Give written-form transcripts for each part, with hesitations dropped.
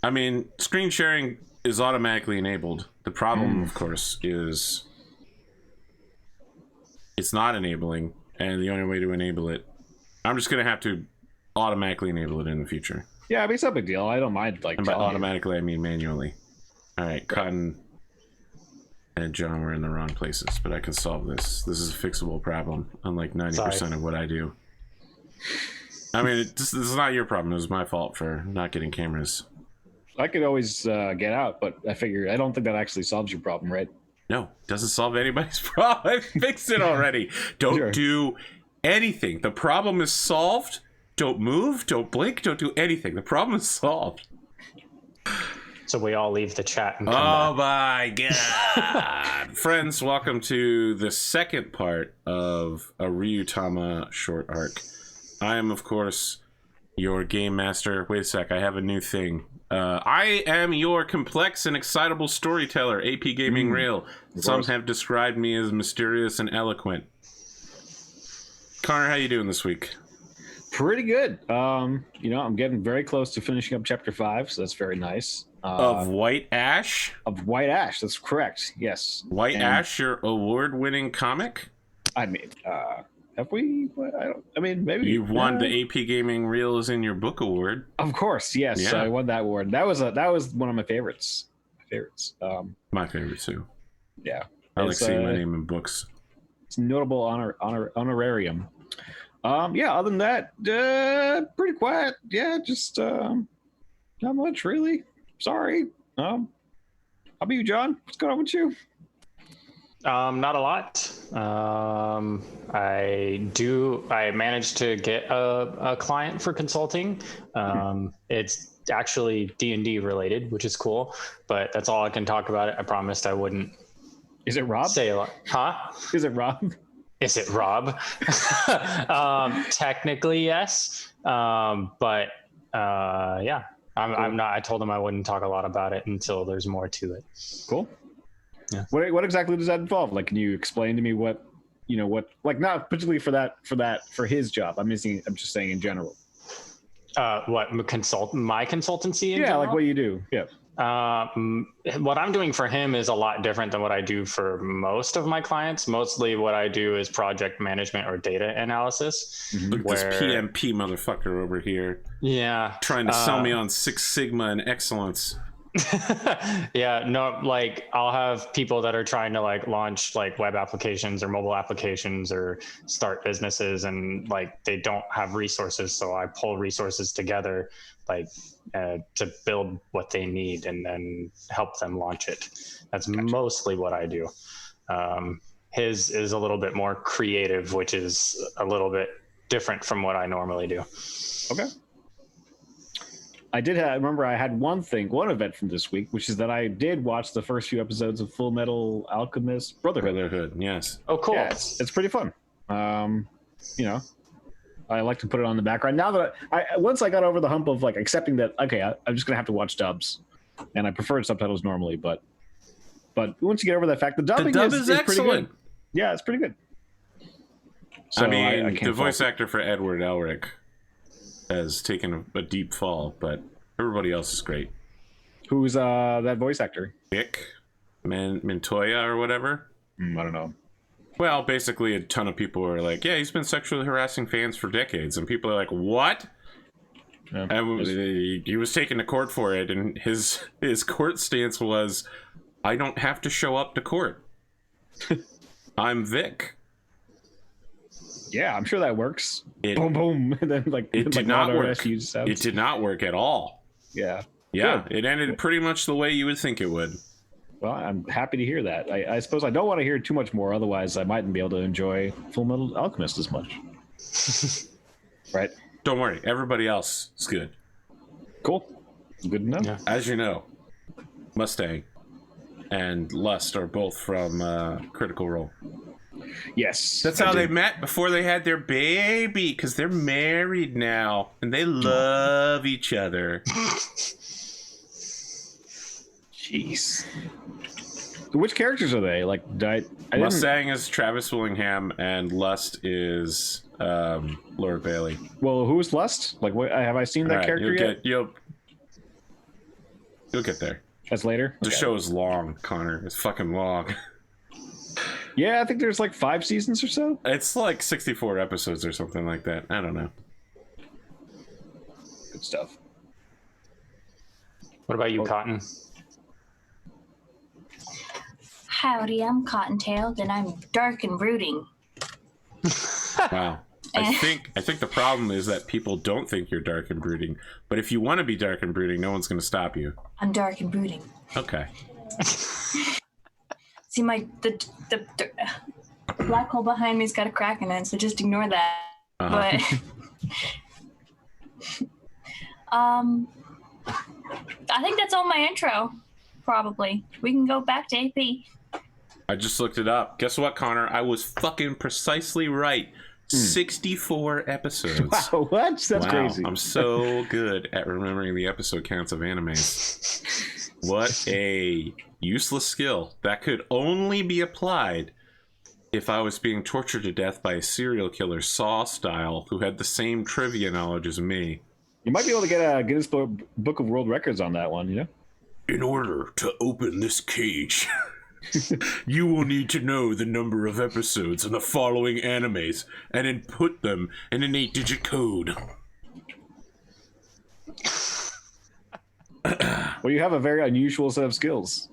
I mean, screen sharing is automatically enabled. The problem, of course, is it's not enabling, and the only way to enable it, I'm just going to have to automatically enable it in the future. Yeah, I mean, it's no big deal. I don't mind, like, And by automatically, I mean manually. All right, Cotton and John were in the wrong places, but I can solve this. This is a fixable problem, unlike 90% of what I do. I mean, this is not your problem. It was my fault for not getting cameras. I could always get out, but I don't think that actually solves your problem, right? No, doesn't solve anybody's problem. I fixed it already. Don't do anything. The problem is solved. Don't move, don't blink, don't do anything. The problem is solved. So we all leave the chat and come back. My God. Friends, welcome to the second part of a Ryuutama short arc. I am, of course, your game master. Wait a sec, I have a new thing. I am your complex and excitable storyteller, Apgamingreal. Some have described me as mysterious and eloquent. Connor, how you doing this week? Pretty good. You know, I'm getting very close to finishing up chapter 5, so that's very nice. Of White Ashe? Of White Ashe, that's correct. Yes. White Ashe, your award-winning comic? I mean, have we? I mean, maybe you've won the Apgamingreal is in your book award. Of course, yes. Yeah. I won that award. That was one of my favorites. My favorite too. Yeah. I like seeing my name in books. It's a notable honorarium. Yeah, other than that, pretty quiet. Yeah, just not much really. Sorry. How about you, John? What's going on with you? Not a lot. I managed to get a client for consulting. It's actually D&D related, which is cool, but that's all I can talk about it. I promised I wouldn't. Is it Rob? Say a lot. Huh? Is it Rob? Is it Rob? Technically, yes. But yeah, I'm not. I told him I wouldn't talk a lot about it until there's more to it. Cool. Yeah. What exactly does that involve? Like, can you explain to me what, like, not particularly for his job. I'm just saying in general. What my consultancy? In general? Like what you do. Yeah. What I'm doing for him is a lot different than what I do for most of my clients. Mostly what I do is project management or data analysis. Look at this PMP motherfucker over here. Yeah. Trying to sell me on Six Sigma and excellence. Yeah, no, like I'll have people that are trying to like launch like web applications or mobile applications or start businesses, and like they don't have resources. So I pull resources together like to build what they need and then help them launch it. That's mostly what I do. His is a little bit more creative, which is a little bit different from what I normally do. Okay. I remember I had one event from this week, which is that I did watch the first few episodes of Full Metal Alchemist Brotherhood. Yes. Oh, cool. Yeah, it's pretty fun. I like to put it on the background. Now that once I got over the hump of like accepting that, okay, I'm just gonna have to watch dubs, and I prefer subtitles normally, but once you get over that fact, the dub is excellent. Pretty good. Yeah, it's pretty good. So I mean, the voice actor for Edward Elric has taken a deep fall, but everybody else is great. Who's that voice actor? Vic Montoya or whatever. I don't know. Well, basically a ton of people are like, yeah, he's been sexually harassing fans for decades, and people are like, what? Yeah. And he was taken to court for it, and his court stance was, I don't have to show up to court. I'm Vic. Yeah, I'm sure that works. Boom, boom. And then, like, it did not work. It did not work at all. Yeah. Yeah, it ended pretty much the way you would think it would. Well, I'm happy to hear that. I suppose I don't want to hear too much more, otherwise I mightn't be able to enjoy Full Metal Alchemist as much. Right? Don't worry, everybody else is good. Cool. Good to know. Yeah. As you know, Mustang and Lust are both from Critical Role. Yes. That's how they met before they had their baby, because they're married now and they love each other. Jeez. Which characters are they? Like, Mustang is Travis Willingham and Lust is Laura Bailey. Well, who's Lust? Like, what have I seen that character yet? You'll get there. That's later? The Okay. show is long, Connor. It's fucking long. Yeah, I think there's like 5 seasons or so. It's like 64 episodes or something like that. I don't know. Good stuff. What about you, Cotton? Howdy, I'm Cottontailed, and I'm dark and brooding. Wow. I think the problem is that people don't think you're dark and brooding. But if you want to be dark and brooding, no one's going to stop you. I'm dark and brooding. Okay. See, the black hole behind me's got a crack in it, so just ignore that. Uh-huh. But I think that's all my intro. Probably. We can go back to AP. I just looked it up. Guess what, Connor? I was fucking precisely right. 64 episodes. Wow, what? That's crazy. I'm so good at remembering the episode counts of animes. What a useless skill that could only be applied if I was being tortured to death by a serial killer, Saw style, who had the same trivia knowledge as me. You might be able to get a Guinness Book of World Records on that one, you know? In order to open this cage, you will need to know the number of episodes in the following animes and input them in an 8-digit code. Well, you have a very unusual set of skills.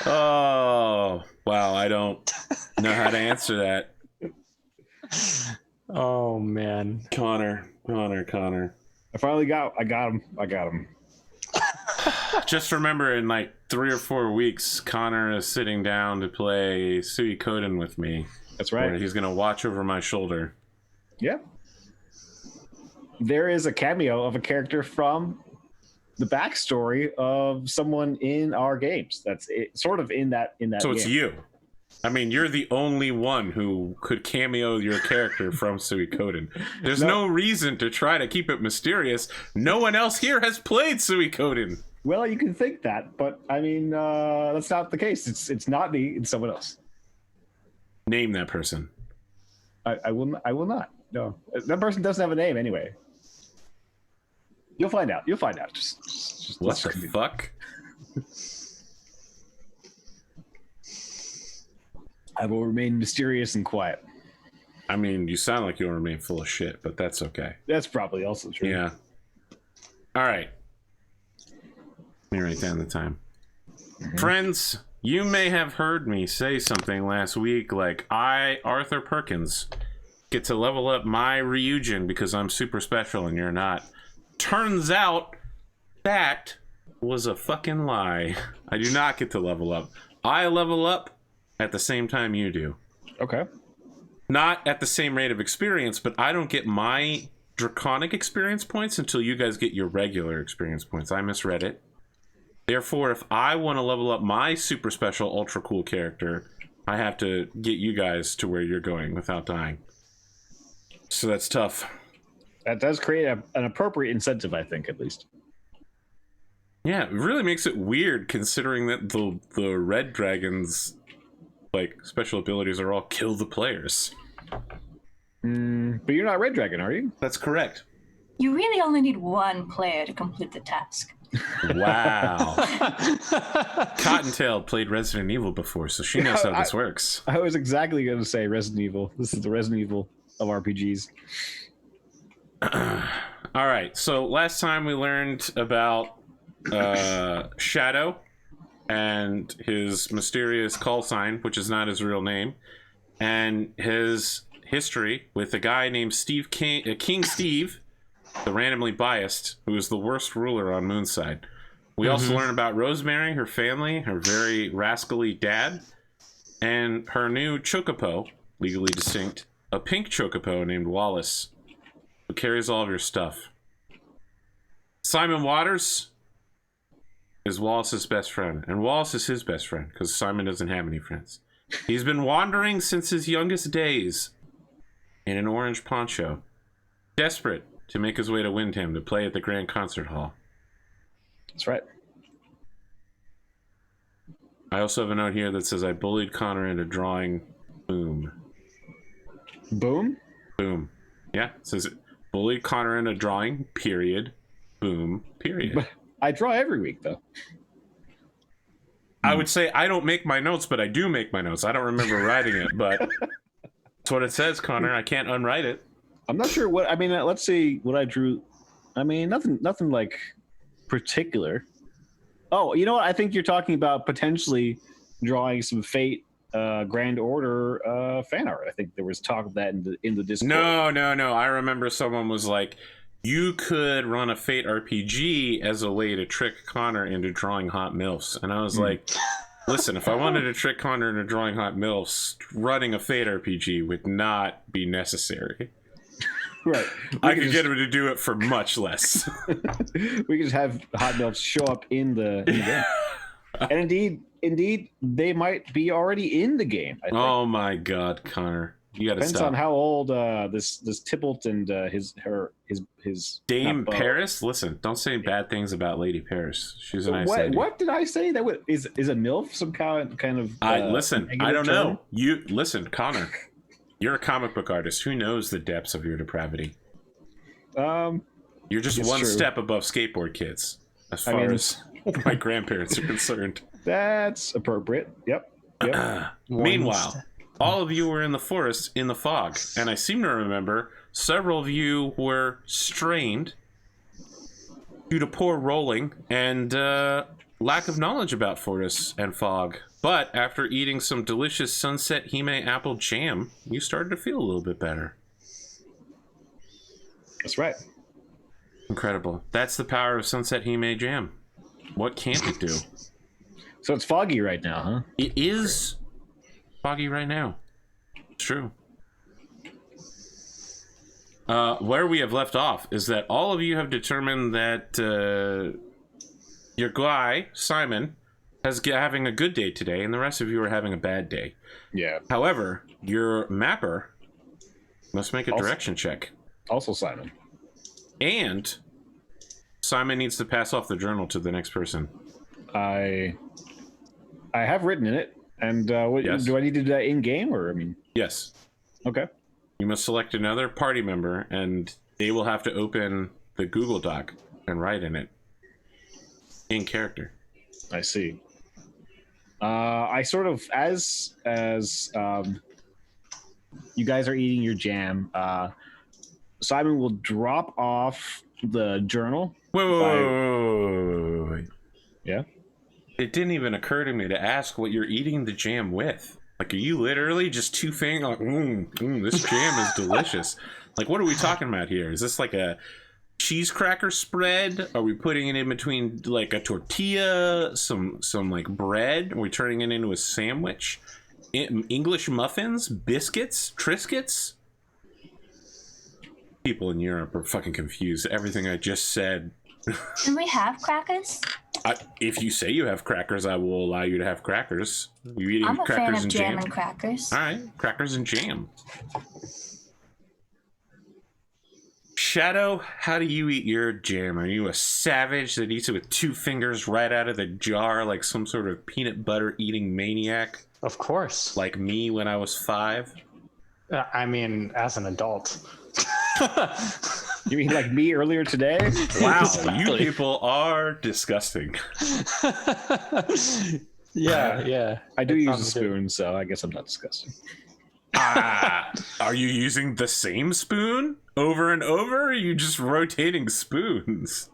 Oh, wow. I don't know how to answer that. Oh man, Connor. I got him. Just remember, in like 3 or 4 weeks, Connor is sitting down to play Suikoden with me. That's right. Where he's going to watch over my shoulder. Yeah. There is a cameo of a character from the backstory of someone in our games. That's it, sort of in that So it's game. you. I mean, you're the only one who could cameo your character from Suikoden. There's no reason to try to keep it mysterious. No one else here has played Suikoden. Well, you can think that, but I mean, that's not the case. It's not me. It's someone else. Name that person. I will not. No, that person doesn't have a name anyway. You'll find out. Just What the fuck? I will remain mysterious and quiet. I mean, you sound like you'll remain full of shit, but that's okay. That's probably also true. Yeah. All right. Let me write down the time. Friends, you may have heard me say something last week like, I, Arthur Perkins, get to level up my Ryujin because I'm super special and you're not. Turns out that was a fucking lie. I do not get to level up. I level up at the same time you do. Okay. Not at the same rate of experience, but I don't get my draconic experience points until you guys get your regular experience points. I misread it. Therefore, if I want to level up my super special ultra cool character, I have to get you guys to where you're going without dying. So that's tough. That does create an appropriate incentive, I think, at least. Yeah, it really makes it weird considering that the red dragons, like, special abilities are all kill the players. But you're not Red Dragon, are you? That's correct. You really only need one player to complete the task. Wow. Cottontailed played Resident Evil before, so she knows how this works. I was exactly going to say Resident Evil. This is the Resident Evil of RPGs. All right, so last time we learned about Shadow and his mysterious call sign, which is not his real name, and his history with a guy named King Steve, the randomly biased, who is the worst ruler on Moonside. We also learn about Rosemary, her family, her very rascally dad, and her new Chocopo, legally distinct, a pink Chocopo named Wallace, who carries all of your stuff. Simon Waters is Wallace's best friend, and Wallace is his best friend, because Simon doesn't have any friends. He's been wandering since his youngest days in an orange poncho, desperate to make his way to Windham to play at the Grand Concert Hall. That's right. I also have a note here that says, I bullied Connor into drawing Boom. Boom? Boom. Yeah, it says bullied Connor into drawing, period. Boom, period. But I draw every week, though. I would say I don't make my notes, but I do make my notes. I don't remember writing it, but that's what it says, Connor. I can't unwrite it. I'm not sure what I mean. Let's see what I drew. I mean, nothing like particular. Oh, you know what? I think you're talking about potentially drawing some Fate Grand Order fan art. I think there was talk of that in the Discord. No. I remember someone was like, you could run a Fate RPG as a way to trick Connor into drawing hot MILFs. And I was like, listen, if I wanted to trick Connor into drawing hot MILFs, running a Fate RPG would not be necessary. Right. I could get him to do it for much less. We could just have hot MILFs show up in the game. And indeed, they might be already in the game. I think. Oh my God, Connor. You gotta Depends stop. on how old this Tybalt and his Dame Paris. Listen, don't say bad things about Lady Paris. She's a nice lady. What did I say? That is a MILF some kind of? Listen, I don't know. You listen, Connor. You're a comic book artist. Who knows the depths of your depravity? You're just one step above skateboard kids, as far as my grandparents are concerned. That's appropriate. Yep. Meanwhile, all of you were in the forest in the fog, and I seem to remember several of you were strained due to poor rolling and lack of knowledge about forests and fog. But after eating some delicious Sunset Hime apple jam, you started to feel a little bit better. That's right. Incredible. That's the power of Sunset Hime jam. What can't it do? So it's foggy right now, huh? It is foggy right now. It's true. Where we have left off is that all of you have determined that your guy, Simon, having a good day today, and the rest of you are having a bad day. Yeah. However, your mapper must make a direction check. Also Simon. And Simon needs to pass off the journal to the next person. I have written in it. And Yes. do I need to do that in game, or I mean? Yes. Okay. You must select another party member, and they will have to open the Google Doc and write in it in character. I see. I sort of as you guys are eating your jam, Simon will drop off the journal. Wait. Yeah. It didn't even occur to me to ask what you're eating the jam with. Like, are you literally just two fingers like, this jam is delicious? Like, what are we talking about here? Is this like a cheese cracker spread? Are we putting it in between like a tortilla, some like bread? Are we turning it into a sandwich? English muffins, biscuits, Triscuits? People in Europe are fucking confused. Everything I just said. Do we have crackers? If you say you have crackers, I will allow you to have crackers. You eating I'm a crackers fan of and jam jam? and crackers. All right, crackers and jam. Shadow, how do you eat your jam? Are you a savage that eats it with two fingers right out of the jar like some sort of peanut butter eating maniac? Of course. Like me when I was 5? I mean, as an adult. You mean like me earlier today? Wow, Exactly. you people are disgusting. Yeah. I do That use a sounds good. spoon, so I guess I'm not disgusting. Are you using the same spoon over and over, or are you just rotating spoons?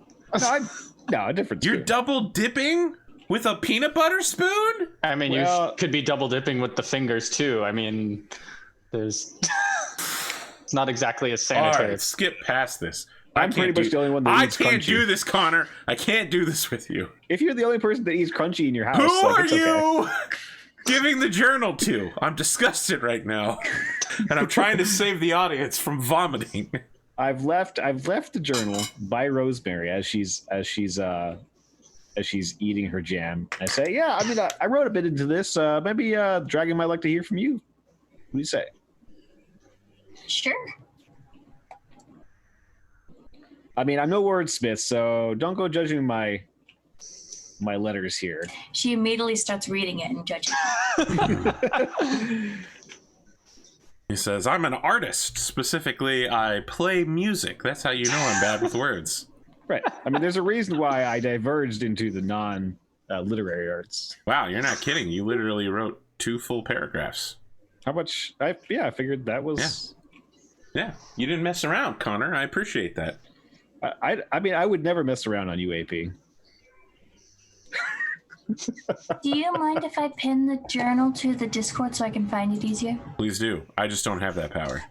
No, a different spoon. You're double dipping with a peanut butter spoon? I mean, Well- you could be double dipping with the fingers too. I mean, there's. It's not exactly as All sanitary. right, skip past this. I'm pretty much the only one that I eats can't crunchy. do this, Connor. I can't do this with you. If you're the only person that eats crunchy in your house, Who like, are it's okay. you giving the journal to? I'm disgusted right now, and I'm trying to save the audience from vomiting. I've left the journal by Rosemary as she's eating her jam. I say, yeah, I mean, I wrote a bit into this. Maybe Dragon might like to hear from you. What do you say? Sure. I mean, I'm no wordsmith, so don't go judging my letters here. She immediately starts reading it and judging. He says, I'm an artist. Specifically, I play music. That's how you know I'm bad with words. Right. I mean, there's a reason why I diverged into the non-literary arts. Wow, you're not kidding. You literally wrote 2 full paragraphs. How much? I figured that was... Yeah, you didn't mess around, Connor. I appreciate that. I mean, I would never mess around on UAP. Do you mind if I pin the journal to the Discord so I can find it easier? Please do. I just don't have that power.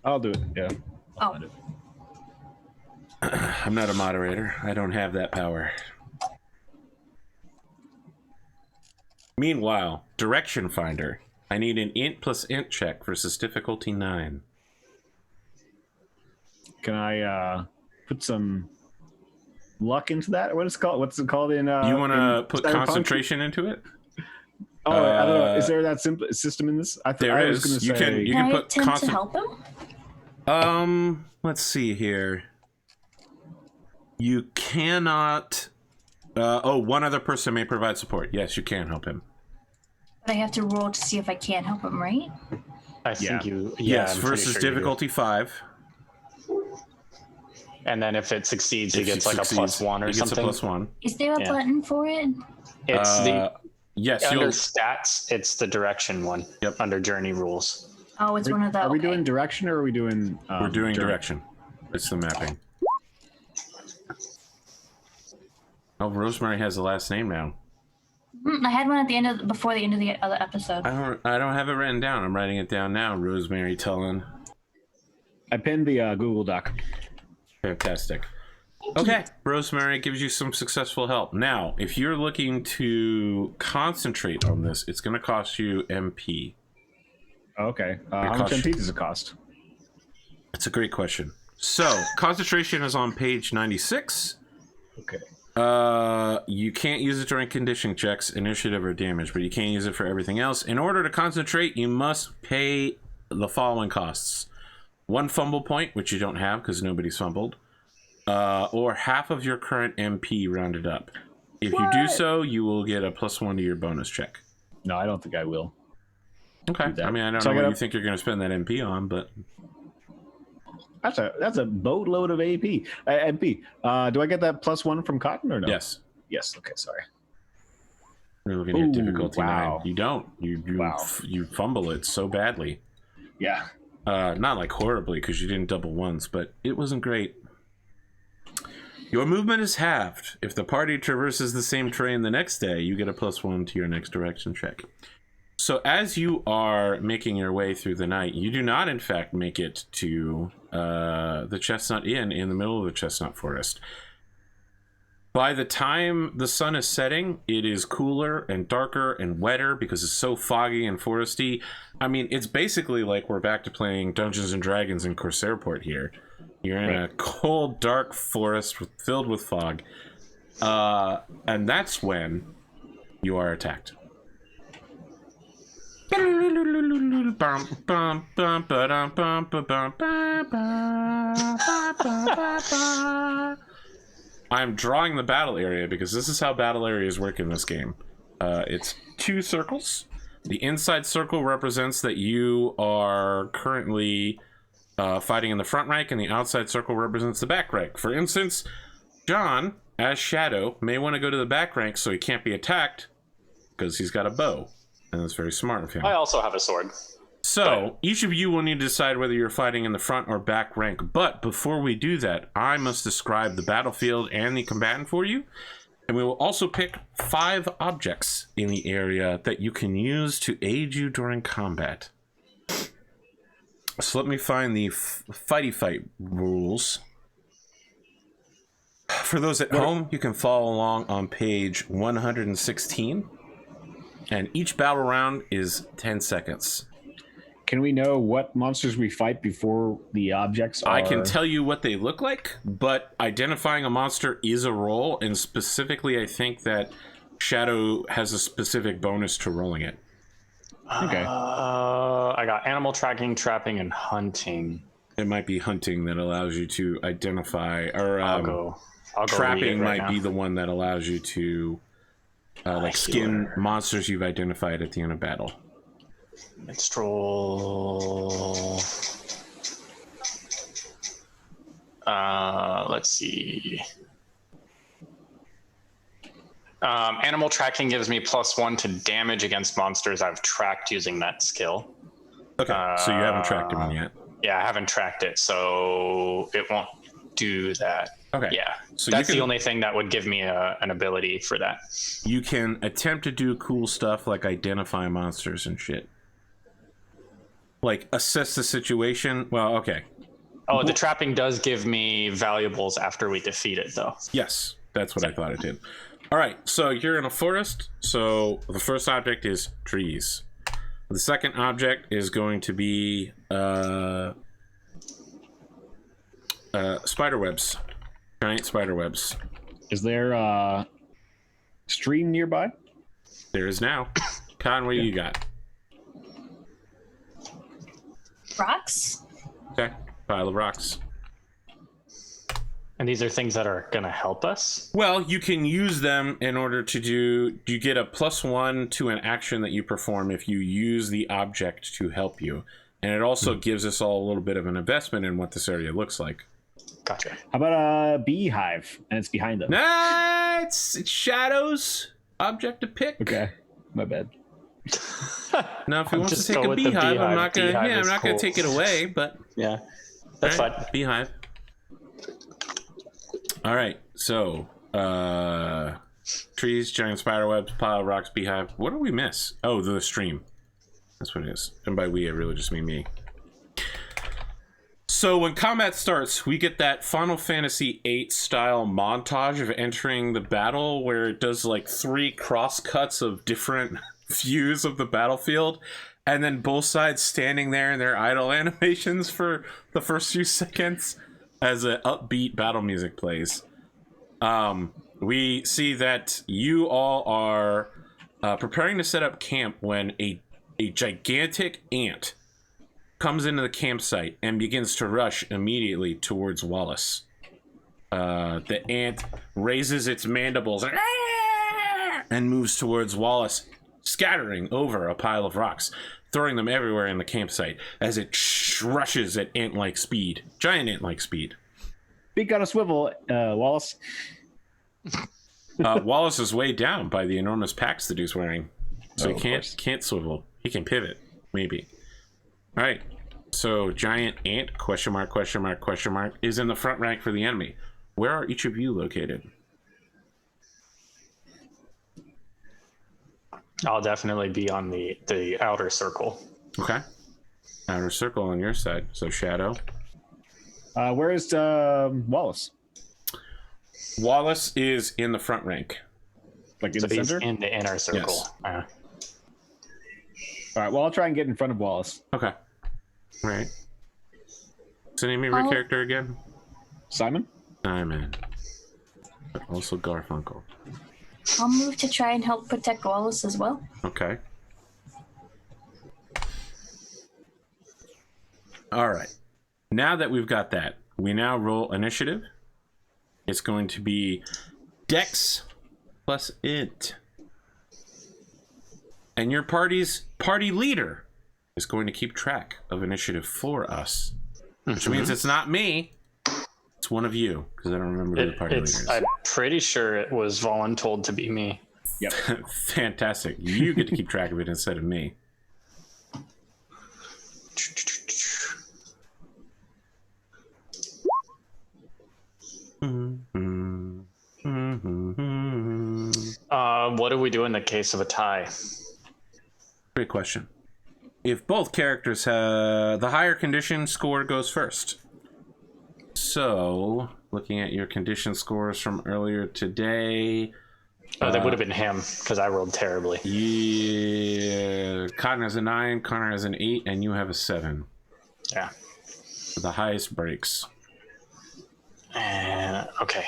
I'll do it, yeah. Oh. I'm not a moderator. I don't have that power. Meanwhile, Direction Finder. I need an int plus int check versus difficulty 9. Can I put some luck into that? What's it called in? You want to put Cyberpunk? Concentration into it? Oh, I don't know. Is there that simple system in this? There I is. was You gonna say, can Can I put attempt to help him? Let's see here. You cannot. One other person may provide support. Yes, you can help him. But I have to roll to see if I can help him, right? I think you. Yes, I'm pretty versus sure you do. difficulty 5. And then if it succeeds, he If gets it like succeeds, a +1 or he gets something. a +1. Is there a Yeah. button for it? It's Yes, under you'll. stats. It's the direction one. Yep. Under journey rules. Oh, it's one of those. Are we okay. doing direction or are we doing? We're doing journey? direction. It's the mapping. Oh, Rosemary has the last name now. I had one at the end before the end of the other episode. I don't have it written down. I'm writing it down now. Rosemary Tullen. I pinned the Google Doc. Fantastic. Okay, Rosemary gives you some successful help. Now, if you're looking to concentrate on this, it's going to cost you MP. Okay. How much MP does it cost? It's a great question. So, concentration is on page 96. Okay. You can't use it during conditioning checks, initiative, or damage, but you can't use it for everything else. In order to concentrate, you must pay the following costs. 1 fumble point, which you don't have because nobody's fumbled, or half of your current MP rounded up. If you do so, you will get a +1 to your bonus check. No, I don't think I will. Okay. that. I mean, I don't So know I what gotta- you think you're going to spend that MP on, but That's a boatload of MP. MP. Do I get that +1 from Cotton or no? yes. Yes. Okay. Sorry. You're looking at Ooh, difficulty wow. 9. You don't. You fumble it so badly. Yeah. Not like horribly because you didn't double ones, but it wasn't great. Your movement is halved. If the party traverses the same terrain the next day, you get a +1 to your next direction check. So as you are making your way through the night, you do not, in fact, make it to the Chestnut Inn in the middle of the Chestnut Forest. By the time the sun is setting, it is cooler and darker and wetter because it's so foggy and foresty. I mean, it's basically like we're back to playing Dungeons and Dragons in Corsairport here. You're in a cold, dark forest filled with fog. And that's when you are attacked. I'm drawing the battle area because this is how battle areas work in this game. It's 2 circles. The inside circle represents that you are currently fighting in the front rank, and the outside circle represents the back rank. For instance, John, as Shadow, may want to go to the back rank so he can't be attacked because he's got a bow, and that's very smart of him. I also have a sword. So, each of you will need to decide whether you're fighting in the front or back rank. But before we do that, I must describe the battlefield and the combatant for you. And we will also pick 5 objects in the area that you can use to aid you during combat. So let me find the fighty fight rules. For those at home, you can follow along on page 116. And each battle round is 10 seconds. Can we know what monsters we fight before the objects are... I can tell you what they look like, but identifying a monster is a roll, and specifically I think that Shadow has a specific bonus to rolling it. Okay. I got animal tracking, trapping, and hunting. It might be hunting that allows you to identify, or I'll go read trapping it right might now. be the one that allows you to like skin monsters you've identified at the end of battle. Minstrel. Let's see. Animal tracking gives me +1 to damage against monsters I've tracked using that skill. Okay, so you haven't tracked him yet. Yeah, I haven't tracked it, so it won't do that. Okay. Yeah, So that's the only thing that would give me an ability for that. You can attempt to do cool stuff like identify monsters and shit. Like assess the situation. Well, okay. Oh, the trapping does give me valuables after we defeat it, though. Yes, that's what I thought it did. All right, so you're in a forest. So the first object is trees. The second object is going to be spider webs, giant spider webs. Is there a stream nearby? There is now. Con, what do you got? Rocks? Okay, pile of rocks. And these are things that are going to help us? Well, you can use them in order to do... You get a +1 to an action that you perform if you use the object to help you. And it also gives us all a little bit of an investment in what this area looks like. Gotcha. How about a beehive? And it's behind them. Nah, it's Shadow's object to pick. Okay, my bad. Now, if he wants just to take go a with the beehive, I'm beehive. not gonna. Beehive Yeah, I'm is not gonna cool. take it away. But Yeah, that's all right, fine. beehive. All right, so trees, giant spider webs, pile of rocks, beehive. What did we miss? Oh, the stream. That's what it is. And by we, I really just mean me. So when combat starts, we get that Final Fantasy VIII style montage of entering the battle where it does like 3 cross cuts of different views of the battlefield, and then both sides standing there in their idle animations for the first few seconds as an upbeat battle music plays. We see that you all are preparing to set up camp when a gigantic ant comes into the campsite and begins to rush immediately towards Wallace. The ant raises its mandibles and moves towards Wallace, scattering over a pile of rocks, throwing them everywhere in the campsite as it rushes at ant-like speed. Giant ant-like speed. Speak on a swivel, Wallace. Wallace is weighed down by the enormous packs that he's wearing. So Oh, he can't swivel. He can pivot, maybe. All right, so giant ant, question mark, question mark, question mark, is in the front rank for the enemy. Where are each of you located? I'll definitely be on the outer circle. Okay. Outer circle on your side. So Shadow. Where's Wallace? Wallace is in the front rank. Like in So the he's center? in the inner circle. Yes. All right, well, I'll try and get in front of Wallace. Okay. All right. What's the name of your Oh. character again? Simon? Simon. But also Garfunkel. I'll move to try and help protect Wallace as well. Okay. All right. Now that we've got that, we now roll initiative. It's going to be Dex plus Int. And your party's party leader is going to keep track of initiative for us. Which means it's not me. It's one of you, because I don't remember who the party leader is. I'm pretty sure it was voluntold to be me. Yep. Fantastic. You get to keep track of it instead of me. What do we do in the case of a tie? Great question. If both characters have the higher condition, score goes first. So, looking at your condition scores from earlier today, That would have been him, because I rolled terribly. yeah, Connor has a 9, Connor has an 8, and you have a 7. Yeah. The highest breaks. And okay.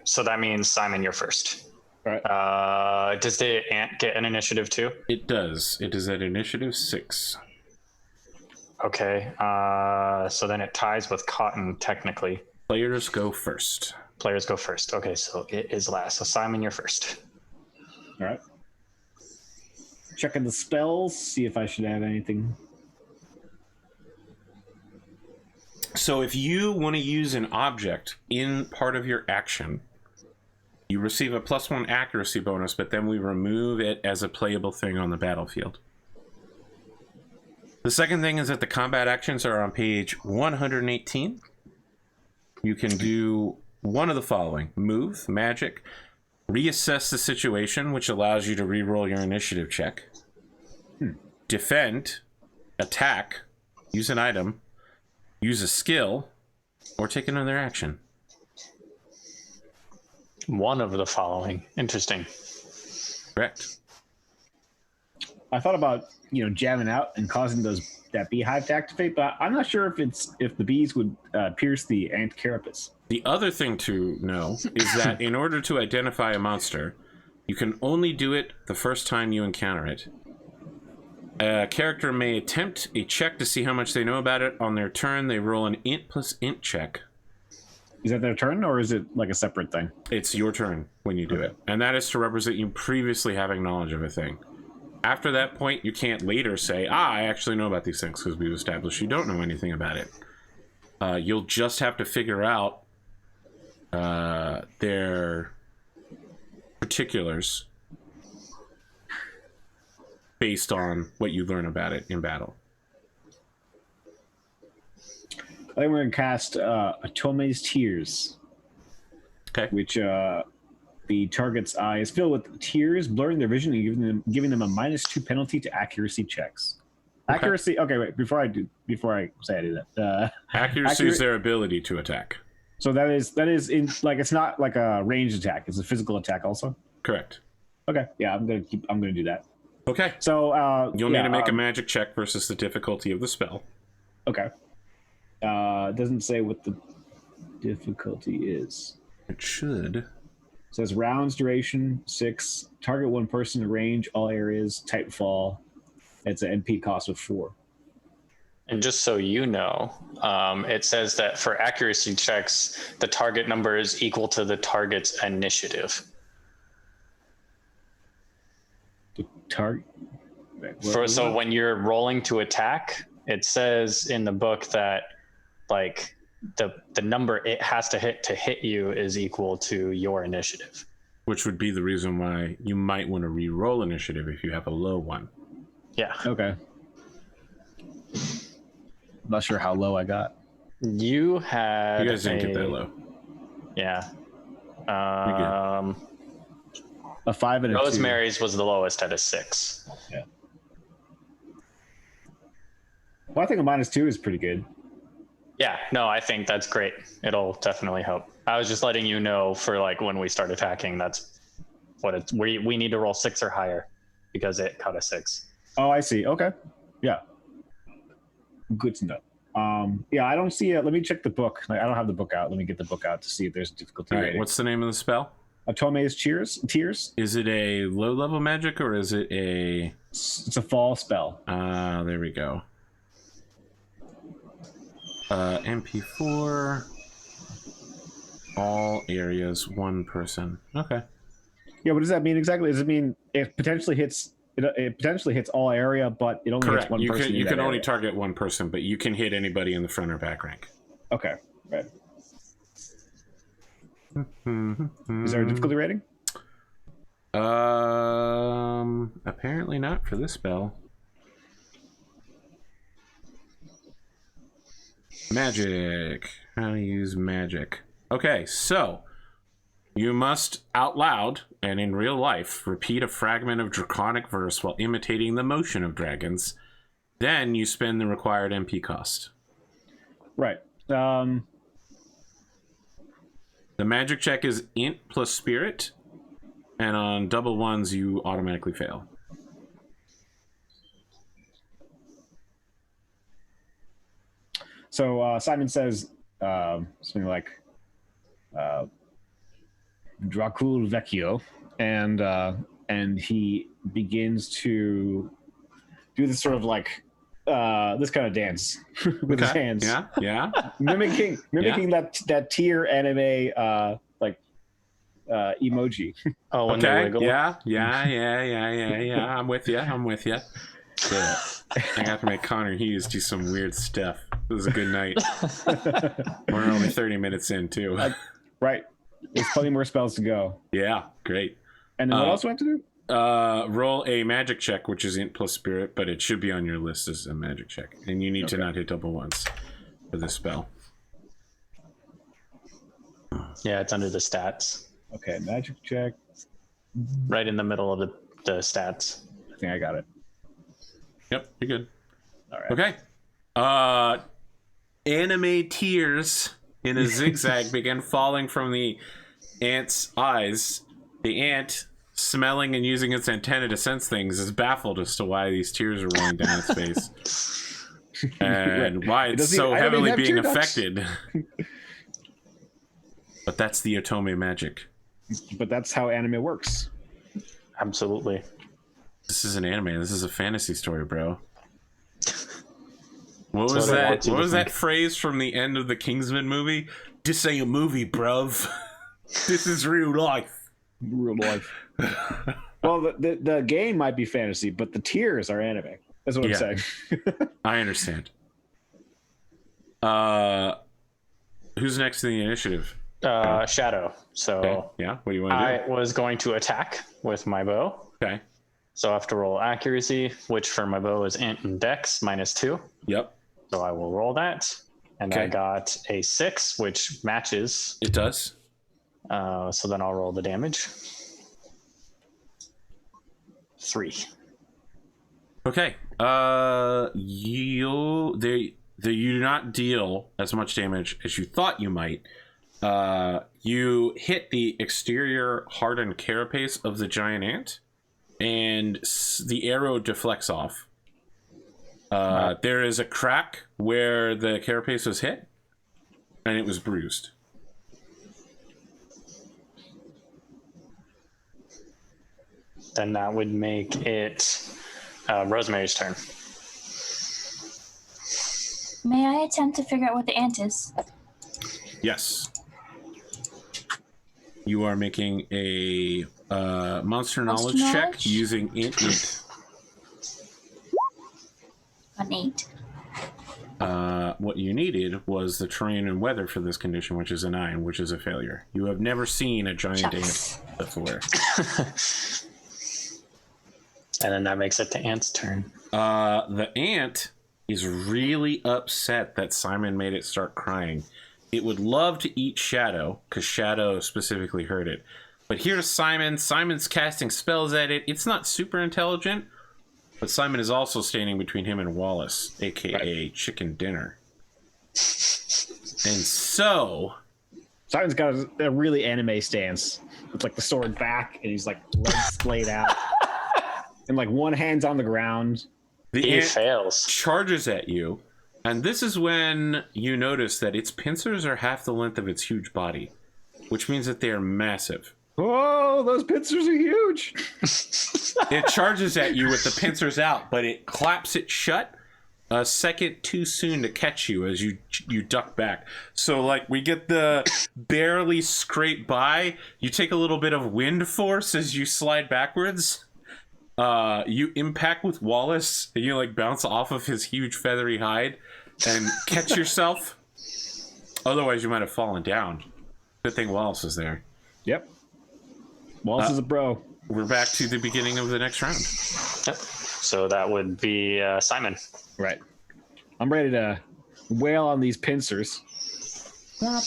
So that means Simon, you're first. All right. Does the ant get an initiative too? It does. It is at initiative 6. Okay. So then it ties with Cotton technically. Players go first. Players go first. Okay, so it is last. So Simon, you're first. All right. checking the spells, see if I should have anything. So if you want to use an object in part of your action, you receive a +1 accuracy bonus, but then we remove it as a playable thing on the battlefield. The second thing is that the combat actions are on page 118. You can do one of the following: move, magic, reassess the situation, which allows you to re-roll your initiative check, defend, attack, use an item, use a skill, or take another action. One of the following. Interesting. Correct. I thought about jamming out and causing that beehive to activate, but I'm not sure if the bees would pierce the ant carapace. The other thing to know is that in order to identify a monster, you can only do it the first time you encounter it. A character may attempt a check to see how much they know about it. On their turn, they roll an int plus int check. Is that their turn, or is it like a separate thing? It's your turn when you do it. And that is to represent you previously having knowledge of a thing. After that point, you can't later say, I actually know about these things, because we've established you don't know anything about it. You'll just have to figure out their particulars based on what you learn about it in battle. I think we're going to cast Atome's Tears. Okay. Which the target's eye is filled with tears, blurring their vision and giving them a -2 penalty to accuracy checks. Okay. Accuracy. Okay, wait. Before I say I do that. Accuracy is their ability to attack. So that is in like it's not like a ranged attack. It's a physical attack also. Correct. Okay. Yeah, I'm gonna do that. Okay. So you'll need to make a magic check versus the difficulty of the spell. Okay. It doesn't say what the difficulty is. It should. It says rounds duration 6. Target one person in range, all areas, type fall. It's an NP cost of 4. And just so you know, it says that for accuracy checks, the target number is equal to the target's initiative. The target. So when you're rolling to attack, it says in the book that like the number it has to hit you is equal to your initiative. Which would be the reason why you might want to re-roll initiative if you have a low one. Yeah. Okay. I'm not sure how low I got. You had. You guys didn't get that low. Yeah. A 5 and a 2. Rosemary's was the lowest at a 6. Yeah. Well, I think a -2 is pretty good. Yeah, no, I think that's great. It'll definitely help. I was just letting you know for like when we start attacking, that's what it's. We need to roll 6 or higher because it cut a 6. Oh, I see. Okay. Yeah. Good to know. Yeah, I don't see it. Let me check the book. I don't have the book out. Let me get the book out to see if there's difficulty. All right, what's the name of the spell? Atome's Tears. Is it a low-level magic or is it a... It's a fall spell. There we go. MP4. All areas, 1 person. Okay. Yeah, what does that mean exactly? Does it mean it potentially hits... It potentially hits all area, but it only hits one person. You can only area. target 1 person, but you can hit anybody in the front or back rank. Okay, right. Is there a difficulty rating? Apparently not for this spell. Magic. How to use magic. Okay, so you must out loud and in real life repeat a fragment of draconic verse while imitating the motion of dragons. Then you spend the required MP cost. Right. The magic check is int plus spirit, and on double ones you automatically fail. So Simon says something like Dracul Vecchio, and he begins to do this sort of like this kind of dance with his hands. Yeah. mimicking that tier anime like emoji. Oh, when they Okay. wiggle. Yeah. I'm with you. Yeah. I have to make Connor Hughes do some weird stuff. It was a good night. We're only 30 minutes in, too. Right. There's plenty more spells to go. Yeah, great. And then what else do I have to do? Roll a magic check, which is int plus spirit, but it should be on your list as a magic check. And you need to not hit double ones for this spell. Yeah, it's under the stats. Okay, magic check. Right in the middle of the stats. I think I got it. Yep, you're good. All right. Okay. Anime tears in a zigzag begin falling from the ant's eyes. The ant, smelling and using its antenna to sense things, is baffled as to why these tears are rolling down its face. And why it's so heavily being affected. But that's the Otome magic. But that's how anime works. Absolutely. This is an anime. This is a fantasy story, bro. What was that? What was that phrase from the end of the Kingsman movie? This ain't a movie, bruv. This is real life. Real life. Well, the game might be fantasy, but the tears are anime. That's what I'm saying. I understand. Who's next in the initiative? Shadow. So Okay. Yeah, what do you want to I was going to attack with my bow. do? Okay. So I have to roll accuracy, which for my bow is int and dex -2. Yep, So I will roll that. And I Okay. got a 6, which matches. it does. So then I'll roll the damage. 3. Okay. You do not deal as much damage as you thought you might. You hit the exterior hardened carapace of the giant ant, and the arrow deflects off. There is a crack where the carapace was hit, and it was bruised. Then that would make it Rosemary's turn. May I attempt to figure out what the ant is? Yes. You are making a monster knowledge check knowledge? using int. An 8. What you needed was the terrain and weather for this condition, which is a 9, which is a failure. You have never seen a giant Shucks. ant before. And then that makes it to Ant's turn. The ant is really upset that Simon made it start crying. It would love to eat Shadow, because Shadow specifically hurt it. But here's Simon. Simon's casting spells at it. It's not super intelligent, but Simon is also standing between him and Wallace, a.k.a. Chicken Dinner. And so... Simon's got a really anime stance. With like the sword back, and he's like legs splayed out. And like one hand's on the ground. The He ant fails. charges at you, and this is when you notice that its pincers are half the length of its huge body, which means that they are massive. Oh, those pincers are huge. It charges at you with the pincers out, but it claps it shut a second too soon to catch you as you duck back. So like we get the barely scrape by, you take a little bit of wind force as you slide backwards. You impact with Wallace, and you like bounce off of his huge feathery hide and catch yourself. Otherwise, you might have fallen down. Good thing Wallace is there. Yep. Wallace is a bro. We're back to the beginning of the next round. Yep. So that would be Simon. Right. I'm ready to wail on these pincers. And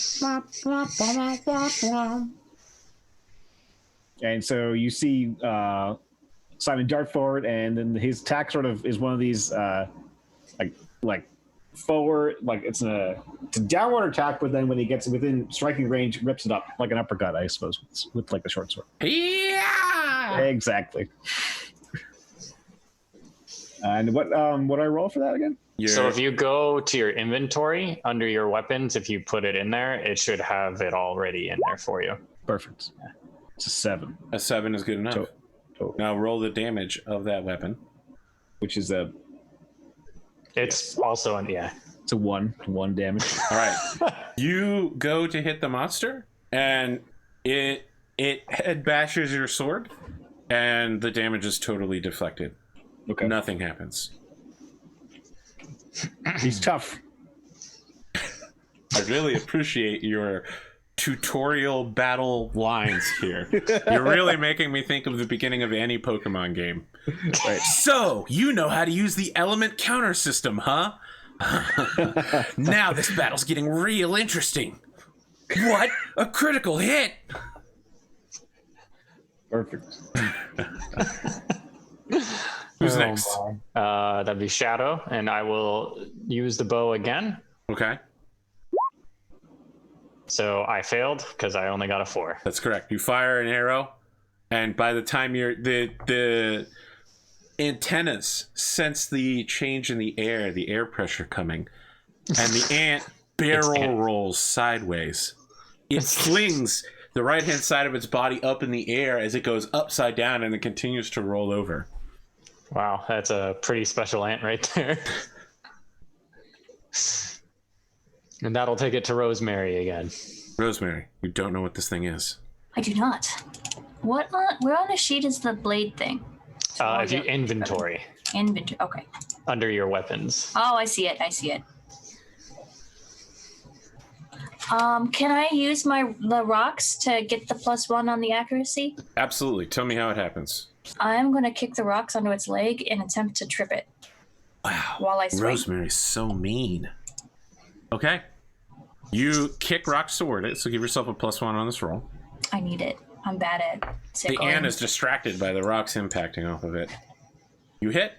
so you see Simon dart forward, and then his attack sort of is one of these like forward, like it's a downward attack, but then when he gets within striking range, rips it up like an uppercut, I suppose, with like the short sword. Yeah. Exactly. And what I roll for that again? So if you go to your inventory under your weapons, if you put it in there, it should have it already in there for you. Perfect. It's a 7. A 7 is good enough. Total. Now roll the damage of that weapon. Which is a It's also an it's a 1 damage. All right. You go to hit the monster, and it it head bashes your sword, and the damage is totally deflected. Okay. Nothing happens. He's tough. I really appreciate your tutorial battle lines here. You're really making me think of the beginning of any Pokemon game. Right. So, you know how to use the element counter system, huh? Now this battle's getting real interesting. What? A critical hit! Perfect. Who's next? That'd be Shadow, and I will use the bow again. Okay, So I failed because I only got a 4. that's correct. You fire an arrow, and by the time you're the antennas sense the change in the air pressure coming, and the ant barrel rolls sideways. It flings the right-hand side of its body up in the air as it goes upside down and then continues to roll over. Wow, that's a pretty special ant right there. And that'll take it to Rosemary again. Rosemary, you don't know what this thing is. I do not. Where on the sheet is the blade thing? If you inventory Inventory. Okay. under your weapons. Oh, I see it. I see it. Can I use the rocks to get the +1 on the accuracy? Absolutely. Tell me how it happens. I'm gonna kick the rocks onto its leg and attempt to trip it. Wow. While I swing. Rosemary's so mean. Okay. You kick rocks toward it, so give yourself a +1 on this roll. I need it. I'm bad at The sickling. ant is distracted by the rocks impacting off of it. You hit.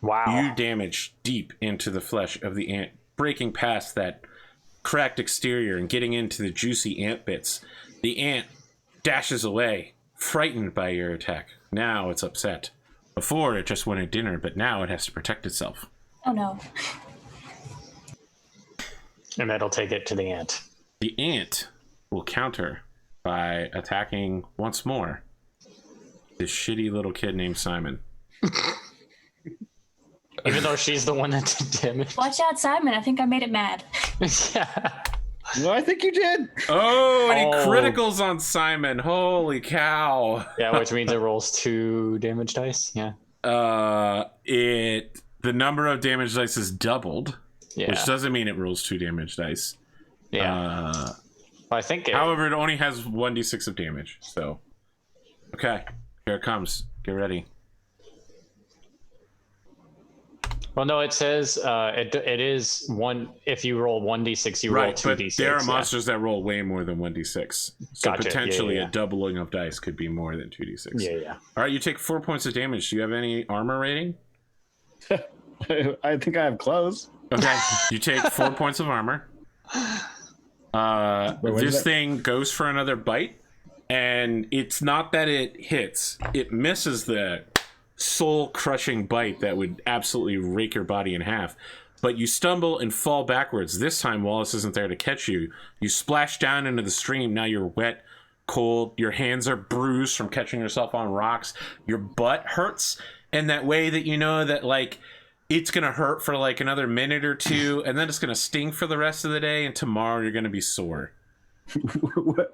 Wow. You damage deep into the flesh of the ant, breaking past that cracked exterior and getting into the juicy ant bits. The ant dashes away, frightened by your attack. Now it's upset. Before, it just wanted dinner, but now it has to protect itself. Oh no. And that'll take it to the ant. The ant will counter by attacking once more this shitty little kid named Simon. Even though she's the one that did damage. Watch out, Simon. I think I made it mad. Yeah. Well, I think you did. Oh, and he Oh. criticals on Simon. Holy cow. Yeah, which means it rolls 2 damage dice. Yeah. The number of damage dice is doubled, Yeah. which doesn't mean it rolls 2 damage dice. Yeah. I think it. However, it only has 1d6 of damage. So, okay, here it comes. Get ready. Well, no, it says it is one. If you roll 1d6, you roll Right, but 2d6. there are yeah. monsters that roll way more than 1d6. So Gotcha. potentially Yeah. a doubling of dice could be more than 2d6. Yeah. All right, you take 4 points of damage. Do you have any armor rating? I think I have clothes. Okay, you take 4 points of armor. what is This that? thing goes for another bite, and it's not that it hits. It misses the soul-crushing bite that would absolutely rake your body in half. But you stumble and fall backwards. This time, Wallace isn't there to catch you. You splash down into the stream. Now you're wet, cold. Your hands are bruised from catching yourself on rocks. Your butt hurts in that way that you know that, like, it's going to hurt for, like, another minute or two, and then it's going to sting for the rest of the day, and tomorrow you're going to be sore.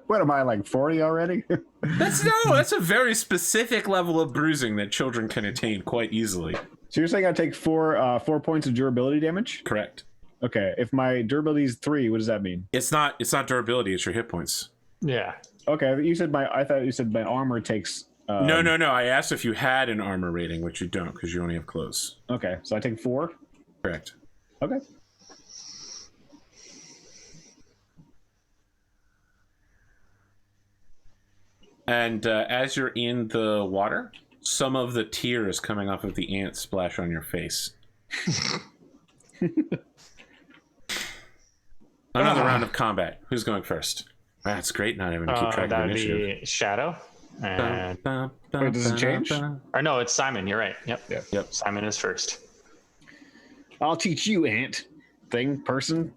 What am I, like 40 already? That's a very specific level of bruising that children can attain quite easily. So you're saying I take 4 points of durability damage? Correct. Okay, if my durability is 3, what does that mean? It's not durability, it's your hit points. Yeah. Okay, I thought you said my armor takes. No. I asked if you had an armor rating, which you don't because you only have clothes. Okay, so I take 4. Correct. Okay. And as you're in the water, some of the tears coming off of the ant splash on your face. Another round of combat. Who's going first? That's great not having to keep track of That'd initiative. be Shadow. And Wait, does it change? or no, it's Simon. You're right. Yep. Yep. Simon is first. I'll teach you, ant. Thing, person,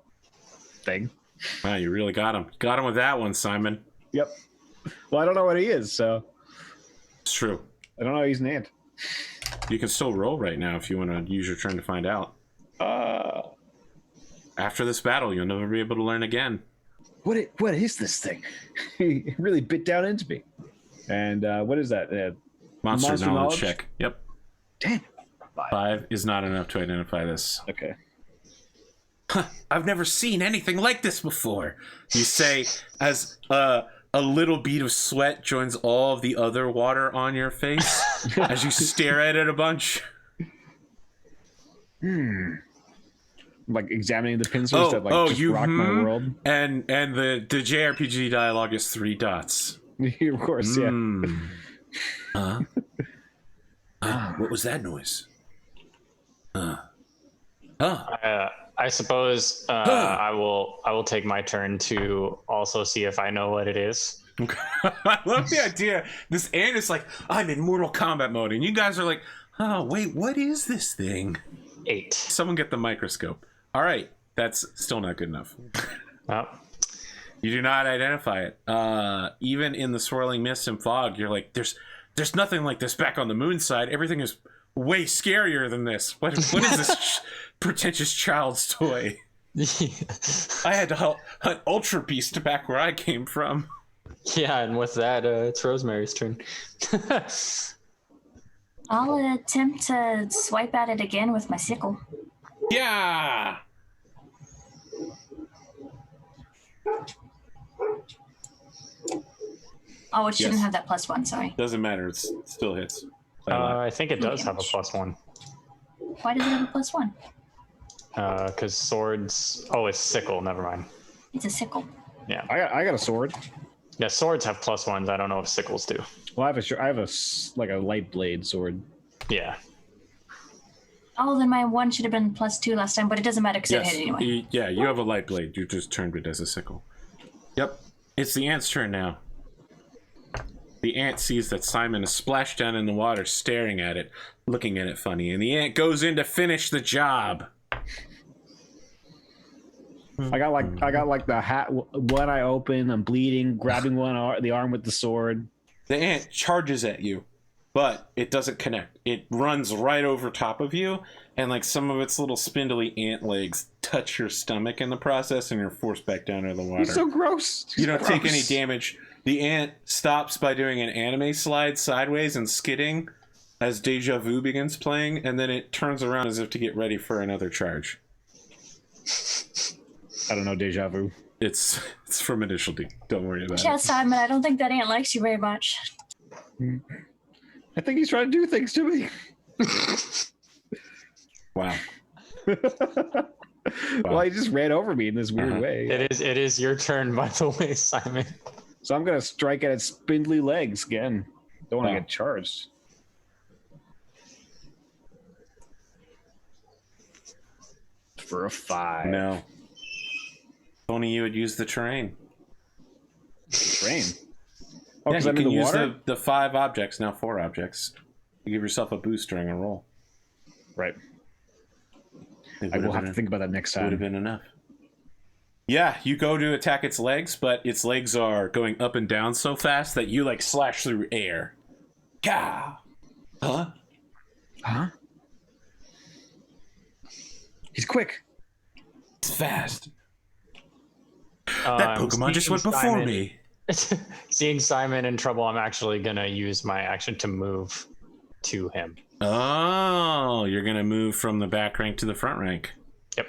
thing. Wow, you really got him. Got him with that one, Simon. Yep. Well, I don't know what he is, so It's true. I don't know he's an ant. You can still roll right now if you want to use your turn to find out. after this battle, you'll never be able to learn again. What is this thing? He really bit down into me. And what is that? Monster knowledge check. Yep. Damn. 5 is not enough to identify this. Okay. I've never seen anything like this before, you say as a little bead of sweat joins all of the other water on your face as you stare at it a bunch. Like examining the pincers that just rock my world. And the JRPG dialogue is 3 dots. Of course, yeah. What was that noise? I suppose I will take my turn to also see if I know what it is. I love the idea. This ant is like, I'm in Mortal Kombat mode, and you guys are like, oh wait, what is this thing? 8. Someone get the microscope. All right, that's still not good enough. Oh. You do not identify it. Even in the swirling mist and fog, you're like, there's nothing like this back on the moon side. Everything is way scarier than this. What is this pretentious child's toy? I had to hunt Ultra Beast back where I came from. Yeah, and with that, it's Rosemary's turn. I'll attempt to swipe at it again with my sickle. Yeah. Oh, it shouldn't have that +1, sorry. Doesn't matter. It still hits. I think it does have a +1. Why does it have a +1? Because swords... Oh, it's sickle. Never mind. It's a sickle. Yeah. I got a sword. Yeah, swords have +1s. I don't know if sickles do. Well, I have a light blade sword. Yeah. Oh, then my one should have been +2 last time, but it doesn't matter because I hit it anyway. Yeah, you have a light blade. You just turned it as a sickle. Yep. It's the ant's turn now. The ant sees that Simon is splashed down in the water, staring at it, looking at it funny, and the ant goes in to finish the job. I got like the hat. One eye open. I'm bleeding. Grabbing the arm with the sword. The ant charges at you, but it doesn't connect. It runs right over top of you, and like some of its little spindly ant legs touch your stomach in the process, and you're forced back down into the water. You're so gross. You don't take any damage. The ant stops by doing an anime slide sideways and skidding as Deja Vu begins playing, and then it turns around as if to get ready for another charge. I don't know Deja Vu. It's from Initial D. Don't worry about Yeah, it. Simon, I don't think that ant likes you very much. I think he's trying to do things to me. Wow. Well, he just ran over me in this weird way. It is your turn, by the way, Simon. So I'm gonna strike at its spindly legs again. Don't want to get charged. For a 5. No. If only you would use the terrain. Terrain. Oh, Yeah, because you I'm in can the use water. the 5 objects, now 4 objects. You give yourself a boost during a roll. Right. It I will would've have been- to think about that next Would have time. been enough. Yeah, you go to attack its legs, but its legs are going up and down so fast that you like slash through air. Gah! Huh? Huh? He's quick. It's fast. That Pokemon just went before Simon, me. Seeing Simon in trouble, I'm actually gonna use my action to move to him. Oh, you're gonna move from the back rank to the front rank. Yep.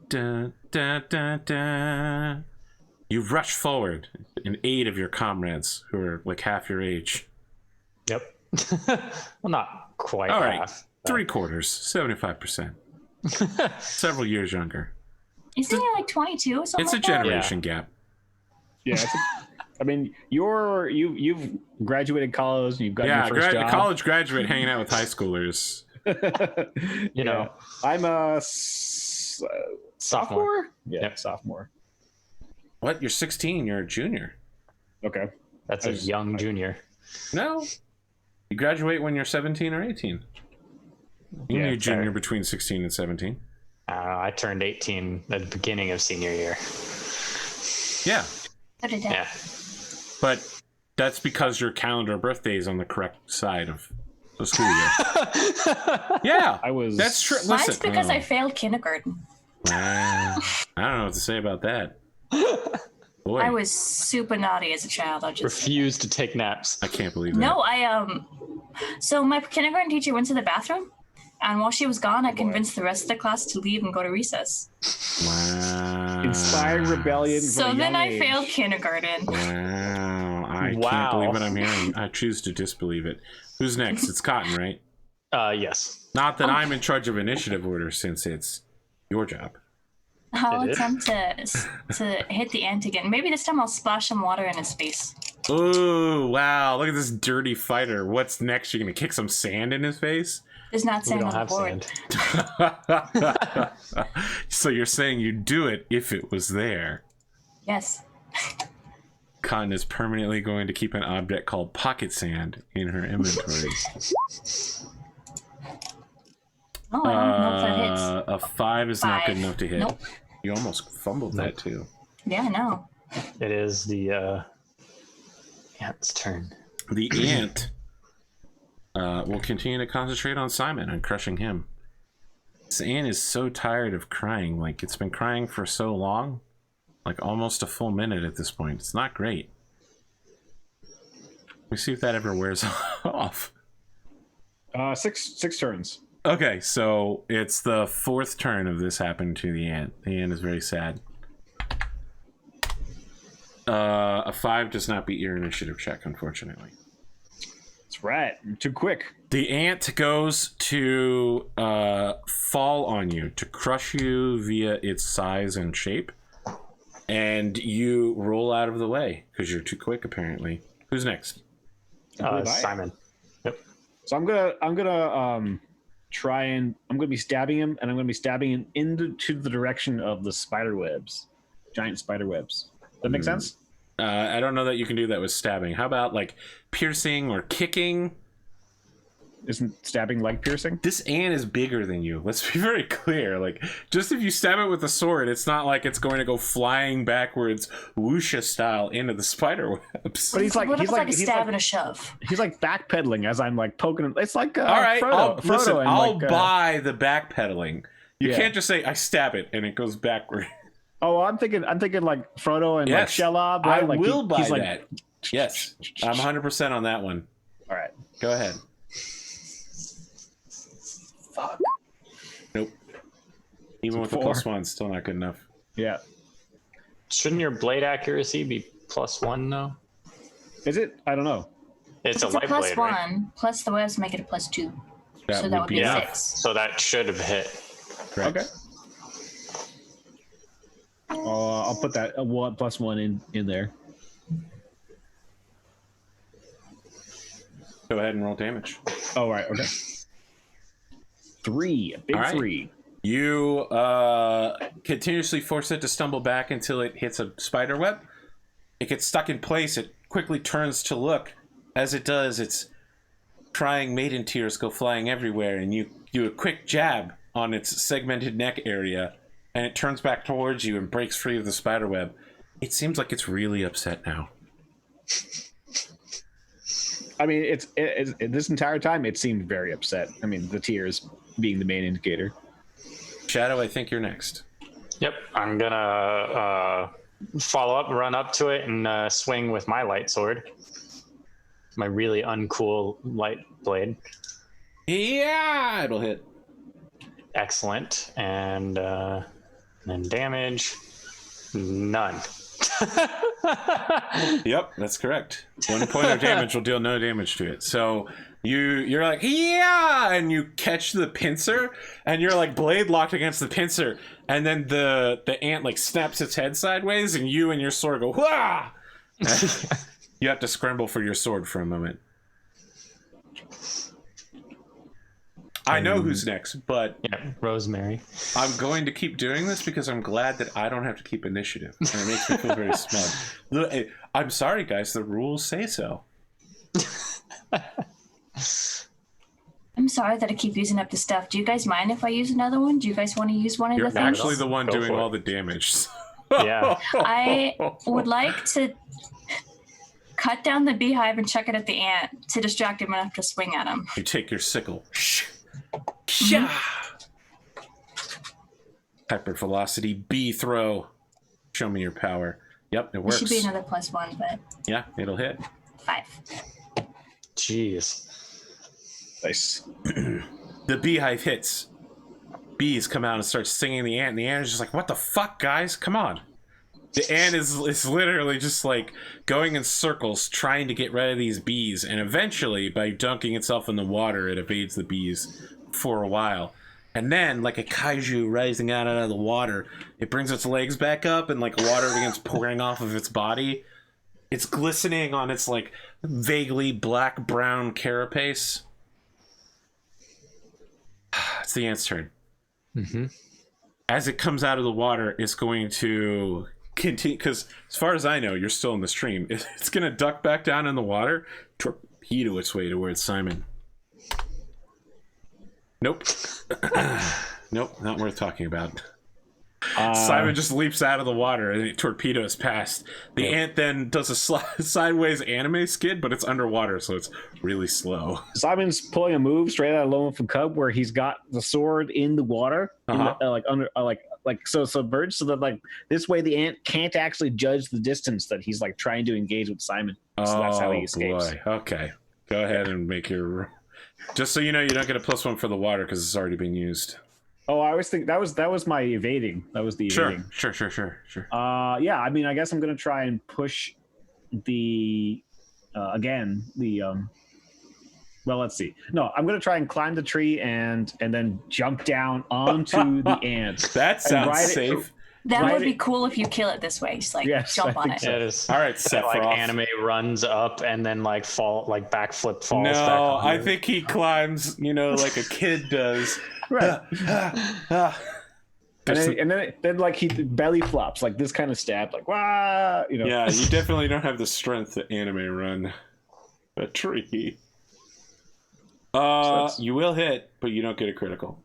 Dun, dun, dun, dun. You rush forward in aid of your comrades who are like half your age. Yep. Well, not quite All right, half. 3/4, 75%. Several years younger. Isn't he like 22 or something It's a like that? generation gap. Yeah. I mean, you've graduated college and you've got your first job. College graduate hanging out with high schoolers. You know, I'm a sophomore. sophomore. Yeah, Yep. sophomore. What? You're 16. You're a junior. Okay. That's a young junior. No. You graduate when you're 17 or 18. You Yeah, need a junior fair. between 16 and 17. I turned 18 at the beginning of senior year. Yeah. So did I. Yeah. But that's because your calendar birthday is on the correct side of the school year. Yeah. I was. That's true. Mine's Listen. because I failed kindergarten. Wow. I don't know what to say about that. Boy, I was super naughty as a child. I just Refuse to take naps. I can't believe that. no. So my kindergarten teacher went to the bathroom, and while she was gone, I convinced the rest of the class to leave and go to recess. Wow. Inspiring rebellion. So from a then young I age. failed kindergarten. Wow. I can't Wow. believe what I'm hearing. I choose to disbelieve it. Who's next? It's Cotton, right? Yes. Not that I'm in charge of initiative order since it's your job. I'll It is. attempt to hit the ant again. Maybe this time I'll splash some water in his face. Oh, wow. Look at this dirty fighter. What's next? You're going to kick some sand in his face? There's not We sand don't on the have board. sand. So you're saying you'd do it if it was there. Yes. Cotton is permanently going to keep an object called pocket sand in her inventory. Oh, I don't know if that hits. A 5 is not good 5. enough to hit. Nope. You almost fumbled that too. Yeah, no. It is the ant's turn. The ant will continue to concentrate on Simon and crushing him. This ant is so tired of crying. Like, it's been crying for so long. Like, almost a full minute at this point. It's not great. Let me see if that ever wears off. 6 turns. Okay, so it's the 4th turn of this happened to the ant. The ant is very sad. A 5 does not beat your initiative check, unfortunately. That's right. I'm too quick. The ant goes to fall on you, to crush you via its size and shape. And you roll out of the way, because you're too quick, apparently. Who's next? Simon. Yep. So I'm gonna try and I'm gonna be stabbing him, and I'm gonna be stabbing him into the direction of the spider webs, giant spider webs. That make sense? I don't know that you can do that with stabbing. How about, like, piercing or kicking? Isn't stabbing like piercing? This ant is bigger than you. Let's be very clear. Like, just if you stab it with a sword, it's not like it's going to go flying backwards, whoosha style, into the spider webs. But he's like What if he's it's like like a he's stab like, and a shove? he's like backpedaling as I'm like poking him. It's like All right, Frodo, listen, and I'll like, buy the backpedaling. You Yeah. can't just say I stab it and it goes backward. Oh, I'm thinking like Frodo and Yes, like Shelob. I Right? Like will buy he's like, that. Yes, I'm 100% on that one. All right. Go ahead. Fuck. Nope. Even with the 4. +1, still not good enough. Yeah. Shouldn't your blade accuracy be +1 though? Is it? I don't know. It's It's a a light +1, blade, right? plus the webs make it a +2. So that would be Yeah. 6. So that should have hit. Correct. Okay. I'll put that +1 in there. Go ahead and roll damage. Oh, right. Okay. 3. A big All right. 3. You continuously force it to stumble back until it hits a spider web. It gets stuck in place. It quickly turns to look. As it does, its crying maiden tears go flying everywhere, and you do a quick jab on its segmented neck area, and it turns back towards you and breaks free of the spider web. It seems like it's really upset now. I mean, it's this entire time it seemed very upset. I mean, the tears being the main indicator. Shadow, I think you're next. Yep. I'm gonna follow up, run up to it, and swing with my light sword. My really uncool light blade. Yeah, it'll hit. Excellent. And then damage. None. Yep, that's correct. 1 point of damage will deal no damage to it. So you're like, yeah, and you catch the pincer, and you're like blade locked against the pincer, and then the ant like snaps its head sideways, and you and your sword go, wah! You have to scramble for your sword for a moment. I know who's next, but Yeah, Rosemary. I'm going to keep doing this because I'm glad that I don't have to keep initiative. And it makes me feel very smug. Look, I'm sorry, guys. The rules say so. I'm sorry that I keep using up the stuff. Do you guys mind if I use another one? Do you guys want to use one of You're the things? actually the one Go doing for it. all the damage. Yeah. I would like to cut down the beehive and chuck it at the ant to distract him enough to swing at him. You take your sickle. Hypervelocity bee throw. Show me your power. Yep, it It works. should be another +1, but Yeah, it'll hit. 5. Jeez. Nice. The beehive hits. Bees come out and start stinging the ant, and the ant is just like, what the fuck, guys? Come on. The ant is literally just like going in circles trying to get rid of these bees, and eventually, by dunking itself in the water, it evades the bees for a while. And then, like a kaiju rising out of the water, it brings its legs back up, and like water begins pouring off of its body. It's glistening on its like vaguely black-brown carapace. It's the ant's turn. Mm-hmm. As it comes out of the water, it's going to continue, because as far as I know, you're still in the stream. It's going to duck back down in the water, torpedo its way towards Simon. Nope. Nope, not worth talking about. Simon just leaps out of the water and it torpedoes past. The ant then does a sideways anime skid, but it's underwater, so it's really slow. Simon's pulling a move straight out of Lone Wolf and Cub, where he's got the sword in the water, so submerged, so that like this way the ant can't actually judge the distance that he's like trying to engage with Simon. So that's how he escapes. Boy. Okay, go ahead and make your. Just so you know, you don't get a +1 for the water because it's already been used. Oh, I was thinking that was my evading. That was the evading. Sure. Yeah, I mean, I guess I'm gonna try and push the well, let's see. No, I'm gonna try and climb the tree and then jump down onto the ant. That sounds safe. That Right. would be cool if you kill it this way. Just like Yes, jump I on think it. so. Yeah, it is. All right, Sephiroth. Like anime runs up and then like backflip falls back No, on I it. think he climbs, like a kid does. Right. There's and then like he belly flops like this kind of stab, like wah, Yeah, you definitely don't have the strength to anime run a tree. You will hit, but you don't get a critical.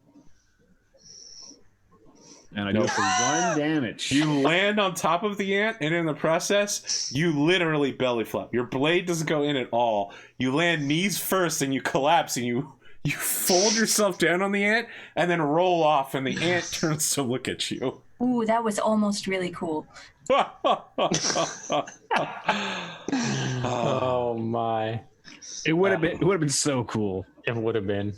And I do it for 1 damage. You land on top of the ant, and in the process, you literally belly flop. Your blade doesn't go in at all. You land knees first, and you collapse, and you fold yourself down on the ant, and then roll off, and the ant turns to look at you. Ooh, that was almost really cool. Oh my! It would have been so cool. It would have been.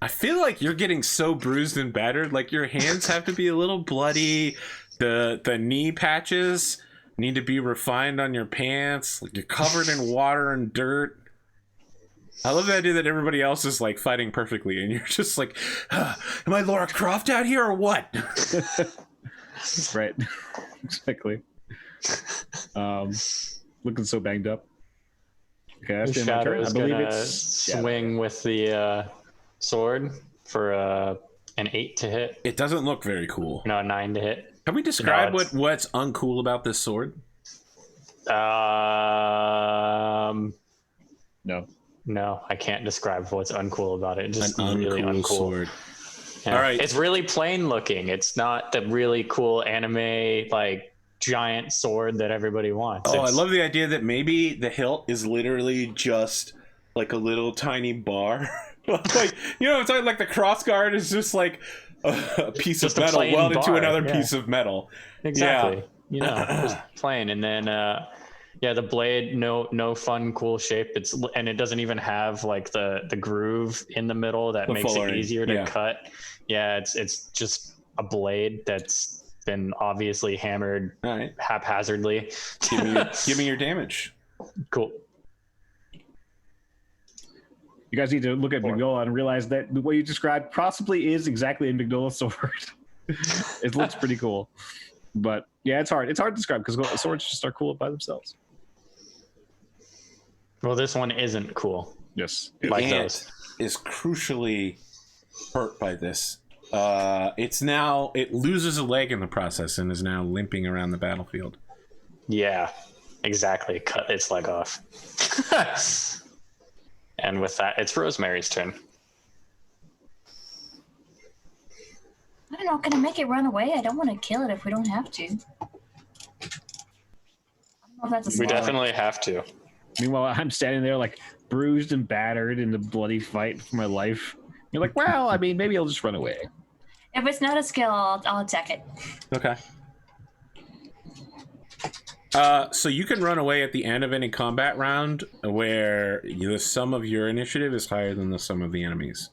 I feel like you're getting so bruised and battered. Like your hands have to be a little bloody. The knee patches need to be refined on your pants. Like you're covered in water and dirt. I love the idea that everybody else is like fighting perfectly, and you're just like, am I Lara Croft out here or what? Right. Exactly. Looking so banged up. Okay, that's been my turn. I Shadow's believe gonna it's swing with the sword for an 8 to hit. It doesn't look very cool. No, 9 to hit. Can we describe No, it's- what's uncool about this sword? No, I can't describe what's uncool about it. Just An really uncool uncool. sword. Yeah. All right. It's really plain looking. It's not the really cool anime like giant sword that everybody wants. Oh, I It's- love the idea that maybe the hilt is literally just like a little tiny bar. Like, it's like the crossguard is just like a piece Just of a metal plain welded to bar, another yeah. piece of metal. Exactly. Just plain. And then the blade, no fun, cool shape. And it doesn't even have like the groove in the middle that The makes fuller it end, easier to yeah. cut. Yeah, it's just a blade that's been obviously hammered All right. haphazardly. Give me your damage. Cool. You guys need to look at Mignola and realize that what you described possibly is exactly a Mignola sword. It looks pretty cool. But yeah, it's hard. It's hard to describe because swords just are cool by themselves. Well, this one isn't cool. Yes. Like Ant those. is crucially hurt by this. It loses a leg in the process and is now limping around the battlefield. Yeah, exactly. Cut its leg off. And with that, it's Rosemary's turn. I don't know. Can I make it run away? I don't want to kill it if we don't have to. I don't know if that's a We smart. definitely have to. Meanwhile, I'm standing there like bruised and battered in the bloody fight for my life. You're like, well, I mean, maybe I'll just run away. If it's not a skill, I'll attack it. Okay. So you can run away at the end of any combat round where the sum of your initiative is higher than the sum of the enemy's.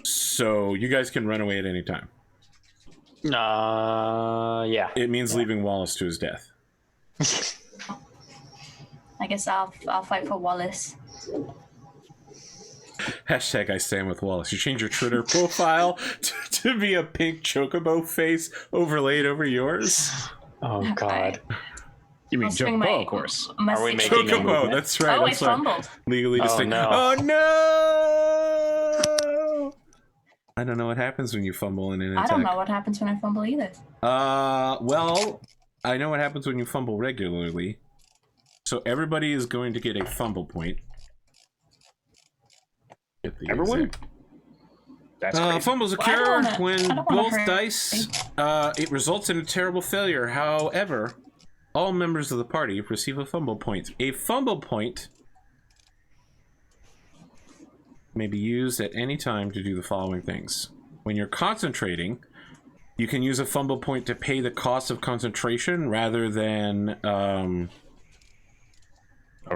So you guys can run away at any time. Yeah. It means leaving Wallace to his death. I guess I'll fight for Wallace. Hashtag I stand with Wallace. You change your Twitter profile to be a pink chocobo face overlaid over yours. Oh God. You mean I'll swing Chocobo, of course. Are we making a Chocobo, movement? that's right. Oh, I That's right. fumbled. Legally Oh, distinct. no. Oh no! I don't know what happens when you fumble in an attack. I don't know what happens when I fumble either. Well, I know what happens when you fumble regularly. So everybody is going to get a fumble point. Get the Everyone? exact- That's crazy. Fumbles Well, I don't occur wanna- I when don't wanna both hurt dice, it results in a terrible failure. However, all members of the party receive a fumble point. A fumble point may be used at any time to do the following things. When you're concentrating, you can use a fumble point to pay the cost of concentration rather than All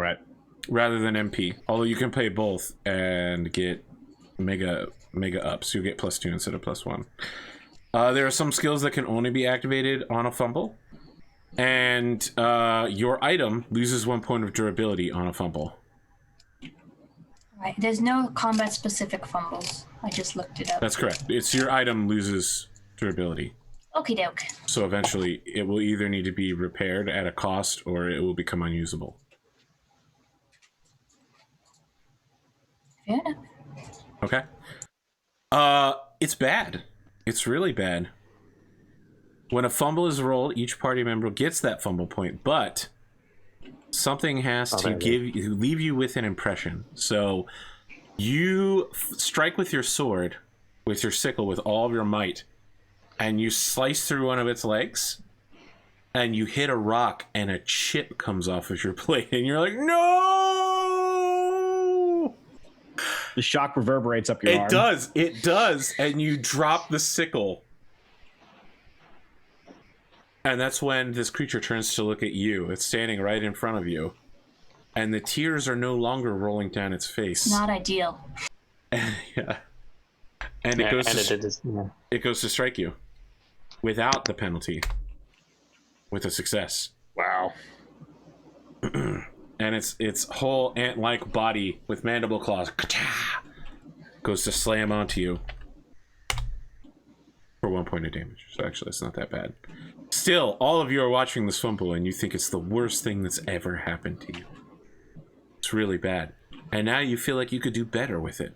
right. MP. Although you can pay both and get mega ups. You get +2 instead of +1. There are some skills that can only be activated on a fumble, and your item loses 1 point of durability on a fumble. Right. There's no combat specific fumbles. I just looked it up. That's correct. It's your item loses durability. Okie doke. So eventually it will either need to be repaired at a cost or it will become unusable. Fair enough. Okay. It's bad. It's really bad. When a fumble is rolled, each party member gets that fumble point, but something has to leave you with an impression. So you strike with your sword, with your sickle, with all of your might, and you slice through one of its legs, and you hit a rock, and a chip comes off of your blade, and you're like, no! The shock reverberates up your arm. It does, and you drop the sickle. And that's when this creature turns to look at you. It's standing right in front of you. And the tears are no longer rolling down its face. Not ideal. Yeah. And Yeah, it goes and to it goes to strike you. Without the penalty. With a success. Wow. And its whole ant-like body with mandible claws goes to slam onto you. For 1 point of damage. So actually, it's not that bad. Still, all of you are watching this fumble and you think it's the worst thing that's ever happened to you. It's really bad. And now you feel like you could do better with it.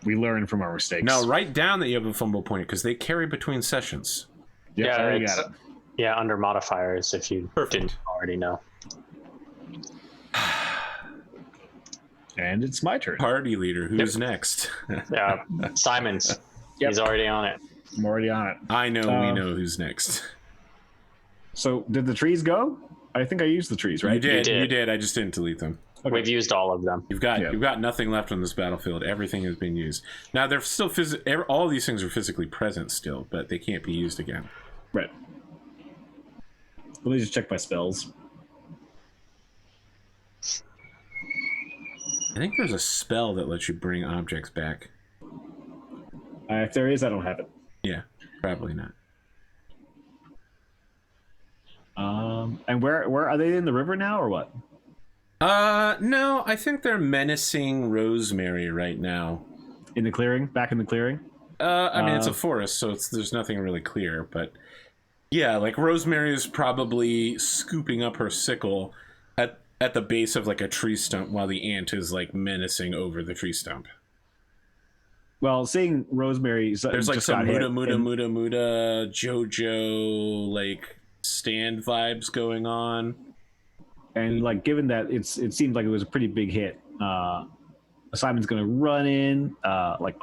We learn from our mistakes. Now, write down that you have a fumble point because they carry between sessions. Yep, Yeah, I already it's- got it. Yeah, under modifiers if you Perfect. didn't already know. And it's my turn. Party leader, who's next? Yeah, Simon's. Yep. He's already on it. I'm already on it. I know we know who's next. So, did the trees go? I think I used the trees, right? You did. did. You did. I just didn't delete them. Okay. We've used all of them. You've got nothing left on this battlefield. Everything has been used. Now they're still all these things are physically present still, but they can't be used again. Right. Let me just check my spells. I think there's a spell that lets you bring objects back. If there is, I don't have it. Yeah, probably not. And where are they in the river now, or what? No, I think they're menacing Rosemary right now. In the clearing, back in the clearing. I mean, it's a forest, so there's nothing really clear, but yeah, like Rosemary is probably scooping up her sickle at the base of like a tree stump while the ant is like menacing over the tree stump. Well, seeing Rosemary, There's like just some got hit muda and- JoJo like stand vibes going on. and like given that it seemed like it was a pretty big hit. Simon's gonna run in, like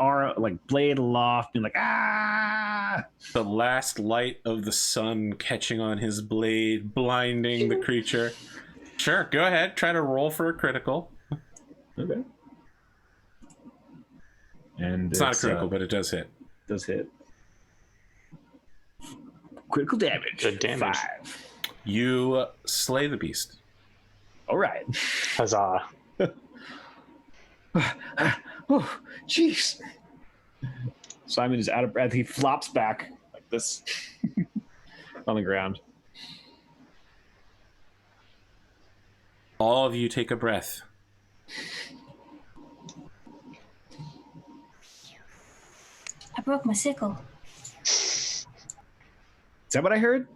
blade aloft, and like ah. The last light of the sun catching on his blade, blinding the creature. Sure, go ahead. Try to roll for a critical. Okay. and It's not a critical, but it does hit. Does hit. Critical damage. Good damage. 5. You slay the beast. All right. Huzzah. Oh, jeez. Simon is out of breath. He flops back like this on the ground. All of you take a breath. I broke my sickle. Is that what I heard?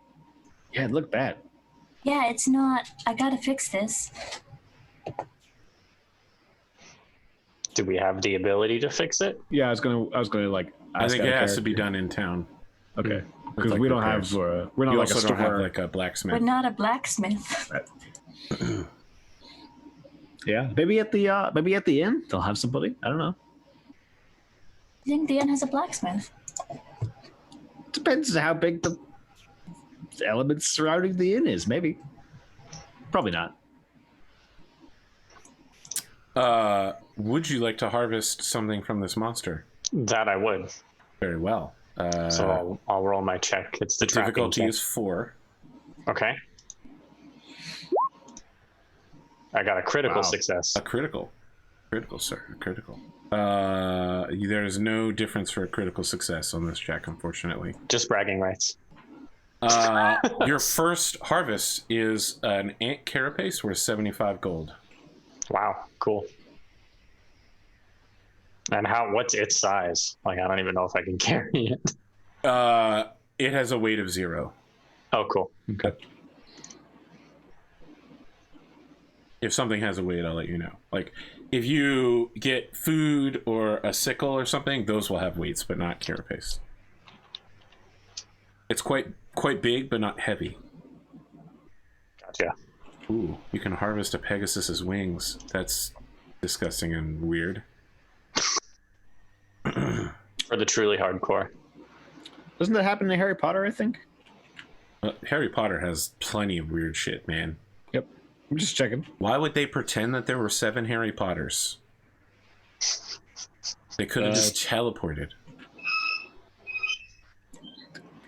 Yeah, it looked bad. Yeah, it's not. I gotta fix this. Do we have the ability to fix it? Yeah, I was gonna like. I think ask it out has of to be character. done in town. Okay, because like we don't repairs. have. We're not You like a also don't have store. like a blacksmith. We're not a blacksmith. Yeah, maybe at the inn they'll have somebody. I don't know. You think the inn has a blacksmith? Depends how big the elements surrounding the inn is. Maybe. Probably not. Would you like to harvest something from this monster? That I would. Very well. So I'll roll my check. It's the the tracking difficulty check. is 4. Okay. I got a critical Wow. success. A critical. Critical, sir. A critical. There's no difference for a critical success on this check, unfortunately. Just bragging rights. Your first harvest is an ant carapace worth 75 gold. Wow, cool. And what's its size? Like, I don't even know if I can carry it. It has a weight of 0. Oh, cool. Okay. If something has a weight, I'll let you know. Like, if you get food or a sickle or something, those will have weights, but not carapace. It's quite big, but not heavy. Gotcha. Ooh, you can harvest a Pegasus's wings. That's disgusting and weird. For the truly hardcore. Doesn't that happen in Harry Potter? I think. Harry Potter has plenty of weird shit, man. Yep. I'm just checking. Why would they pretend that there were 7 Harry Potters? They could have just teleported.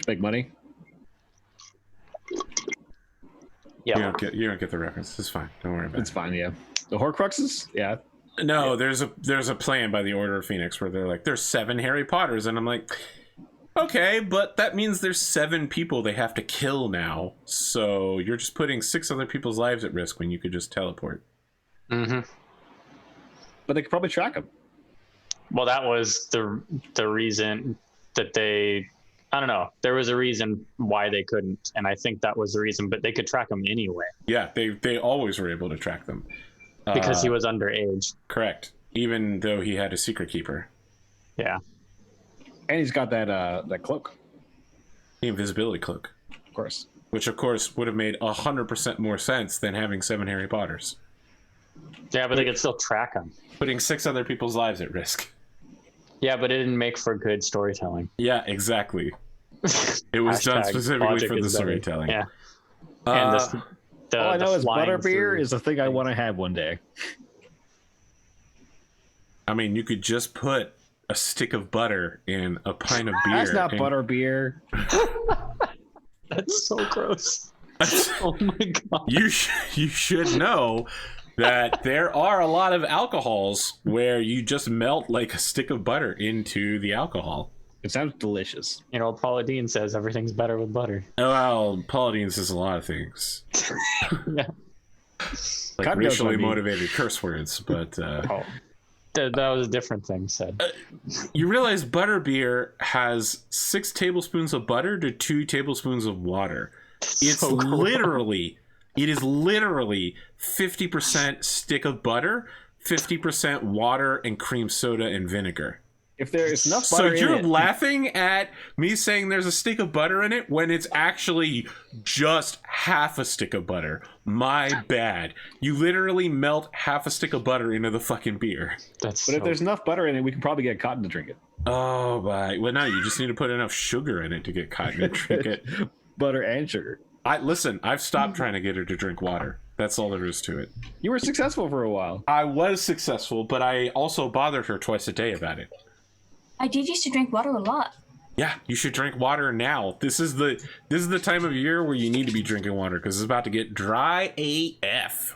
Make money. Yeah. You don't get the reference. It's fine. Don't worry about It's it. fine. Yeah. The Horcruxes. Yeah. No, there's a plan by the Order of Phoenix where they're like, there's 7 Harry Potters, and I'm like, okay, but that means there's 7 people they have to kill now. So you're just putting 6 other people's lives at risk when you could just teleport. Mm-hmm. But they could probably track them. Well, that was the reason that they... I don't know. There was a reason why they couldn't, and I think that was the reason, but they could track him anyway. Yeah, they always were able to track them. Because he was underage. Correct. Even though he had a secret keeper. Yeah. And he's got that cloak, The invisibility cloak. of course. Which, of course, would have made 100% more sense than having 7 Harry Potters. Yeah, but they could still track him. Putting 6 other people's lives at risk. Yeah, but it didn't make for good storytelling. Yeah, exactly. It was done Hashtag specifically logic for the is better. storytelling. Yeah. And the All I know is flying butterbeer through- is a thing I want to have one day. I mean, you could just put a stick of butter in a pint of beer. That's not and- butterbeer. That's so gross. Oh my god. You should know that there are a lot of alcohols where you just melt like a stick of butter into the alcohol. It sounds delicious. You know, Paula Dean says everything's better with butter. Well, Paula Dean says a lot of things. Yeah. Like Cottontailed racially might be- motivated curse words, but Oh. That was a different thing said. you realize butterbeer has 6 tablespoons of butter to 2 tablespoons of water. It's So gross. literally 50% stick of butter, 50% water and cream soda and vinegar. If there is enough So butter in you're it, laughing at me saying there's a stick of butter in it when it's actually just half a stick of butter. My bad. You literally melt half a stick of butter into the fucking beer. That's but if there's enough butter in it, we can probably get Cotton to drink it. Oh, my. Well, no, you just need to put enough sugar in it to get Cotton to drink it. Butter and sugar. Listen, I've stopped trying to get her to drink water. That's all there is to it. You were successful for a while. I was successful, but I also bothered her twice a day about it. I did used to drink water a lot. Yeah, you should drink water now. This is the time of year where you need to be drinking water because it's about to get dry AF.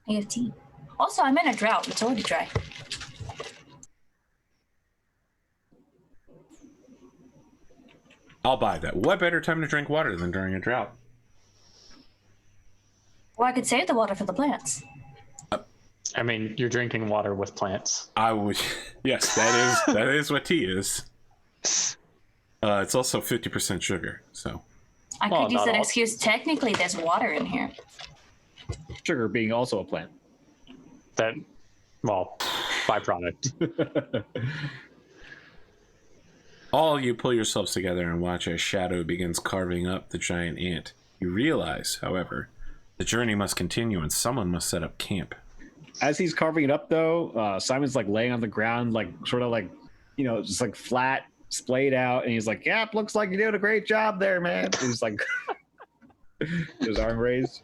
I have tea. Also, I'm in a drought. It's already dry. I'll buy that. What better time to drink water than during a drought? Or I could save the water for the plants. I mean, you're drinking water with plants. I would. Yes, that is what tea is. It's also 50% sugar, so. I could use that excuse. Technically, there's water in here. Sugar being also a plant. That, well, byproduct. All you pull yourselves together and watch as Shadow begins carving up the giant ant. You realize, however, the journey must continue and someone must set up camp. As he's carving it up, though, Simon's like laying on the ground, like sort of like, you know, just like flat, splayed out, and he's like, "Yep, looks like you're doing a great job there, man." And he's like, his arm raised.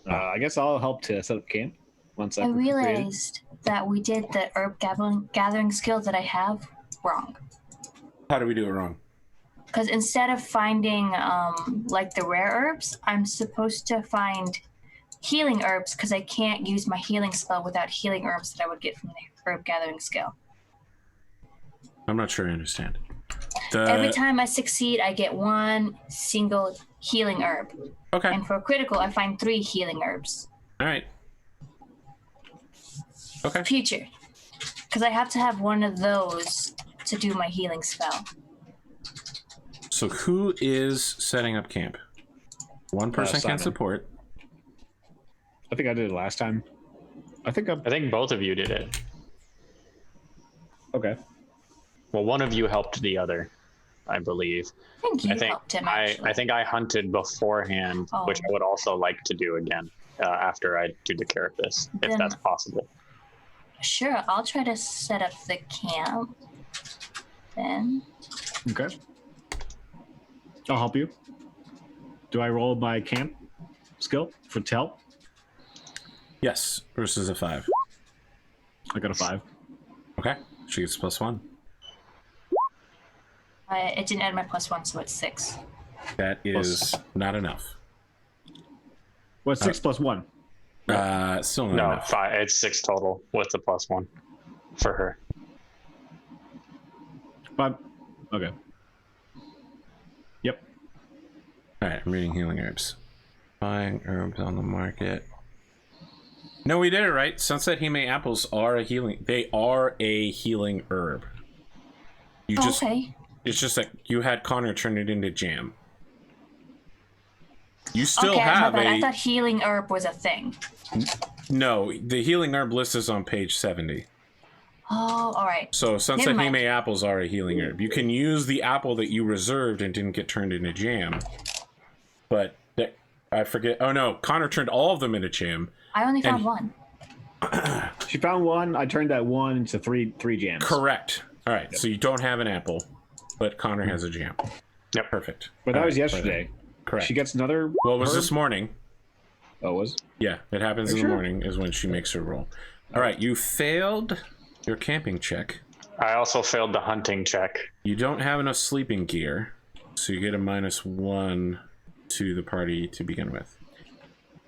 I guess I'll help to set up camp once I realized that we did the herb gathering skill that I have wrong. How do we do it wrong? Because instead of finding like the rare herbs, I'm supposed to find healing herbs because I can't use my healing spell without healing herbs that I would get from the herb gathering skill. I'm not sure I understand. Every time I succeed, I get one single healing herb. Okay. And for a critical, I find 3 healing herbs. All right. Okay. Future. Because I have to have one of those to do my healing spell. So who is setting up camp? One person can Simon. support. I think I did it last time. I think both of you did it. Okay. Well, one of you helped the other, I believe. I think you helped him, actually. I think I hunted beforehand, which I would also like to do again after I do the carapace, if that's possible. Sure, I'll try to set up the camp. Then. Okay. I'll help you. Do I roll my camp skill for tell? Yes, versus a 5. I got a 5. Okay, she gets +1. It didn't add my +1, so it's 6. That is not enough. What's 6 plus 1? Still not No, enough. 5. It's 6 total with the +1 for her. 5. Okay. Yep. All right, I'm reading healing herbs. Buying herbs on the market. No, we did it right. Sunset Hime apples are a healing. They are a healing herb. You just. Okay. It's just that you had Connor turn it into jam. You still okay, have my bad. I thought healing herb was a thing. No, the healing herb list is on page 70. Oh, all right. So Sunset Never Hime mind. apples are a healing herb. You can use the apple that you reserved and didn't get turned into jam. But I forget. Oh no, Connor turned all of them into jam. I only found one. She found one. I turned that one into three jams. Correct. All right, so you don't have an apple, but Connor has a jam. Yep. Perfect. But that All was right, yesterday. Correct. She gets another. Well, it was herb? this morning. Oh, it was? Yeah, it happens Are in you the sure? morning is when she makes her roll. All right, you failed your camping check. I also failed the hunting check. You don't have enough sleeping gear, so you get a -1 to the party to begin with.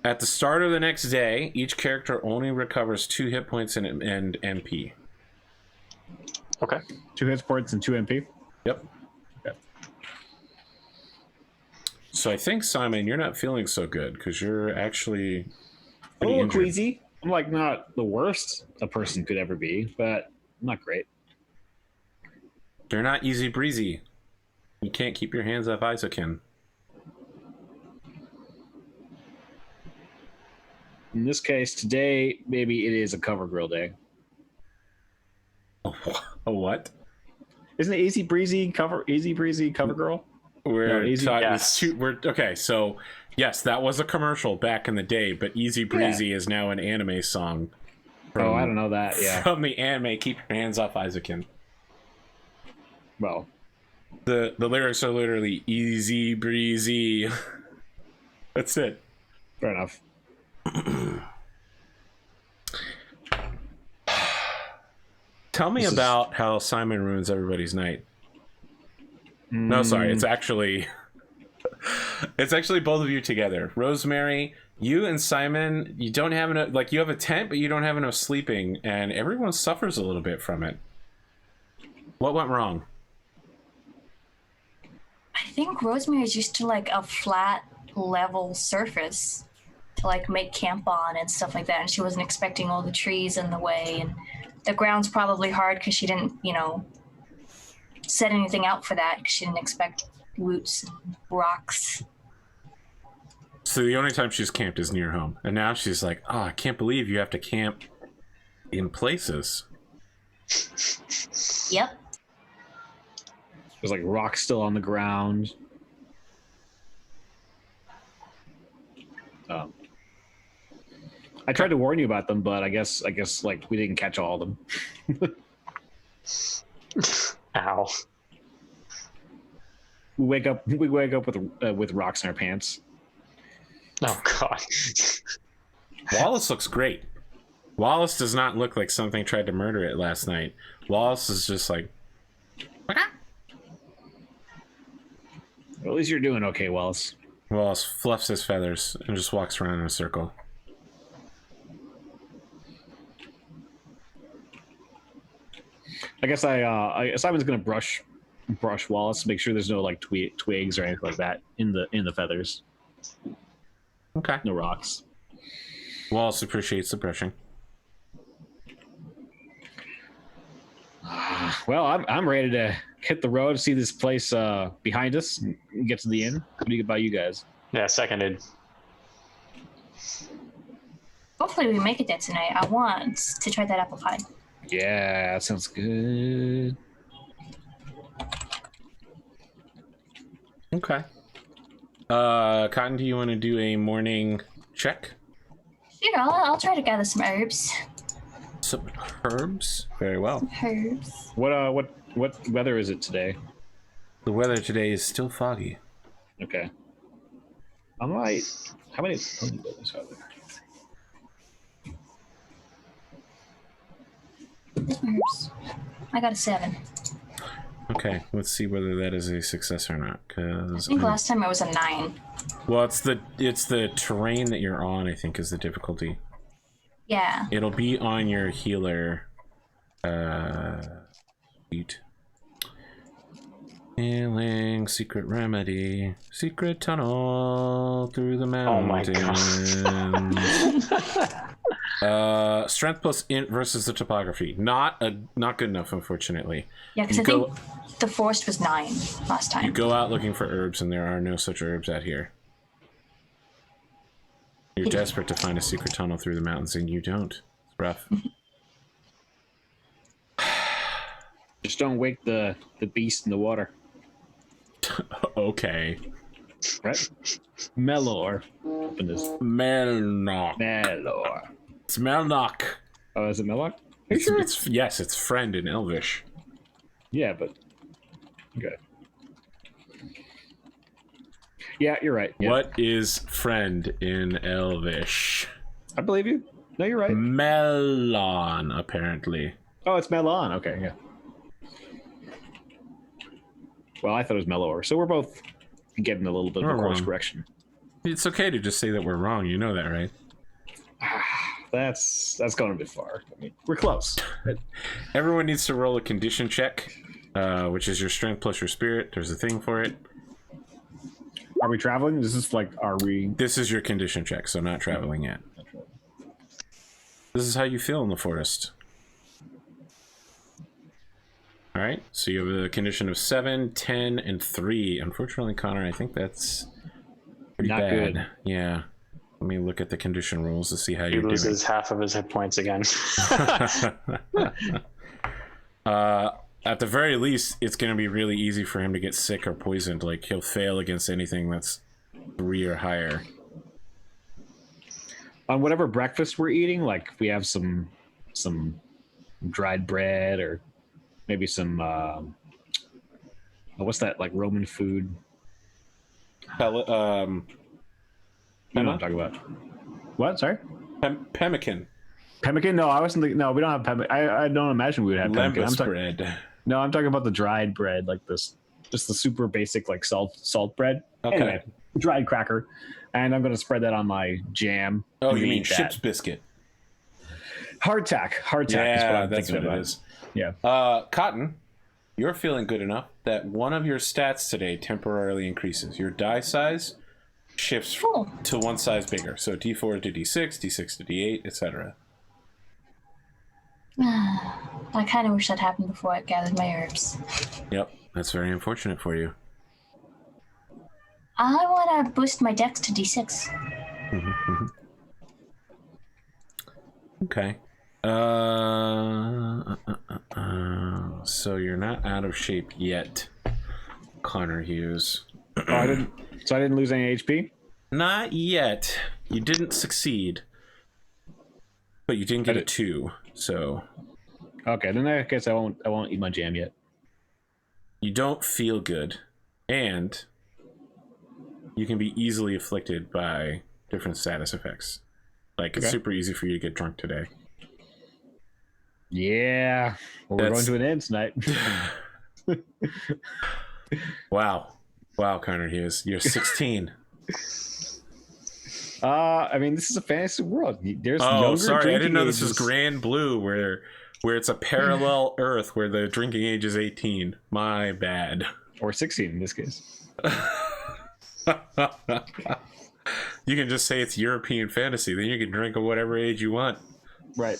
At the start of the next day, each character only recovers 2 hit points and MP. Okay. 2 hit points and 2 MP. Yep. Yep. So I think, Simon, you're not feeling so good because you're actually A pretty little injured. queasy. I'm like not the worst a person could ever be, but not great. You're not easy breezy. You can't keep your hands off Isaacin. In this case, today, maybe it is a cover grill day. A what? Isn't it easy breezy cover girl? We're No, easy- talking. yes. We're okay. So yes, that was a commercial back in the day, but "Easy Breezy" is now an anime song. Oh, I don't know that. Yeah. From the anime, "Keep Your Hands Off Isaacin." Well, The lyrics are literally "Easy breezy." That's it. fair enough. Tell me about how Simon ruins everybody's night. No, sorry. It's actually both of you together. Rosemary, you and Simon, you don't have enough. Like, you have a tent, but you don't have enough sleeping, and everyone suffers a little bit from it. What went wrong? I think Rosemary's used to like a flat, level surface to like make camp on and stuff like that, and she wasn't expecting all the trees in the way, and the ground's probably hard because she didn't, set anything out for that because she didn't expect roots and rocks. So the only time she's camped is near home, and now she's like, "Oh, I can't believe you have to camp in places." Yep. There's like rocks still on the ground. I tried to warn you about them, but I guess like we didn't catch all of them. Ow. We wake up with rocks in our pants. Oh God. Wallace looks great. Wallace does not look like something tried to murder it last night. Wallace is just like, well, at least you're doing okay, Wallace. Wallace fluffs his feathers and just walks around in a circle. I guess Simon's gonna brush Wallace, make sure there's no like twigs or anything like that in the feathers. Okay. No rocks. Wallace appreciates the brushing. Well, I'm ready to hit the road, see this place behind us, and get to the inn. What do you about you guys? Yeah, seconded. Hopefully we make it there tonight. I want to try that apple pie. Yeah, that sounds good. Okay. Cotton, do you want to do a morning check? Sure, I'll try to gather some herbs. Some herbs? Very well. Herbs. What weather is it today? The weather today is still foggy. Okay. How many buildings are there? Herbs. I got a 7. Okay, let's see whether that is a success or not. I Because think last time it was a 9. well, it's the terrain that you're on, I think, is the difficulty. Yeah. It'll be on your healer sheet. Healing, secret remedy, secret tunnel through the mountains. Oh my God. Strength plus int versus the topography. Not good enough, unfortunately. Yeah, because I think the forest was 9 last time. You go out looking for herbs, and there are no such herbs out here. You're desperate to find a secret tunnel through the mountains, and you don't. It's rough. Just don't wake the beast in the water. Okay. Right? Melor. Open this. Melnock. Melor. It's Melnock. Oh, is it Melor? Are you sure? Yes, it's friend in Elvish. Yeah, but okay. Yeah, you're right. Yeah. What is friend in Elvish? I believe you. No, you're right. Melon, apparently. Oh, it's Melon. Okay, yeah. Well, I thought it was Melor, so we're both getting a little bit of a course correction. It's okay to just say that we're wrong. You know that, right? That's going a bit far. I mean, we're close. Everyone needs to roll a condition check, which is your strength plus your spirit. There's a thing for it. Are we traveling? This is like, are we? This is your condition check, so not traveling yet. This is how you feel in the forest. All right, so you have a condition of 7, 10, and 3. Unfortunately, Connor, I think that's pretty not bad. Good. Yeah. Let me look at the condition rules to see how you're doing. He loses half of his hit points again. At the very least, it's going to be really easy for him to get sick or poisoned. Like, he'll fail against anything that's 3 or higher. On whatever breakfast we're eating, like if we have some dried bread or maybe some what's that, like Roman food? You know what I'm talking about. What? Sorry? Pemmican. Pemmican? No, I wasn't. No, we don't have pemmican. I don't imagine we would have pemmican. Lembas bread. No, I'm talking about the dried bread, like this, just the super basic like salt bread. Okay. Anyway, dried cracker, and I'm gonna spread that on my jam. Oh, you mean eat ship's that. biscuit? Hardtack. Yeah, is what I'm that's thinking what about. it is. Yeah. Cotton, you're feeling good enough that one of your stats today temporarily increases. Your die size shifts to one size bigger. So D4 to D6, D6 to D8, etc. I kind of wish that happened before I gathered my herbs. Yep, that's very unfortunate for you. I want to boost my dex to D6. Mm-hmm. Okay. So you're not out of shape yet, conorhughes. I didn't lose any HP. Not yet. You didn't succeed, but you didn't get a 2. So Okay, then I guess I won't eat my jam yet. you don't feel good, and you can be easily afflicted by different status effects. Like it's super easy for you to get drunk today. Yeah, well, we're going to an end tonight. Wow, conorhughes, you're 16. I mean, this is a fantasy world. There's Oh, younger sorry, I didn't drinking know this was ages. Grand Blue, where it's a parallel Earth where the drinking age is 18. My bad. Or 16 in this case. You can just say it's European fantasy. Then you can drink at whatever age you want. Right.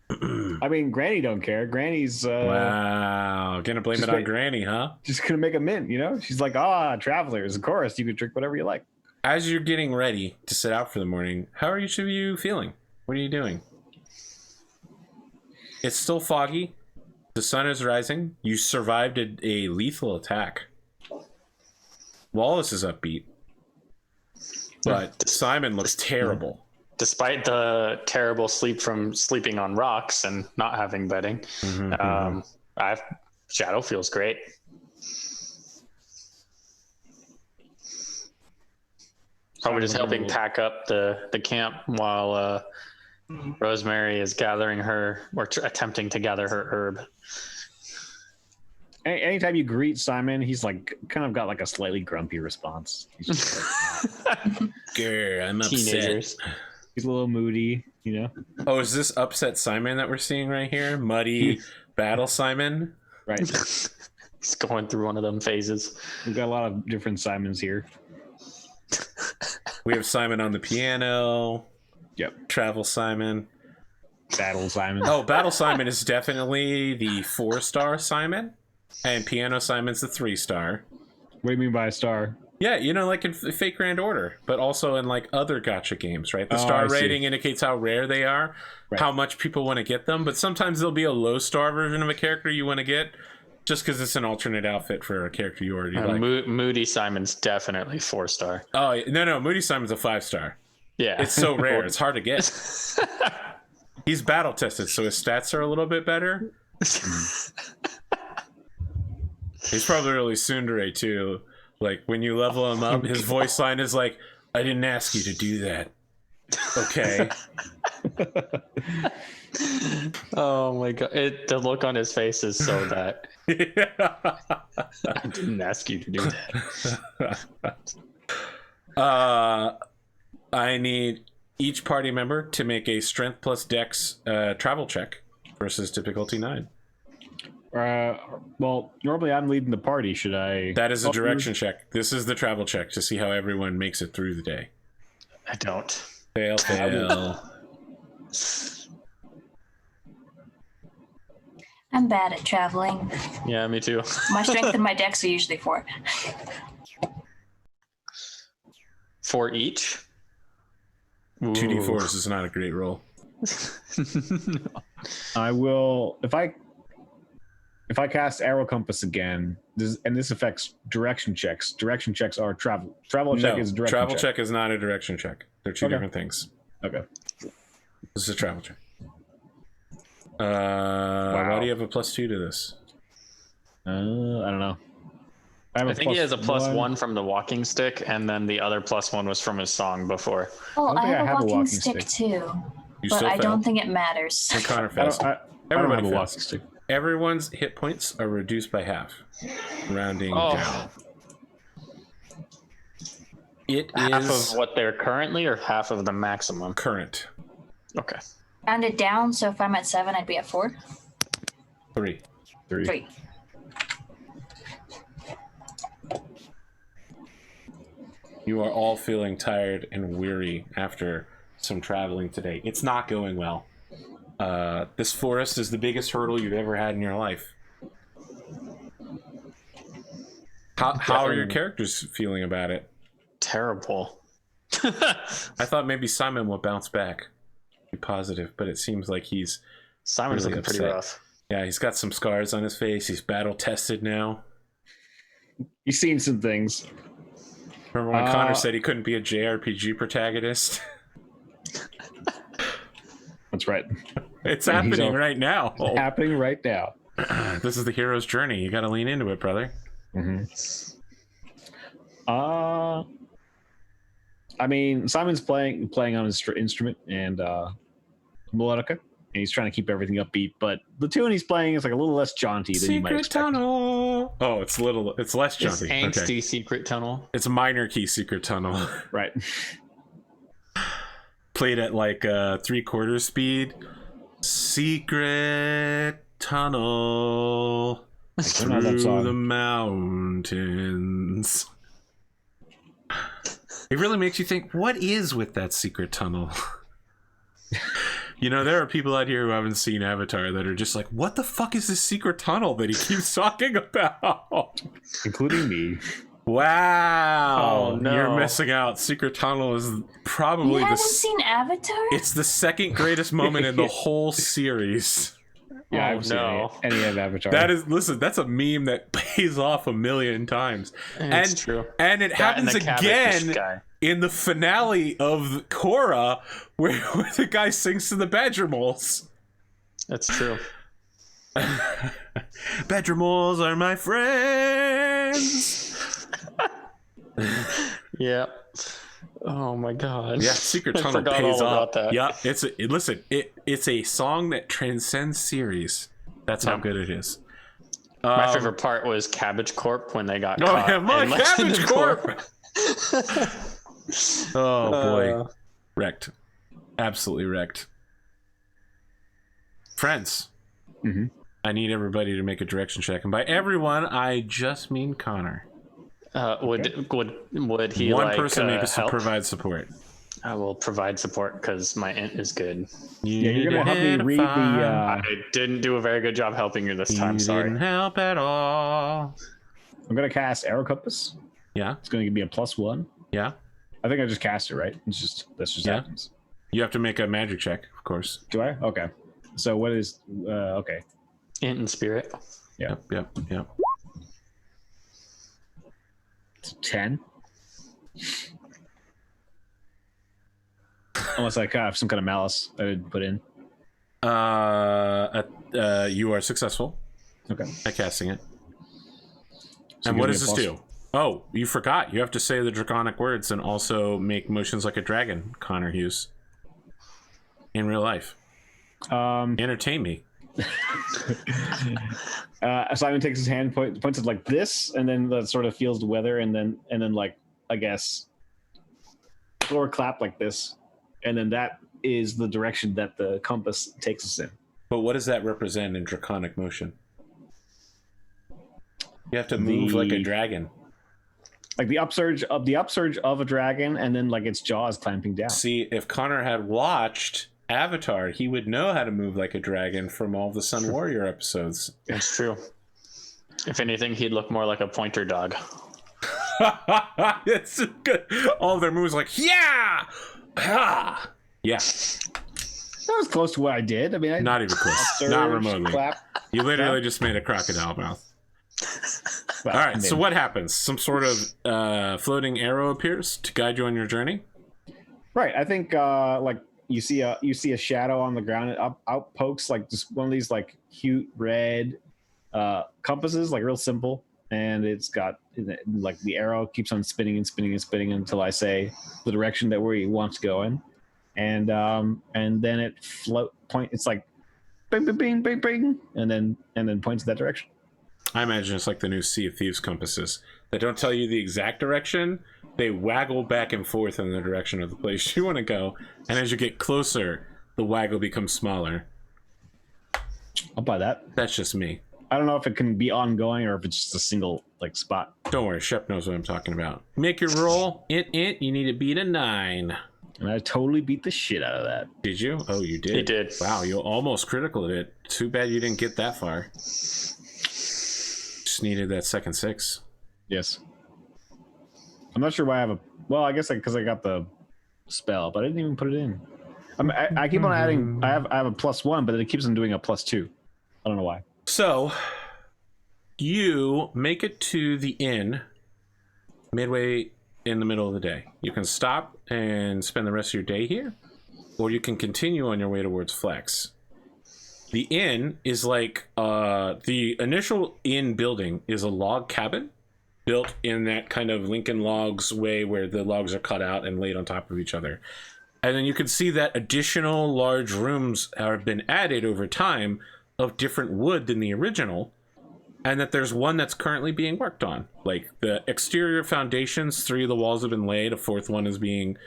I mean, Granny don't care. Granny's Wow, gonna blame it on Granny, huh? just gonna make a mint, you know? She's like, travelers, of course, you can drink whatever you like. As you're getting ready to set out for the morning, how are each of you feeling? What are you doing? It's still foggy. The sun is rising. You survived a lethal attack. Wallace is upbeat. But Simon looks terrible. Despite the sleep from sleeping on rocks and not having bedding, Shadow feels great. Probably just helping pack up the camp while Rosemary is gathering attempting to gather her herb. Anytime you greet Simon, he's like kind of got like a slightly grumpy response. He's just like, Grr, I'm upset. Teenagers. he's a little moody, you know? Oh, is this upset Simon that we're seeing right here? Muddy battle Simon? Right. He's going through one of them phases. We've got a lot of different Simons here. We have Simon on the piano. Yep. Travel Simon. Battle Simon. Oh, Battle Simon is definitely the 4-star Simon. And Piano Simon's the 3-star. What do you mean by a star? Yeah, you know, like in Fate Grand Order, but also in like other gacha games, right? The Oh, star I see. rating indicates how rare they are, Right. how much people want to get them, but sometimes there'll be a low-star version of a character you want to get just because it's an alternate outfit for a character you already like. Moody Simon's definitely 4-star. Oh, no, Moody Simon's a 5-star. Yeah. It's so rare, it's hard to get. He's battle tested, so his stats are a little bit better. He's probably really tsundere too. Like when you level him up, his voice line is like, "I didn't ask you to do that." Okay. Oh my god! The look on his face is so that I didn't ask you to do that. I need each party member to make a Strength plus Dex travel check versus difficulty 9. Well, normally I'm leading the party. Should I? That is a direction check. This is the travel check to see how everyone makes it through the day. I don't. Fail. I'm bad at traveling. Yeah, me too. My strength and my dex are usually 4. 4 each. 2d4s is not a great roll. I will if I cast Arrow Compass again. This affects direction checks. Direction checks are travel. Travel check is direction travel check. check is not a direction check. They're two different things. Okay. This is a travel check. Why do you have a +2 to this? I don't know. I think he has a +1 from the walking stick, and then the other +1 was from his song before. Oh, don't I think have a walking stick too. You but still I fail. don't think it matters. And Connor I fails. don't Everybody have a fails. walking stick. Everyone's hit points are reduced by half, rounding down. It Half is of what they're currently, or half of the maximum? current. Okay. Round it down, so if I'm at 7, I'd be at 4. 3. 3. You are all feeling tired and weary after some traveling today. It's not going well. This forest is the biggest hurdle you've ever had in your life. How are your characters feeling about it? Terrible. I thought maybe Simon would bounce back, be positive, but it seems like he's Simon's really looking pretty upset. rough. Yeah, he's got some scars on his face. He's battle tested now. You've seen some things. Remember when Connor said he couldn't be a JRPG protagonist? That's right. It's And he's happening all- right now. It's happening right now. This is the hero's journey. You got to lean into it, brother. Mm-hmm. I mean, Simon's playing on his instrument and melodica, and he's trying to keep everything upbeat. But the tune he's playing is like a little less jaunty than you might Secret expect. tunnel. Oh, it's less It's jumpy. angsty Okay. secret tunnel. It's minor key secret tunnel. Right. Played at like 3/4 speed. Secret tunnel don't know that through song. the mountains. It really makes you think, what is with that secret tunnel? You know, there are people out here who haven't seen Avatar that are just like, what the fuck is this secret tunnel that he keeps talking about? Including me. Wow. Oh, no. You're missing out. Secret tunnel is You probably haven't seen Avatar? it's the second greatest moment in the whole series. Yeah, I Oh, haven't seen no. any of Avatar. Listen, that's a meme that pays off 1,000,000 times. It's true. And it That happens and the cabbage again guy. in the finale of Korra, where the guy sings to the badger moles. That's true. Badger moles are my friends. Yeah. Oh my god. Yeah, Secret I Tunnel forgot pays all off. about that. Yeah, it's a song that transcends series. That's how Yeah. good it is. My favorite part was Cabbage Corp when they got Oh caught yeah, my in Legend Cabbage of Corp. Oh boy, Uh, wrecked, absolutely wrecked. Friends, Mhm. I need everybody to make a direction check, and by everyone, I just mean Connor. would he One like person maybe help? provide support. I will provide support because my int is good. Yeah, you're gonna help me read the. I didn't do a very good job helping you this time. You Sorry. didn't help at all. I'm gonna cast Arrow Compass. Yeah, It's gonna give me a +1. yeah. I think I just cast it, right? That's just Yeah. happens. You have to make a magic check, of course. Do I? Okay. So what is? Okay. Int and spirit. Yeah. Yep. It's 10. Unless I have some kind of malice I didn't put in. You are successful Okay. at casting it. So And give what me does a this plus- do? Oh, you forgot. You have to say the draconic words and also make motions like a dragon, Conorhughes. In real life. Entertain me. Simon takes his hand, points it like this, and then that sort of feels the weather, and then like I guess floor clap like this, and then that is the direction that the compass takes us in. But what does that represent in draconic motion? You have to move like a dragon. Like the upsurge of a dragon, and then like its jaws clamping down. See, if Connor had watched Avatar, he would know how to move like a dragon from all the Sun Warrior episodes. It's true. If anything, he'd look more like a pointer dog. It's good. All of their moves like, yeah! Ha! Yeah, That was close to what I did. I mean, not even close. upsurge, Not remotely. clap. You literally just made a crocodile mouth. Well, All right, I so mean, what happens? Some sort of floating arrow appears to guide you on your journey? Right. I think like you see a shadow on the ground. It out pokes like just one of these like cute red compasses, like real simple, and it's got like the arrow keeps on spinning and spinning and spinning until I say the direction that we want to go in, and then it point. It's like bing, bing, bing, bing, bing, and then points in that direction. I imagine it's like the new Sea of Thieves compasses. They don't tell you the exact direction. They waggle back and forth in the direction of the place you want to go. And as you get closer, the waggle becomes smaller. I'll buy that. That's just me. I don't know if it can be ongoing or if it's just a single like spot. Don't worry, Shep knows what I'm talking about. Make your roll. You need to beat a 9. And I totally beat the shit out of that. Did you? Oh, you did. You did. Wow, you almost critical it. Too bad you didn't get that far. Just needed that second 6. Yes. I'm not sure why I have a. Well, I guess because I got the spell, but I didn't even put it in. I keep on adding. I have a +1, but then it keeps on doing a +2. I don't know why. So you make it to the inn midway in the middle of the day. You can stop and spend the rest of your day here, or you can continue on your way towards Flex. The inn is like the initial inn building is a log cabin built in that kind of Lincoln Logs way where the logs are cut out and laid on top of each other. And then you can see that additional large rooms have been added over time of different wood than the original, and that there's one that's currently being worked on. Like the exterior foundations, 3 of the walls have been laid, a 4th one is being,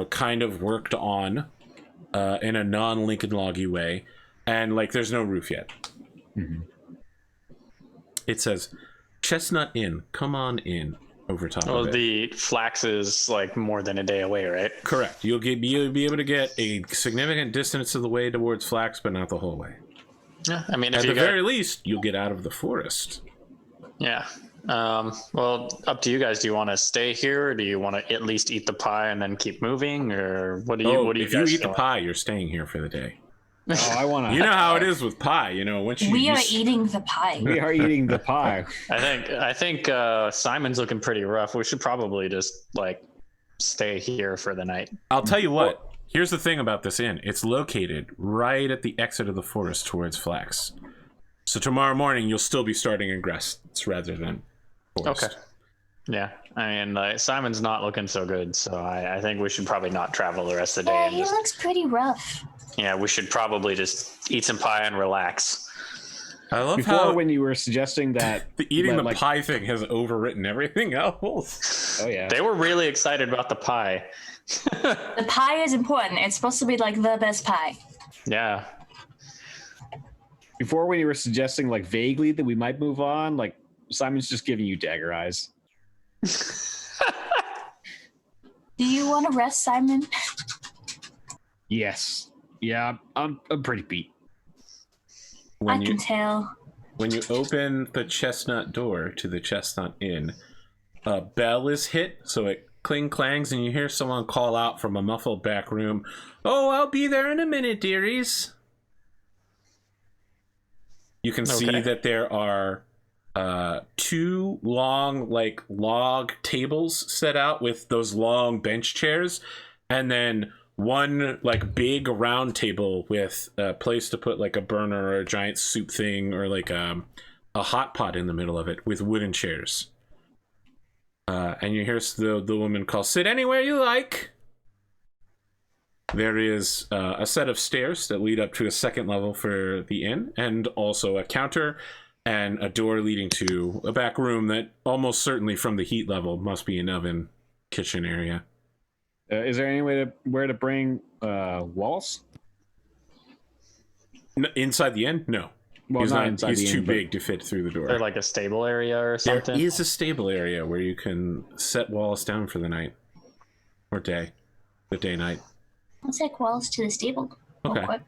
kind of worked on in a non-Lincoln Loggy way, and like there's no roof yet. Mm-hmm. It says, Chestnut Inn, come on in. Over top of it. The Flax is like more than a day away, right? Correct. You'll be able to get a significant distance of the way towards Flax, but not the whole way. Yeah, I mean, at the very least, you'll get out of the forest. Yeah. Well, up to you guys. Do you want to stay here, or do you want to at least eat the pie and then keep moving, or what do you? What do you if guys you eat feeling? the pie, you're staying here for the day. Oh, I want to. You know how it is with pie. Once we are eating the pie. We are eating the pie. I think Simon's looking pretty rough. We should probably just like stay here for the night. I'll tell you what. Here's the thing about this inn. It's located right at the exit of the forest towards Flax. So tomorrow morning, you'll still be starting in grass rather than forest. Okay. Yeah. I mean, Simon's not looking so good, so I think we should probably not travel the rest of the day. Yeah, he looks pretty rough. Yeah, we should probably just eat some pie and relax. I love Before, how when you were suggesting that the eating the pie thing has overwritten everything else. Oh yeah, they were really excited about the pie. The pie is important. It's supposed to be like the best pie. Yeah. Before, when you were suggesting like vaguely that we might move on, like Simon's just giving you dagger eyes. Do you want to rest, Simon? Yes. Yeah, I'm pretty beat. I can tell. When you open the chestnut door to the Chestnut Inn, a bell is hit, so it clangs, and you hear someone call out from a muffled back room, "Oh, I'll be there in a minute, dearies." You can see that there are 2 long, like, log tables set out with those long bench chairs, and then one like big round table with a place to put like a burner or a giant soup thing or like a hot pot in the middle of it with wooden chairs. And you hear the woman call, "Sit anywhere you like." There is a set of stairs that lead up to a second level for the inn, and also a counter and a door leading to a back room that almost certainly from the heat level must be an oven kitchen area. Is there any way where to bring walls? Inside the inn? No. Well, he's not inside he's the too inn, big to fit through the door. Or like a stable area or something? There is a stable area where you can set Wallace down for the night. Or day. The day-night. Let's take Wallace to the stable real quick.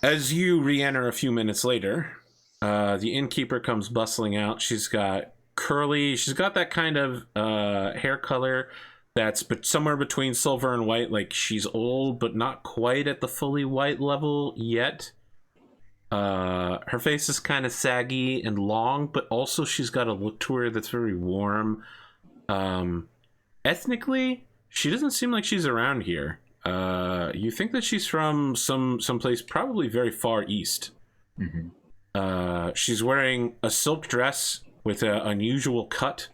As you re-enter a few minutes later, the innkeeper comes bustling out. She's got that kind of hair color that's somewhere between silver and white. Like she's old, but not quite at the fully white level yet. Her face is kind of saggy and long, but also she's got a look to her that's very warm. Ethnically, she doesn't seem like she's around here. You think that she's from someplace probably very far east. Mm-hmm. She's wearing a silk dress with an unusual cut.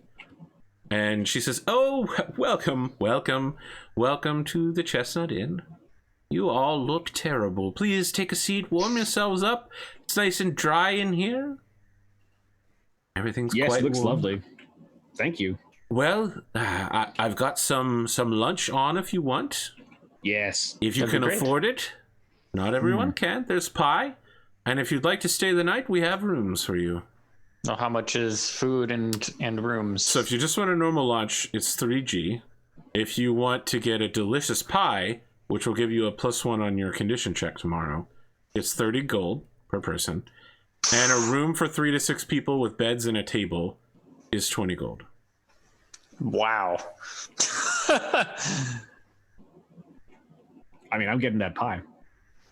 And she says, "Oh, welcome, welcome, welcome to the Chestnut Inn. You all look terrible. Please take a seat, warm yourselves up. It's nice and dry in here." Everything's Yes, quite it looks warm. lovely. Thank you. Well, I've got some lunch on if you want. Yes. If you That'd be can great. afford it. Not everyone can. There's pie. And if you'd like to stay the night, we have rooms for you. Now, how much is food and rooms? So if you just want a normal lunch, it's 3G. If you want to get a delicious pie, which will give you a +1 on your condition check tomorrow, it's 30 gold per person. And a room for 3 to 6 people with beds and a table is 20 gold. Wow. I mean, I'm getting that pie.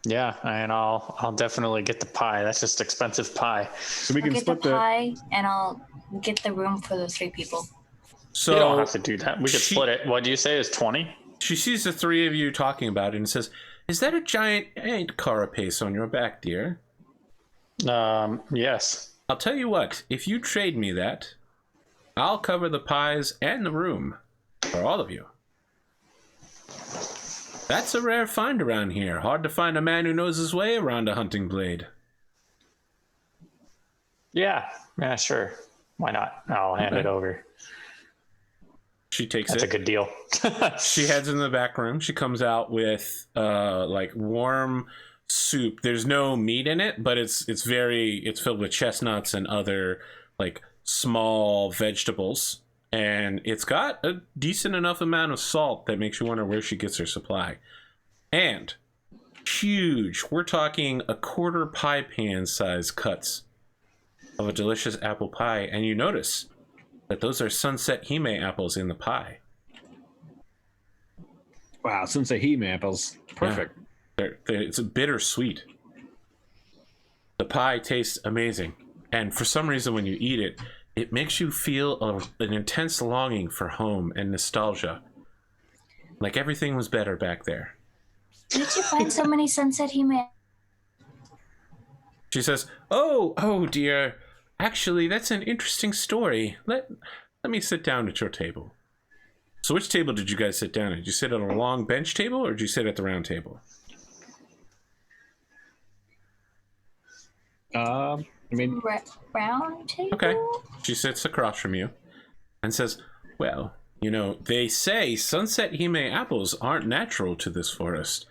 Yeah, and I'll definitely get the pie. That's just expensive pie. So we I'll can get the split the. pie, and I'll get the room for the 3 people. So You don't have to do that. We could she- split it. What do you say is 20? she sees the 3 of you talking about it and says, "Is that a giant carapace on your back, dear? Yes. I'll tell you what, if you trade me that, I'll cover the pies and the room for all of you. That's a rare find around here. Hard to find a man who knows his way around a hunting blade." Yeah, sure. Why not? I'll hand it over. She takes That's a it. good deal. She heads in the back room. She comes out with like warm soup. There's no meat in it, but it's filled with chestnuts and other like small vegetables. And it's got a decent enough amount of salt that makes you wonder where she gets her supply. And huge, we're talking a quarter pie pan size cuts of a delicious apple pie. And you notice that those are Sunset Hime apples in the pie. Wow, Sunset Hime apples. Perfect. It's a bittersweet. The pie tastes amazing. And for some reason, when you eat it, it makes you feel an intense longing for home and nostalgia. Like everything was better back there. Did you find so many Sunset Hime? She says, oh dear. Actually, that's an interesting story. Let me sit down at your table. So which table did you guys sit down at? Did you sit at a long bench table or did you sit at the round table? I mean, Round table? Okay. She sits across from you and says, "Well, you know, they say Sunset Hime apples aren't natural to this forest.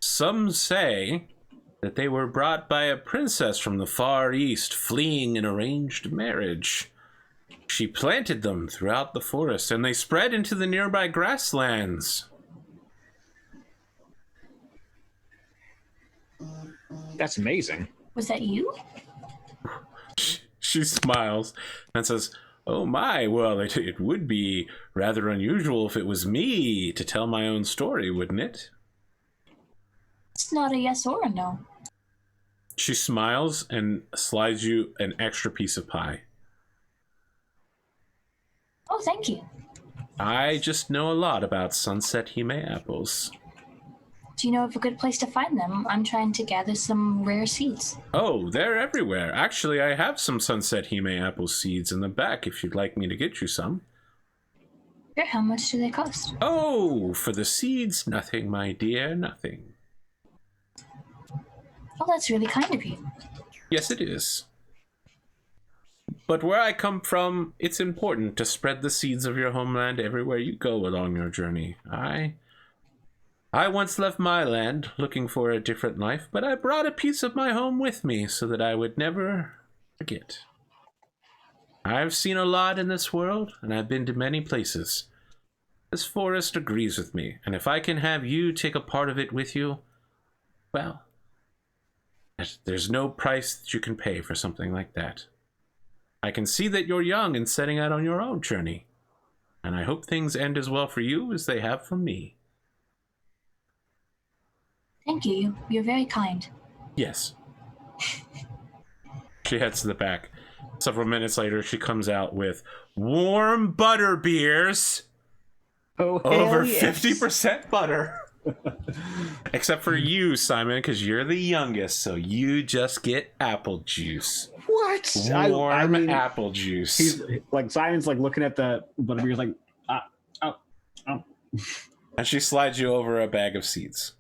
Some say that they were brought by a princess from the Far East fleeing an arranged marriage. She planted them throughout the forest and they spread into the nearby grasslands." that's amazing. Was that you? She smiles and says, "Oh my, well, it would be rather unusual if it was me to tell my own story, wouldn't it?" It's not a yes or a no. She smiles and slides you an extra piece of pie. Oh, thank you. "I just know a lot about Sunset Hime apples." Do you know of a good place to find them? I'm trying to gather some rare seeds. "Oh, they're everywhere. Actually, I have some Sunset Hime apple seeds in the back if you'd like me to get you some." Sure, how much do they cost? "Oh, for the seeds, nothing, my dear, nothing." Oh, that's really kind of you. "Yes, it is. But where I come from, it's important to spread the seeds of your homeland everywhere you go along your journey. I once left my land looking for a different life, but I brought a piece of my home with me so that I would never forget. I've seen a lot in this world, and I've been to many places. This forest agrees with me, and if I can have you take a part of it with you, well, there's no price that you can pay for something like that. I can see that you're young and setting out on your own journey, and I hope things end as well for you as they have for me." Thank you. You're very kind. "Yes." She heads to the back. Several minutes later, she comes out with warm butter beers. Oh, Over hell yes. 50% butter. Except for you, Simon, because you're the youngest, so you just get apple juice. What? Warm apple juice. He's like Simon's like looking at the butterbeer's like, oh. And she slides you over a bag of seeds,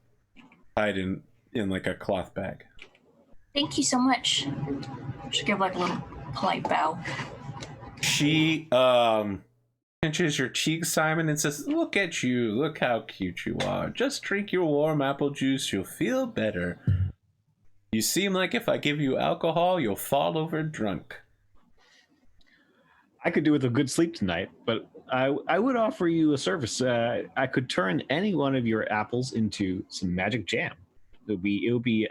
tied in like a cloth bag. Thank you so much. Should give like a little polite bow. She pinches your cheek, Simon, and says, "Look at you. Look how cute you are. Just drink your warm apple juice. You'll feel better. You seem like if I give you alcohol, you'll fall over drunk." I could do with a good sleep tonight, but I would offer you a service. I could turn any one of your apples into some magic jam. It would be.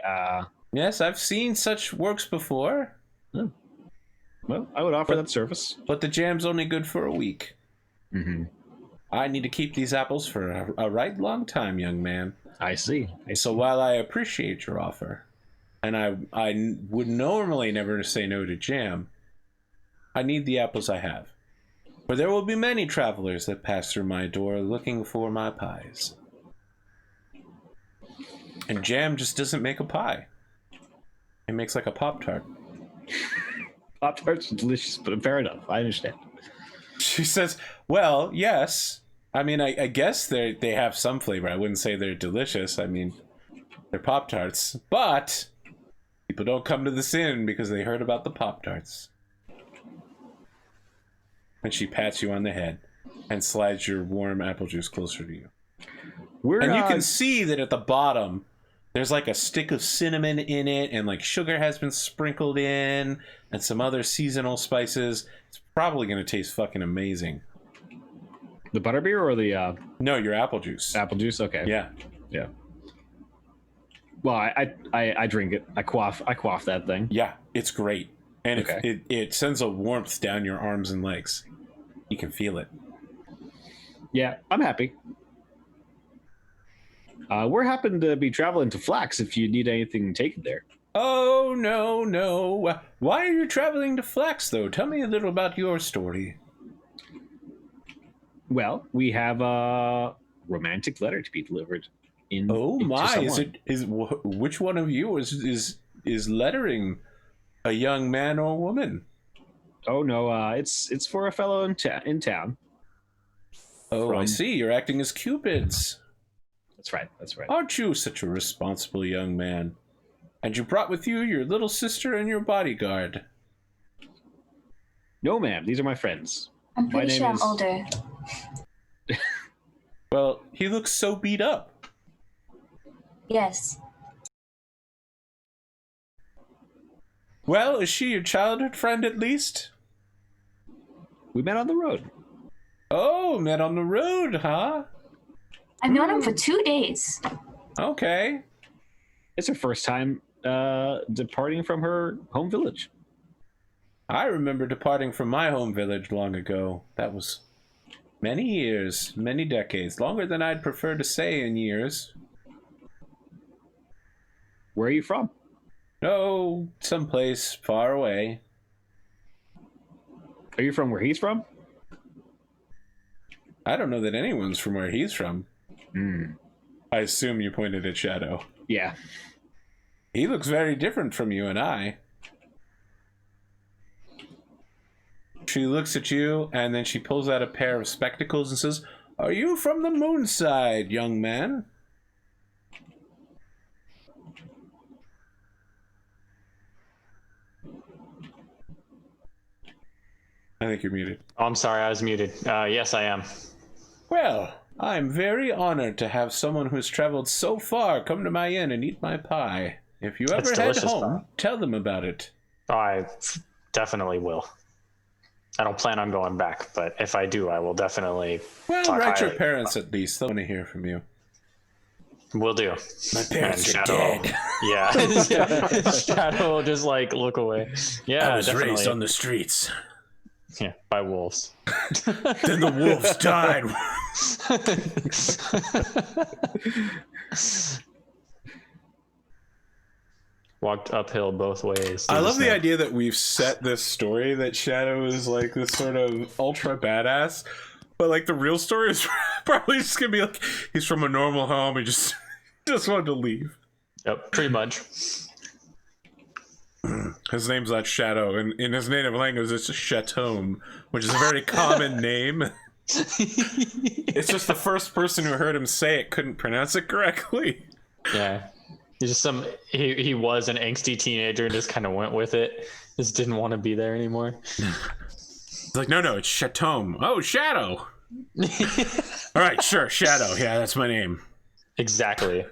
Yes, I've seen such works before. Oh. Well, I would offer that service. But the jam's only good for a week. Mm-hmm. I need to keep these apples for a right long time, young man. I see. So while I appreciate your offer, and I would normally never say no to jam, I need the apples I have. For there will be many travelers that pass through my door looking for my pies. And jam just doesn't make a pie. It makes like a Pop-Tart. Pop-Tarts are delicious, but fair enough. I understand. She says, well, yes. I mean, I guess they have some flavor. I wouldn't say they're delicious. I mean, they're Pop-Tarts. But people don't come to this inn because they heard about the Pop-Tarts. And she pats you on the head and slides your warm apple juice closer to you. And you can see that at the bottom, there's like a stick of cinnamon in it, and like sugar has been sprinkled in, and some other seasonal spices. It's probably going to taste fucking amazing. The butterbeer or the... No, your apple juice. Apple juice? Okay. Yeah. Yeah. Well, I drink it. I quaff that thing. Yeah, it's great. And okay. it sends a warmth down your arms and legs. You can feel it. Yeah, I'm happy. We're happen to be traveling to Flax if you need anything taken there. Oh, no. Why are you traveling to Flax, though? Tell me a little about your story. Well, we have a romantic letter to be delivered. Oh my! Which one of you is lettering a young man or woman? Oh no, it's for a fellow in town. Oh, I see. You're acting as Cupids. That's right. Aren't you such a responsible young man? And you brought with you your little sister and your bodyguard. No, ma'am. These are my friends. I'm pretty sure I'm older. Well, he looks so beat up. Yes. Well, is she your childhood friend at least? We met on the road. Oh, met on the road, huh? I've known him for 2 days. Okay. It's her first time departing from her home village. I remember departing from my home village long ago. That was many years, many decades, longer than I'd prefer to say in years. Where are you from? Oh, someplace far away. Are you from where he's from? I don't know that anyone's from where he's from. Hmm. I assume you pointed at Shadow. Yeah. He looks very different from you and I. She looks at you, and then she pulls out a pair of spectacles and says, "Are you from the moon side, young man?" I think you're muted. Oh, I'm sorry, I was muted. Yes, I am. Well, I'm very honored to have someone who's traveled so far come to my inn and eat my pie. If you ever head home, tell them about it. I definitely will. I don't plan on going back, but if I do, I will definitely. Well, write your parents at least. They want to hear from you. Will do. My parents are dead. Yeah. Shadow will just like look away. Yeah, I was definitely. raised on the streets. Yeah, by wolves. Then the wolves died. Walked uphill both ways. I love the idea that we've set this story that Shadow is like this sort of ultra badass, But like the real story is probably just gonna be like he's from a normal home. He just wanted to leave. Yep, pretty much. His name's not Shadow, and in his native language, it's Chatome, which is a very common name. It's just the first person who heard him say it couldn't pronounce it correctly. Yeah, he's just he was an angsty teenager and just kind of went with it. Just didn't want to be there anymore. It's like, no, it's Chatome. Oh, Shadow. All right, sure, Shadow. Yeah, that's my name. Exactly.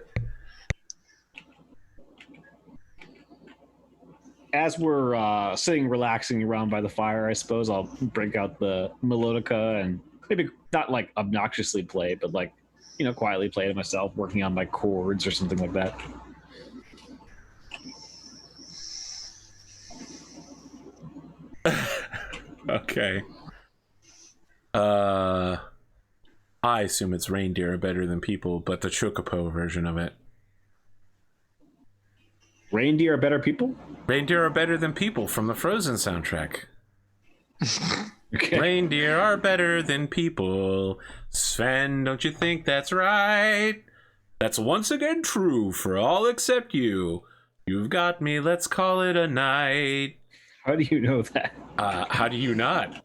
As we're sitting relaxing around by the fire, I suppose I'll break out the melodica and maybe not like obnoxiously play, but like, you know, quietly play to myself, working on my chords or something like that. Okay. I assume it's reindeer are better than people, but the Chocopo version of it. Reindeer are better people? Reindeer are better than people from the Frozen soundtrack. Okay. Reindeer are better than people. Sven, don't you think that's right? That's once again true for all except you. You've got me, let's call it a night. How do you know that? How do you not?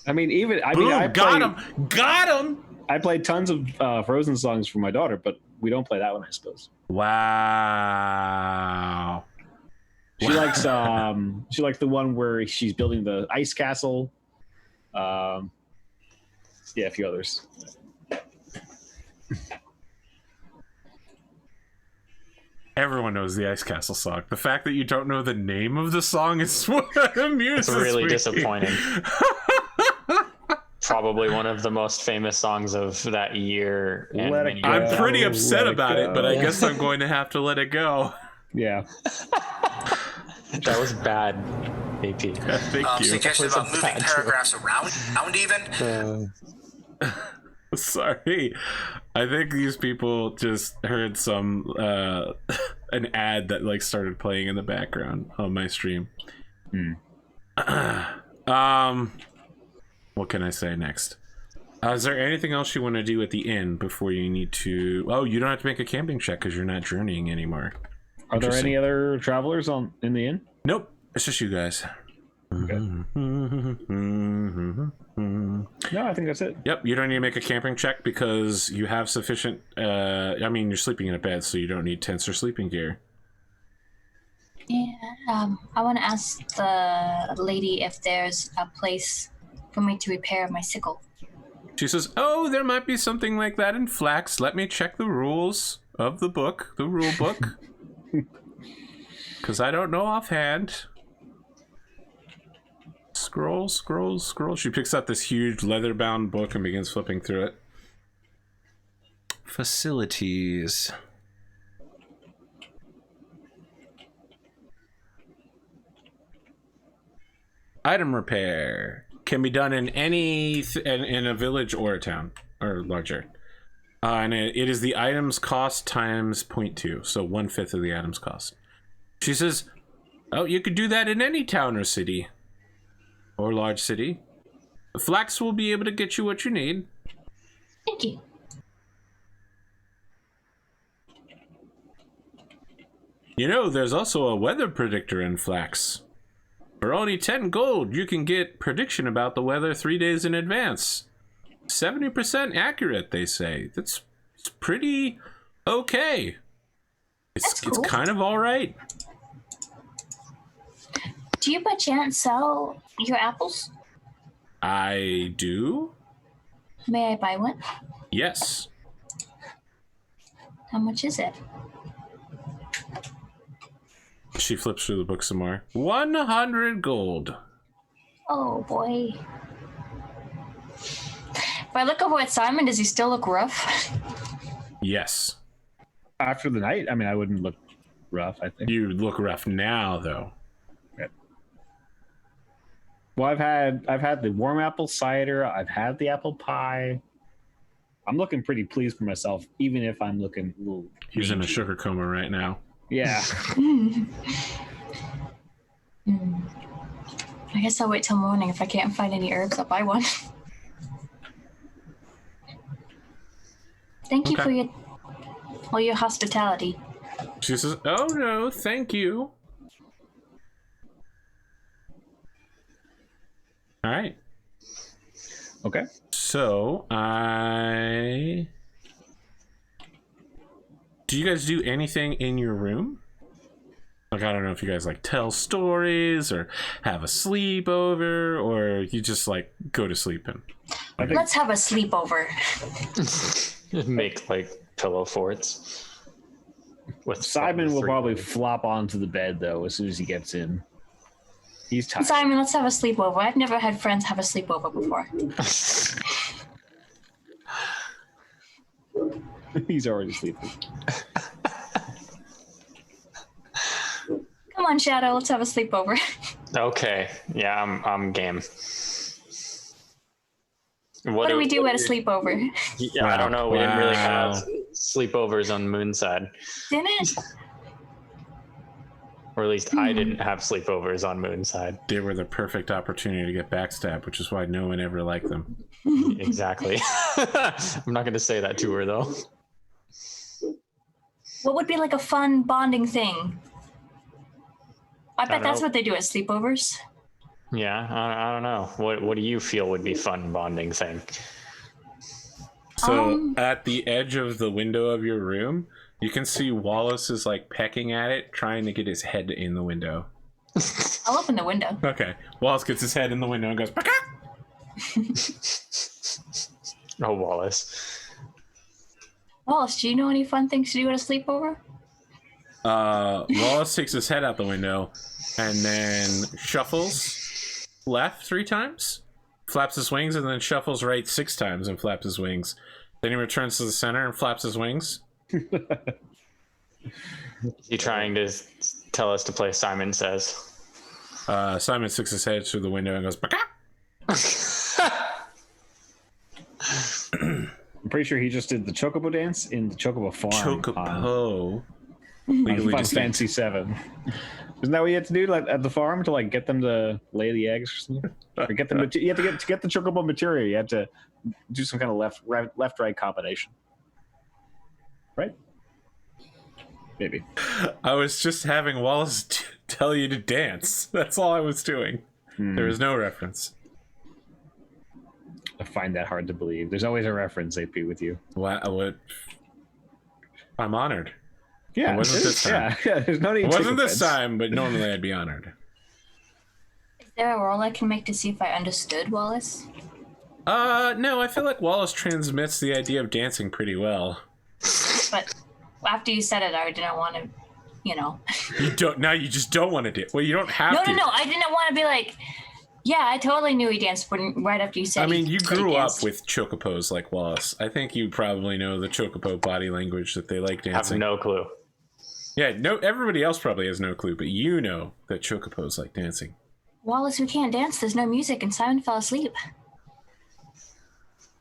I mean, Boom, I got him! I played tons of Frozen songs for my daughter, but we don't play that one, I suppose. Wow. She likes the one where she's building the ice castle. Yeah, a few others. Everyone knows the Ice Castle song. The fact that you don't know the name of the song is what amuses me. It's really disappointing. Probably one of the most famous songs of that year. I'm pretty upset about it, but I guess I'm going to have to let it go. Yeah. That was bad, AP. Thank you. Suggestions about moving paragraphs around even? Sorry. I think these people just heard some an ad that like started playing in the background on my stream. What can I say next? Is there anything else you want to do at the inn before you need to... Oh, you don't have to make a camping check because you're not journeying anymore. Are there any other travelers in the inn? Nope. It's just you guys. Okay. No, I think that's it. Yep, you don't need to make a camping check because you have sufficient... I mean, you're sleeping in a bed, so you don't need tents or sleeping gear. Yeah, I want to ask the lady if there's a place for me to repair my sickle. She says, oh, there might be something like that in Flax. Let me check the rules of the book, the rule book. Because I don't know offhand. Scroll. She picks out this huge leather-bound book and begins flipping through it. Facilities. Item repair can be done in in a village or a town or larger, and it is the items cost times 0.2, so 1/5 of the items cost. She says, "Oh, you could do that in any town or city, or large city. Flax will be able to get you what you need." Thank you. You know, there's also a weather predictor in Flax. For only 10 gold, you can get prediction about the weather 3 days in advance. 70% accurate, they say. It's pretty okay. That's cool. It's kind of all right. Do you by chance sell your apples? I do? May I buy one? Yes. How much is it? She flips through the book some more. 100 gold. Oh boy. If I look over at Simon, does he still look rough? Yes. After the night, I mean, I wouldn't look rough, I think. You look rough now, though. Okay. Well, I've had the warm apple cider. I've had the apple pie. I'm looking pretty pleased for myself, even if I'm looking a little... He's in a sugar coma right now. Yeah. I guess I'll wait till morning. If I can't find any herbs, I'll buy one. you Okay. for your hospitality. She says, "Oh no, thank you." All right. Okay. So do you guys do anything in your room? Like, I don't know if you guys like tell stories or have a sleepover, or you just like go to sleep and. Let's have a sleepover. Make like pillow forts. With Simon will three probably legs. flop onto the bed though as soon as he gets in. He's tired. Simon, let's have a sleepover. I've never had friends have a sleepover before. He's already sleeping. Come on, Shadow. Let's have a sleepover. Okay, yeah, I'm game. What do we do at a sleepover? Yeah, I don't know. We didn't really Wow. have sleepovers on Moonside, Didn't it? or at least I didn't have sleepovers on Moonside. They were the perfect opportunity to get backstabbed, which is why no one ever liked them. Exactly. I'm not going to say that to her though. What would be like a fun bonding thing? I bet don't that's know. what they do at sleepovers. Yeah, I don't know. What do you feel would be fun bonding thing? So at the edge of the window of your room, you can see Wallace is like pecking at it, trying to get his head in the window. I'll open the window. Okay. Wallace gets his head in the window and goes, "Paka!" Oh, Wallace. Wallace, do you know any fun things to do at a sleepover? Wallace takes his head out the window and then shuffles left 3 times, flaps his wings, and then shuffles right 6 times and flaps his wings. Then he returns to the center and flaps his wings. Is he trying to tell us to play Simon Says? Simon sticks his head through the window and goes, "Paka!" I'm pretty sure he just did the Chocobo dance in the Chocobo farm. Chocobo. On Legally Final distinct. Fantasy 7. Isn't that what you had to do like, at the farm to like get them to lay the eggs or something? Or get them to, you have to get the Chocobo material. You have to do some kind of left right combination, right? Maybe. I was just having Wallace tell you to dance. That's all I was doing. There was no reference. I find that hard to believe. There's always a reference, AP, with you. What? I'm honored. Yeah, It wasn't this time. Yeah, there's no need It to wasn't take this offense. time, but normally I'd be honored. Is there a roll I can make to see if I understood, Wallace? No, I feel like Wallace transmits the idea of dancing pretty well. But after you said it, I didn't want to, You don't, now you just don't want to dance. Well, you don't have No, to. no, no. I didn't want to be like, yeah, I totally knew he danced right after you said I mean, he you said he grew up danced. with chocopos like Wallace. I think you probably know the chocopo body language that they like I have dancing. no clue. Yeah, no. Everybody else probably has no clue, but you know that chocopos like dancing. Wallace, we can't dance. There's no music, and Simon fell asleep.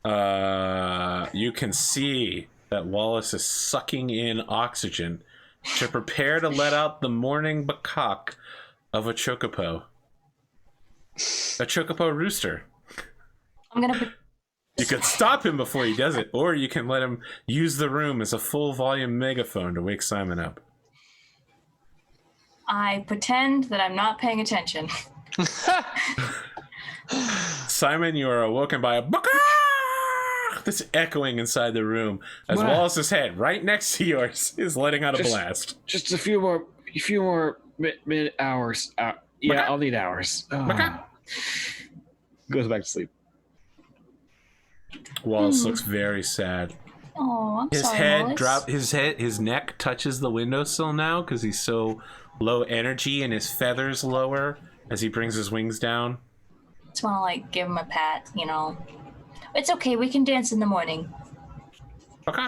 You can see that Wallace is sucking in oxygen to prepare to let out the morning bakak of a chocopo. A chocopo rooster. I'm gonna. You can stop him before he does it, or you can let him use the room as a full volume megaphone to wake Simon up. I pretend that I'm not paying attention. Simon, you are awoken by a bakak that's echoing inside the room as What? Wallace's head, right next to yours, is letting out a Just- blast. Just a few more minute hours. Yeah, I'll need hours. Goes back to sleep. Wallace looks very sad. Oh, I'm His sorry, head Wallace. his neck touches the windowsill now because he's so low energy, and his feathers lower as he brings his wings down. Just want to give him a pat. It's okay. We can dance in the morning. Okay.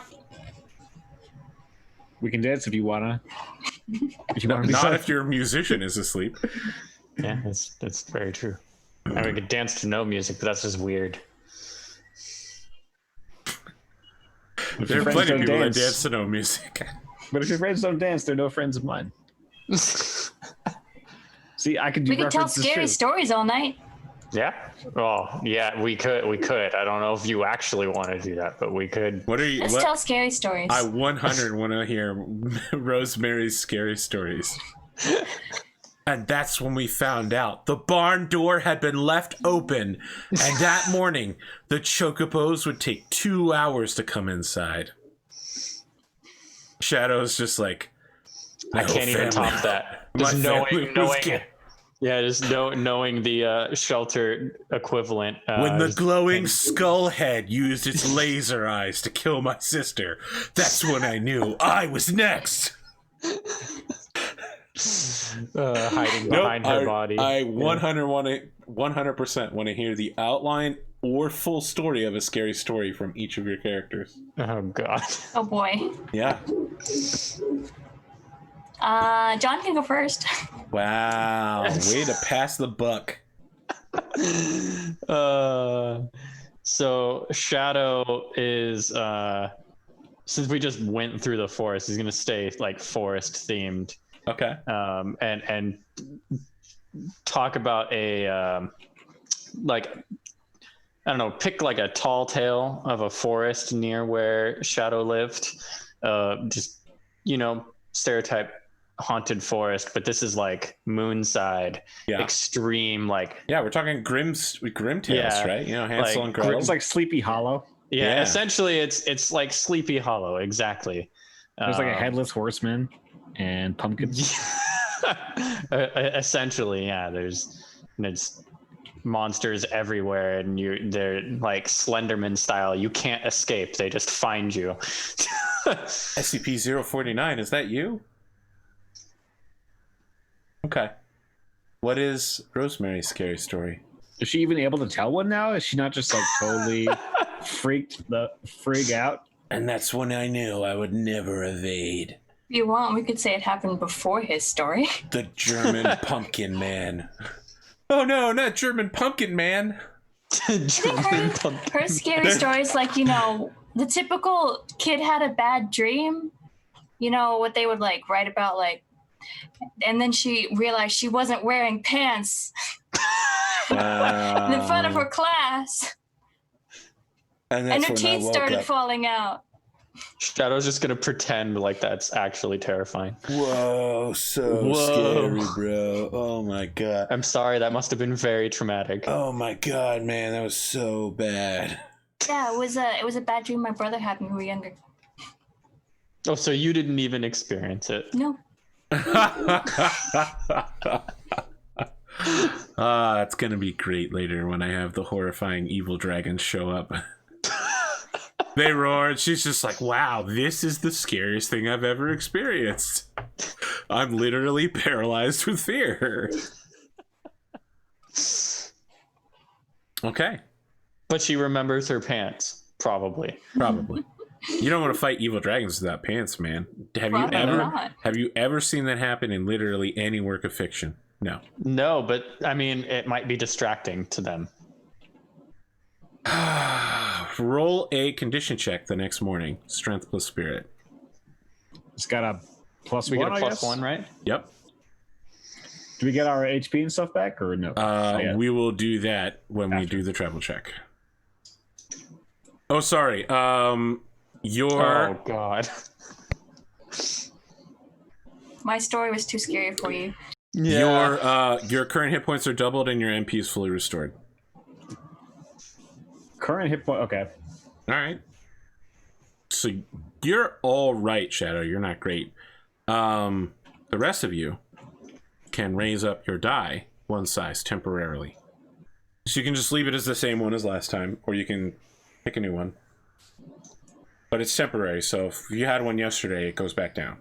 We can dance if you wanna. If you wanna be Not fun. if your musician is asleep. Yeah, that's very true. I mean, we could dance to no music, but that's just weird. There are friends plenty of don't people dance. that dance to no music. But if your friends don't dance, they're no friends of mine. See, I could do We could tell references scary too. stories all night. Yeah. Well, yeah, we could. I don't know if you actually want to do that, but we could. What are you? Let's tell scary stories. I 100 want to hear Rosemary's scary stories. And that's when we found out the barn door had been left open, and that morning the chocobos would take 2 hours to come inside. Shadow's just like, I can't even top that. Just knowing the shelter equivalent. When the glowing skull head used its laser eyes to kill my sister, that's when I knew I was next. Hiding behind her body. I 100% want to hear the outline or full story of a scary story from each of your characters. Oh god. Oh boy. Yeah. John can go first. Wow. Way to pass the buck. So Shadow is since we just went through the forest, he's gonna stay like forest themed. Okay. And talk about a like, I don't know, pick like a tall tale of a forest near where Shadow lived. Just, stereotype haunted forest, but this is like Moonside, extreme, like we're talking grim tales, right? Hansel and Gretel. It's like Sleepy Hollow. Yeah, essentially it's like Sleepy Hollow, exactly. There's like a headless horseman and pumpkins. Essentially, yeah. There's monsters everywhere, and they're like Slenderman style. You can't escape; they just find you. SCP-049, is that you? Okay. What is Rosemary's scary story? Is she even able to tell one now? Is she not just like totally freak out? And that's when I knew I would never evade. If you want, we could say it happened before his story. The German Pumpkin Man. Oh no, not German Pumpkin Man. Her scary stories, like, the typical kid had a bad dream. What they would like write about, like, and then she realized she wasn't wearing pants in front of her class. And her teeth started falling out. Shadow's just gonna pretend like that's actually terrifying. Whoa, scary, bro. Oh my god. I'm sorry, that must have been very traumatic. Oh my god, man, that was so bad. Yeah, it was a bad dream my brother had when we were younger. Oh, so you didn't even experience it? No. It's gonna be great later when I have the horrifying evil dragons show up. They roared. She's just like, wow, this is the scariest thing I've ever experienced. I'm literally paralyzed with fear. Okay. But she remembers her pants, probably. You don't want to fight evil dragons without pants, man. Have you ever seen that happen in literally any work of fiction? No. No, but I mean, it might be distracting to them. Roll a condition check the next morning. Strength plus spirit. It's got a plus we one. We get a +1, right? Yep. Do we get our HP and stuff back or no? We will do that when we do the travel check. Oh, sorry. Oh god. My story was too scary for you. Yeah. Your current hit points are doubled and your MP is fully restored. Current hit point. Okay. All right. So you're all right, Shadow. You're not great. The rest of you can raise up your die one size temporarily. So you can just leave it as the same one as last time, or you can pick a new one. But it's temporary, so if you had one yesterday, it goes back down.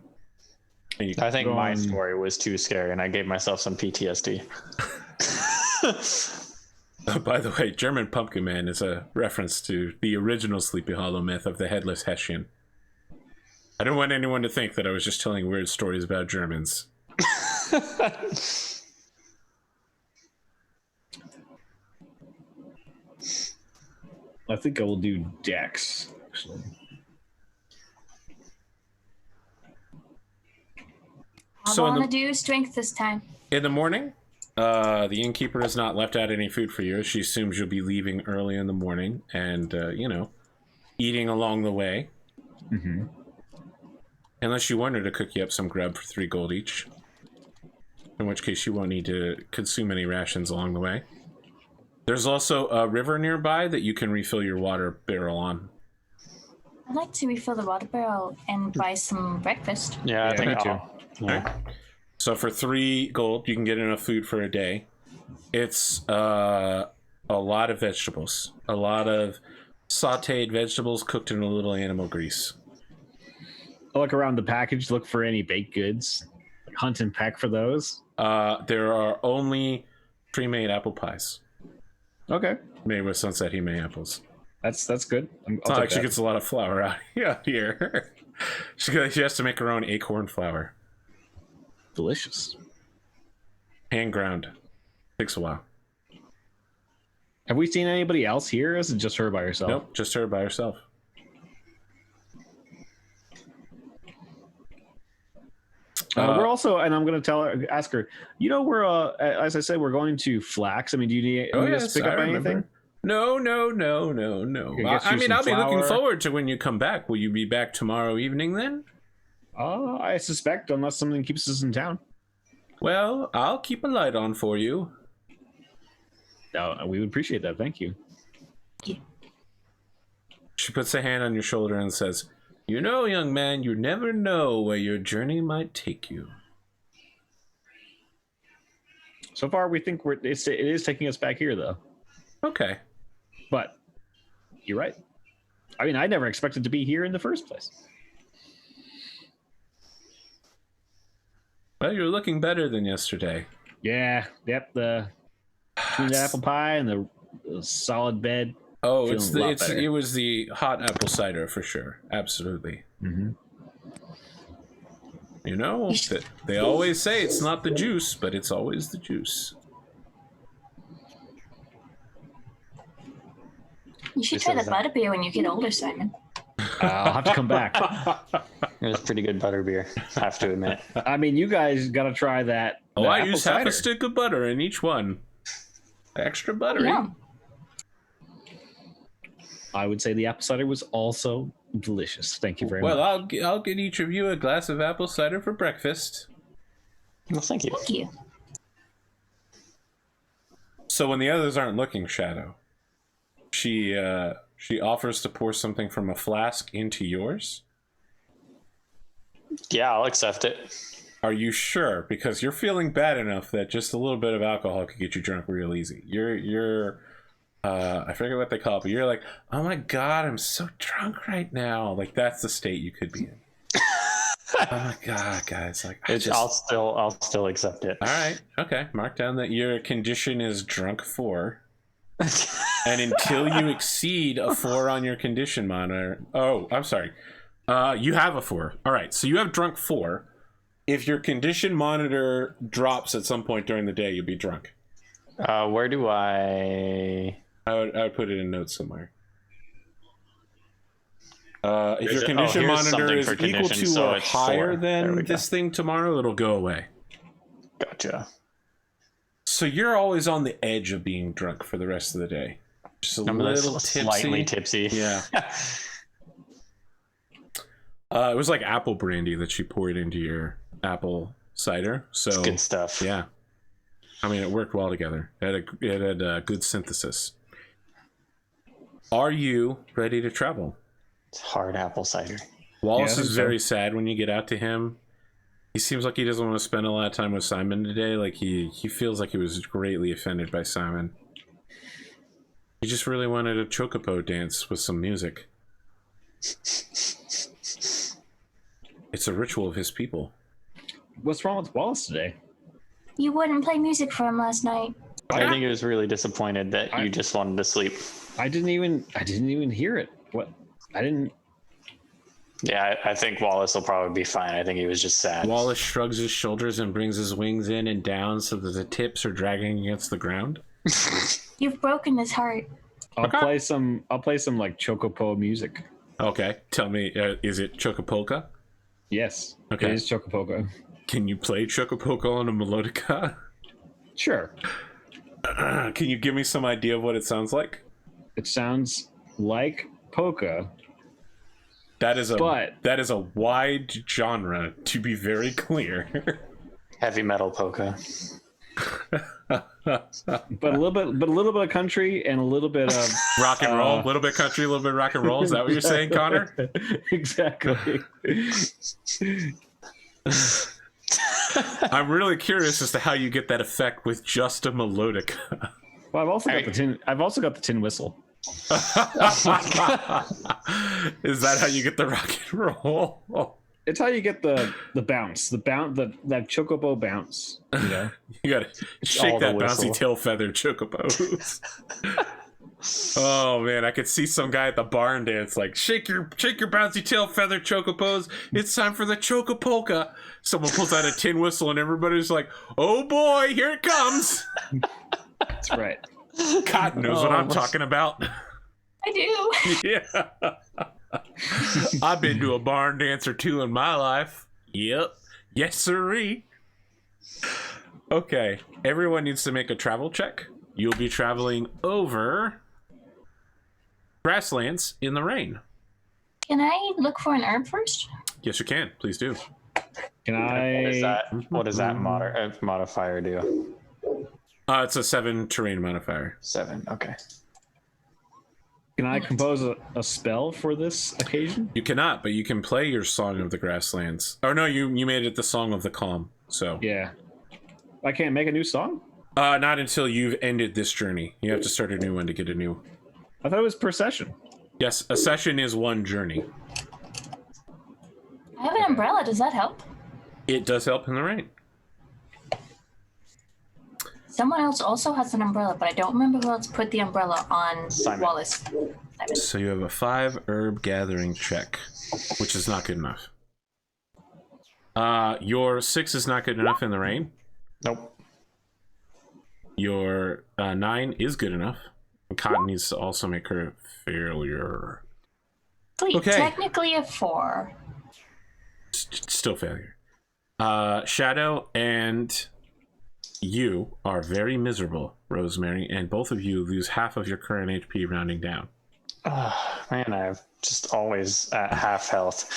And I think my story was too scary, and I gave myself some PTSD. Oh, by the way, German Pumpkin Man is a reference to the original Sleepy Hollow myth of the Headless Hessian. I don't want anyone to think that I was just telling weird stories about Germans. I think I will do Dex. Actually. I want to do strength this time. In the morning, The innkeeper has not left out any food for you. She assumes you'll be leaving early in the morning and, eating along the way. Mm-hmm. Unless you want her to cook you up some grub for 3 gold each. In which case you won't need to consume any rations along the way. There's also a river nearby that you can refill your water barrel on. I'd like to refill the water barrel and buy some breakfast. Yeah, I think me too. Yeah. Right. So for 3 gold, you can get enough food for a day. It's a lot of vegetables. A lot of sauteed vegetables cooked in a little animal grease. I'll look around the package, look for any baked goods. Hunt and peck for those. There are only pre-made apple pies. Okay. Made with Sunset Hime apples. That's good. It's not like she gets a lot of flour out here. She has to make her own acorn flour. Delicious. Hand ground. Takes a while. Have we seen anybody else here? Or is it just her by herself? Nope, just her by herself. We're also, and I'm going to ask her. We're as I said, we're going to Flax. I mean, do you need us to pick up anything? No. I mean, I'll be looking flour. forward to when you come back. Will you be back tomorrow evening then? I suspect, unless something keeps us in town. Well, I'll keep a light on for you. No, we would appreciate that. Thank you. She puts a hand on your shoulder and says, "You know, young man, you never know where your journey might take you." So far, we think it is taking us back here, though. Okay. But you're right. I mean, I never expected to be here in the first place. Well, you're looking better than yesterday. Yeah. Yep. Between the apple pie and the solid bed. Oh, Feeling it was the hot apple cider for sure. Absolutely. Mm-hmm. You know, they always say it's not the juice, but it's always the juice. You should try the butterbeer when you get older, Simon. I'll have to come back. It was pretty good butterbeer, I have to admit. I mean, you guys got to try that. Oh, I use half cider. a stick of butter in each one. Extra buttery. Yeah. I would say the apple cider was also delicious. Thank you very much. Well, I'll get each of you a glass of apple cider for breakfast. Well, thank you. Thank you. So when the others aren't looking, Shadow, she offers to pour something from a flask into yours. Yeah, I'll accept it. Are you sure? Because you're feeling bad enough that just a little bit of alcohol could get you drunk real easy. You're I forget what they call it, but you're like, oh my god, I'm so drunk right now. Like that's the state you could be in. Oh my god, guys! Like I'll still accept it. All right, okay. Mark down that your condition is drunk 4, and until you exceed a 4 on your condition monitor. Oh, I'm sorry. You have a 4. All right, so you have drunk 4. If your condition monitor drops at some point during the day, you'll be drunk. Where do I would put it in notes somewhere. If your condition here's monitor is something for equal condition, to so or it's higher 4. There we than go. this thing tomorrow, it'll go away. Gotcha. So you're always on the edge of being drunk for the rest of the day. Just a Remember little that's tipsy. slightly tipsy. Yeah. It was like apple brandy that she poured into your apple cider. So It's good stuff. yeah. I mean, it worked well together. It had a good synthesis. Are you ready to travel? It's hard apple cider. Wallace Yeah, is very sad when you get out to him. He seems like he doesn't want to spend a lot of time with Simon today. Like he feels like he was greatly offended by Simon. He just really wanted a chocobo dance with some music. It's a ritual of his people. What's wrong with Wallace today? You wouldn't play music for him last night. I think he was really disappointed that you just wanted to sleep. I didn't even hear it. What? I didn't. Yeah, I think Wallace will probably be fine. I think he was just sad. Wallace shrugs his shoulders and brings his wings in and down so that the tips are dragging against the ground. You've broken his heart. I'll play some like Chocopo music. Okay, tell me, is it Chocopolka? Yes. Okay. It is Chocopoco. Can you play Chocopolka on a melodica? Sure. Can you give me some idea of what it sounds like? It sounds like polka. That is a wide genre, to be very clear. Heavy metal polka. But a little bit of country and a little bit of rock and roll, a little bit country, a little bit rock and roll. Is that what you're saying, Connor? Exactly. I'm really curious as to how you get that effect with just a melodic. Well, I've also got the tin whistle. Is that how you get the rock and roll? It's how you get the bounce, that chocobo bounce. You know, you gotta shake that bouncy tail feather chocobos. Oh man, I could see some guy at the barn dance like shake your bouncy tail feather chocobos. It's time for the chocopolka. Someone pulls out a tin whistle and everybody's like, "Oh boy, here it comes." That's right. Cotton knows what I'm talking about. I do. Yeah. I've been to a barn dance or two in my life. Yep. Yes, sirree. Okay. Everyone needs to make a travel check. You'll be traveling over grasslands in the rain. Can I look for an herb first? Yes, you can. Please do. Can I? What does that modifier do? It's a 7 terrain modifier. 7. Okay. Can I compose a spell for this occasion? You cannot, but you can play your Song of the Grasslands. Oh no, you made it the Song of the Calm. So yeah, I can't make a new song. Not until you've ended this journey. You have to start a new one to get a new. I thought it was per session. Yes, a session is one journey. I have an umbrella. Does that help? It does help in the rain. Someone else also has an umbrella, but I don't remember who else put the umbrella on Simon. Wallace. Simon. So you have a 5 herb gathering check, which is not good enough. Your 6 is not good enough in the rain. Nope. Your 9 is good enough. And Cotton needs to also make her a failure. Okay. Technically a 4. Still failure. Shadow and you are very miserable, Rosemary, and both of you lose half of your current HP rounding down. Man, I'm just always at half health.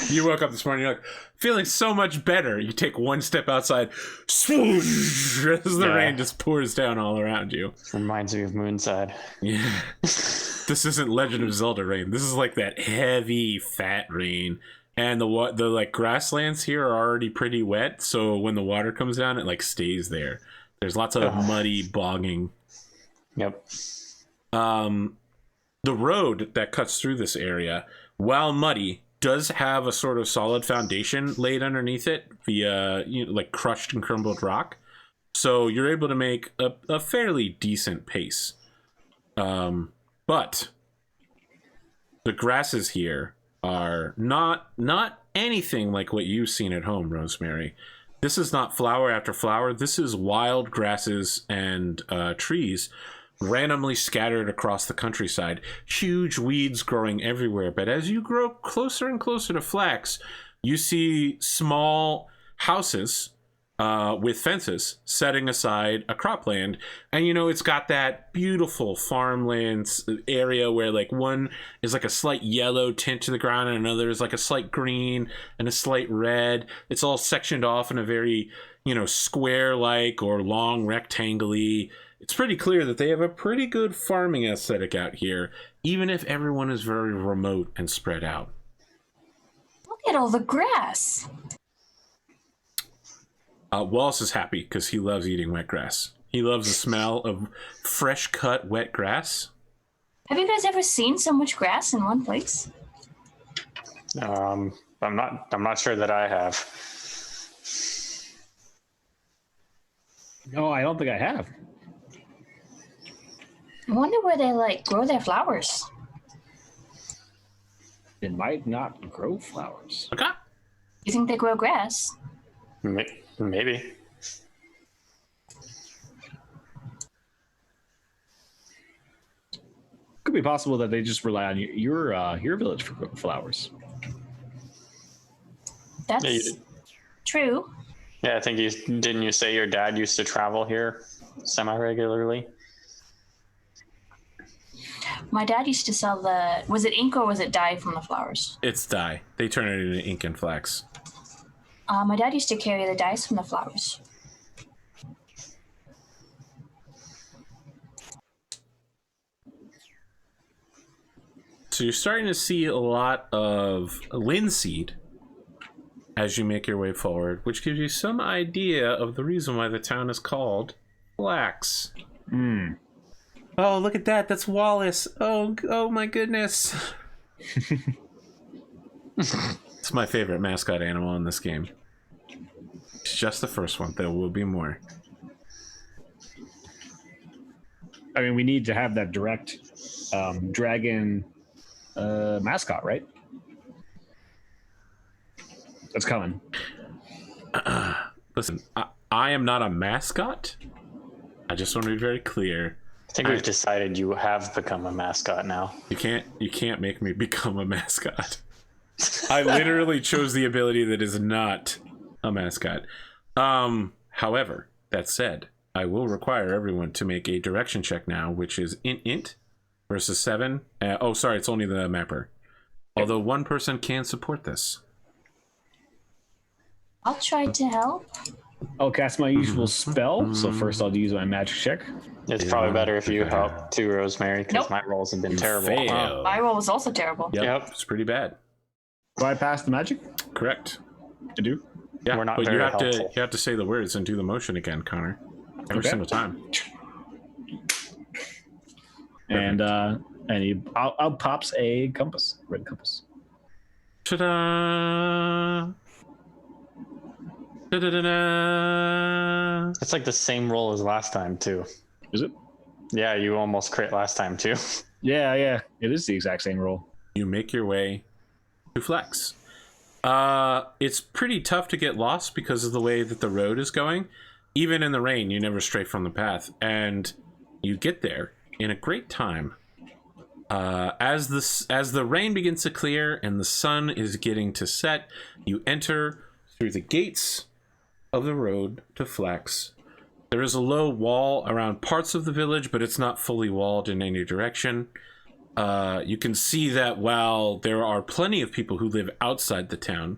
You woke up this morning, you're like, feeling so much better. You take one step outside, swoosh, as the rain just pours down all around you. Reminds me of Moonside. Yeah. This isn't Legend of Zelda rain. This is like that heavy, fat rain. And the like grasslands here are already pretty wet, so when the water comes down, it like stays there. There's lots of muddy bogging. Yep. The road that cuts through this area, while muddy, does have a sort of solid foundation laid underneath it via like crushed and crumbled rock. So you're able to make a fairly decent pace. But the grasses here are not anything like what you've seen at home, Rosemary. This is not flower after flower. This is wild grasses and trees randomly scattered across the countryside. Huge weeds growing everywhere. But as you grow closer and closer to Flax, you see small houses with fences setting aside a cropland. And it's got that beautiful farmland area where like one is like a slight yellow tint to the ground and another is like a slight green and a slight red. It's all sectioned off in a very square like or long rectangle-y. It's pretty clear that they have a pretty good farming aesthetic out here, even if everyone is very remote and spread out. Look at all the grass. Wallace is happy because he loves eating wet grass. He loves the smell of fresh cut wet grass. Have you guys ever seen so much grass in one place? I'm not sure that I have. No, I don't think I have. I wonder where they grow their flowers. It might not grow flowers. Okay. You think they grow grass? Maybe. Could be possible that they just rely on your village for flowers. That's true. Yeah, I think didn't you say your dad used to travel here semi-regularly? My dad used to sell was it ink or was it dye from the flowers? It's dye. They turn it into ink and flax. My dad used to carry the dyes from the flowers. So you're starting to see a lot of linseed as you make your way forward, which gives you some idea of the reason why the town is called Flax. Oh, look at that. That's Wallace. Oh my goodness. It's my favorite mascot animal in this game. It's just the first one. There will be more. I mean, we need to have that direct dragon mascot, right? That's coming. Listen, I am not a mascot. I just want to be very clear. I think we've decided you have become a mascot now. You can't make me become a mascot. I literally chose the ability that is not a mascot. However, that said, I will require everyone to make a direction check now, which is int versus 7. Sorry, it's only the mapper. Although one person can support this. I'll try to help. I'll cast my usual spell. So first I'll use my magic check. It's probably better if you help too, Rosemary, because my rolls have been terrible. Fail. My roll was also terrible. Yep. It's pretty bad. Do I pass the magic? Correct. I do. Yeah, We're not but very you have helpful. to say the words and do the motion again, Connor. Every Okay. single time. And I'll pops a compass, red compass. Ta-da! Da-da-da-da. It's like the same roll as last time too. Is it? Yeah, you almost crit last time too. Yeah. It is the exact same roll. You make your way to Flex. It's pretty tough to get lost because of the way that the road is going. Even in the rain, you never stray from the path, and you get there in a great time. As the rain begins to clear and the sun is getting to set, you enter through the gates of the road to Flex. There is a low wall around parts of the village, but it's not fully walled in any direction. You can see that while there are plenty of people who live outside the town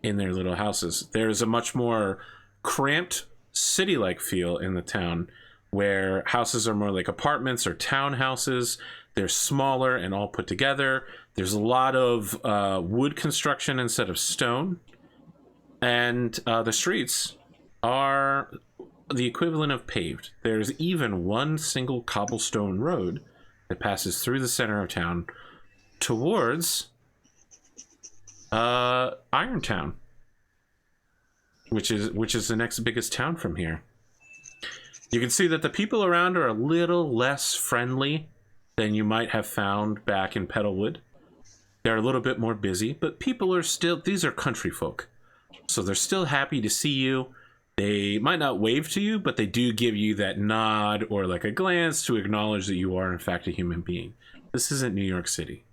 in their little houses, there is a much more cramped city-like feel in the town where houses are more like apartments or townhouses. They're smaller and all put together. There's a lot of wood construction instead of stone. And the streets are the equivalent of paved. There's even one single cobblestone road that passes through the center of town towards Irontown, which is the next biggest town from here. You can see that the people around are a little less friendly than you might have found back in Petalwood. They're a little bit more busy, but people are still, these are country folk. So they're still happy to see you. They might not wave to you, but they do give you that nod or like a glance to acknowledge that you are in fact a human being. This isn't New York City.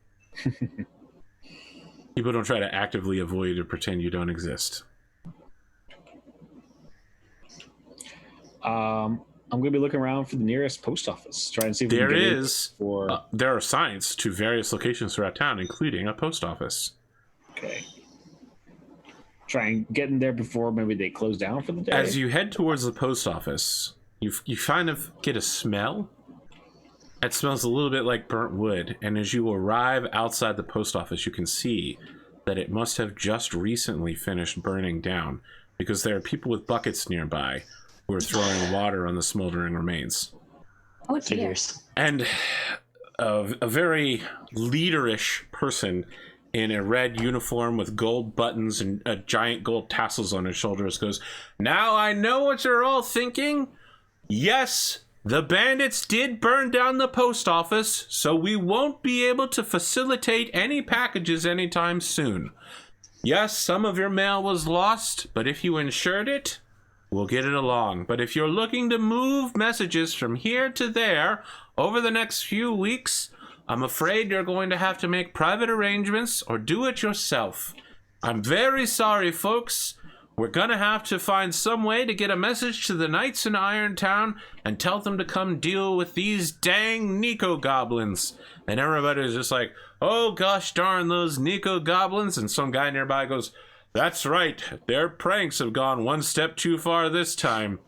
People don't try to actively avoid or pretend you don't exist. I'm going to be looking around for the nearest post office, trying to see if we can get in for... there are signs to various locations throughout town, including a post office. Okay. Try and get in there before maybe they close down for the day. As you head towards the post office, you kind of get a smell. It smells a little bit like burnt wood, and as you arrive outside the post office, you can see that it must have just recently finished burning down, because there are people with buckets nearby who are throwing water on the smoldering remains. Oh dear. Figures. And a very leaderish person in a red uniform with gold buttons and giant gold tassels on his shoulders goes, "Now I know what you're all thinking. Yes, the bandits did burn down the post office, so we won't be able to facilitate any packages anytime soon. Yes, some of your mail was lost, but if you insured it, we'll get it along. But if you're looking to move messages from here to there over the next few weeks, I'm afraid you're going to have to make private arrangements or do it yourself. I'm very sorry, folks. we're gonna have to find some way to get a message to the knights in Irontown and tell them to come deal with these dang Nico goblins. And everybody's just like, oh gosh darn those Nico goblins. And some guy nearby goes, that's right, their pranks have gone one step too far this time.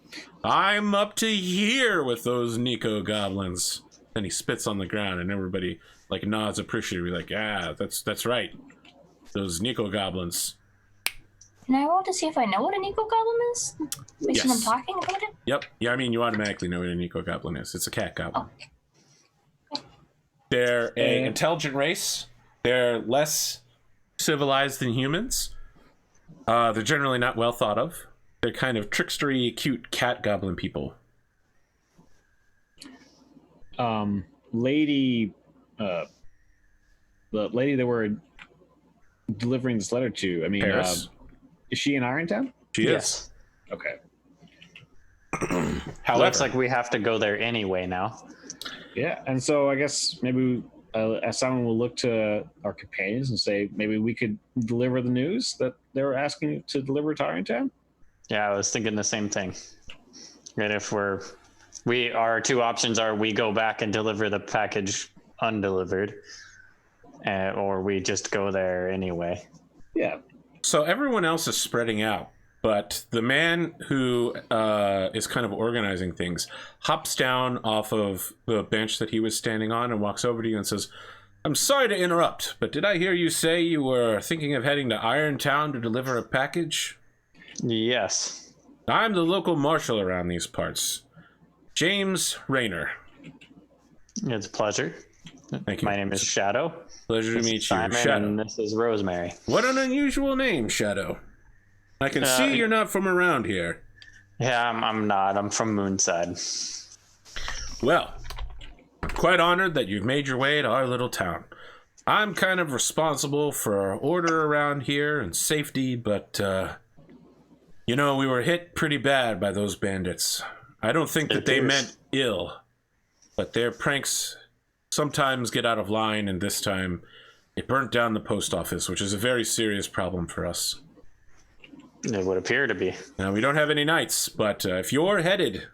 I'm up to here with those Nico goblins. Then he spits on the ground and everybody like nods appreciatively, like, yeah, that's right. Those Nico goblins. Can I roll to see if I know what a Nico Goblin is? Based on them talking about it? Yep. Yeah, I mean, you automatically know what a Nico goblin is. It's a cat goblin. Oh. They're an intelligent race. They're less civilized than humans. They're generally not well thought of. They're kind of trickstery, cute cat goblin people. Lady, the lady that we're delivering this letter to, I mean, Paris? Is she in Irontown? She Yes. is. Okay. However, Looks like we have to go there anyway now. Yeah, and so I guess maybe someone will look to our companions and say maybe we could deliver the news that they were asking to deliver to Irontown. Yeah, I was thinking the same thing. And if our two options are we go back and deliver the package undelivered, or we just go there anyway. Yeah. so everyone else is spreading out, but the man who is kind of organizing things hops down off of the bench that he was standing on and walks over to you and says, I'm sorry to interrupt, but did I hear you say you were thinking of heading to Irontown to deliver a package? Yes. I'm the local marshal around these parts. James Rayner. It's a pleasure. Thank you. My name is Shadow. Pleasure to This is meet you, Simon, Shadow. and this is Rosemary. What an unusual name, Shadow. I can see you're not from around here. Yeah, I'm not. I'm from Moonside. Well, I'm quite honored that you've made your way to our little town. I'm kind of responsible for order around here and safety, but, you know, we were hit pretty bad by those bandits. I don't think that they meant ill, but their pranks sometimes get out of line, and this time it burnt down the post office, which is a very serious problem for us. It would appear to be. Now, we don't have any knights, but if you're headed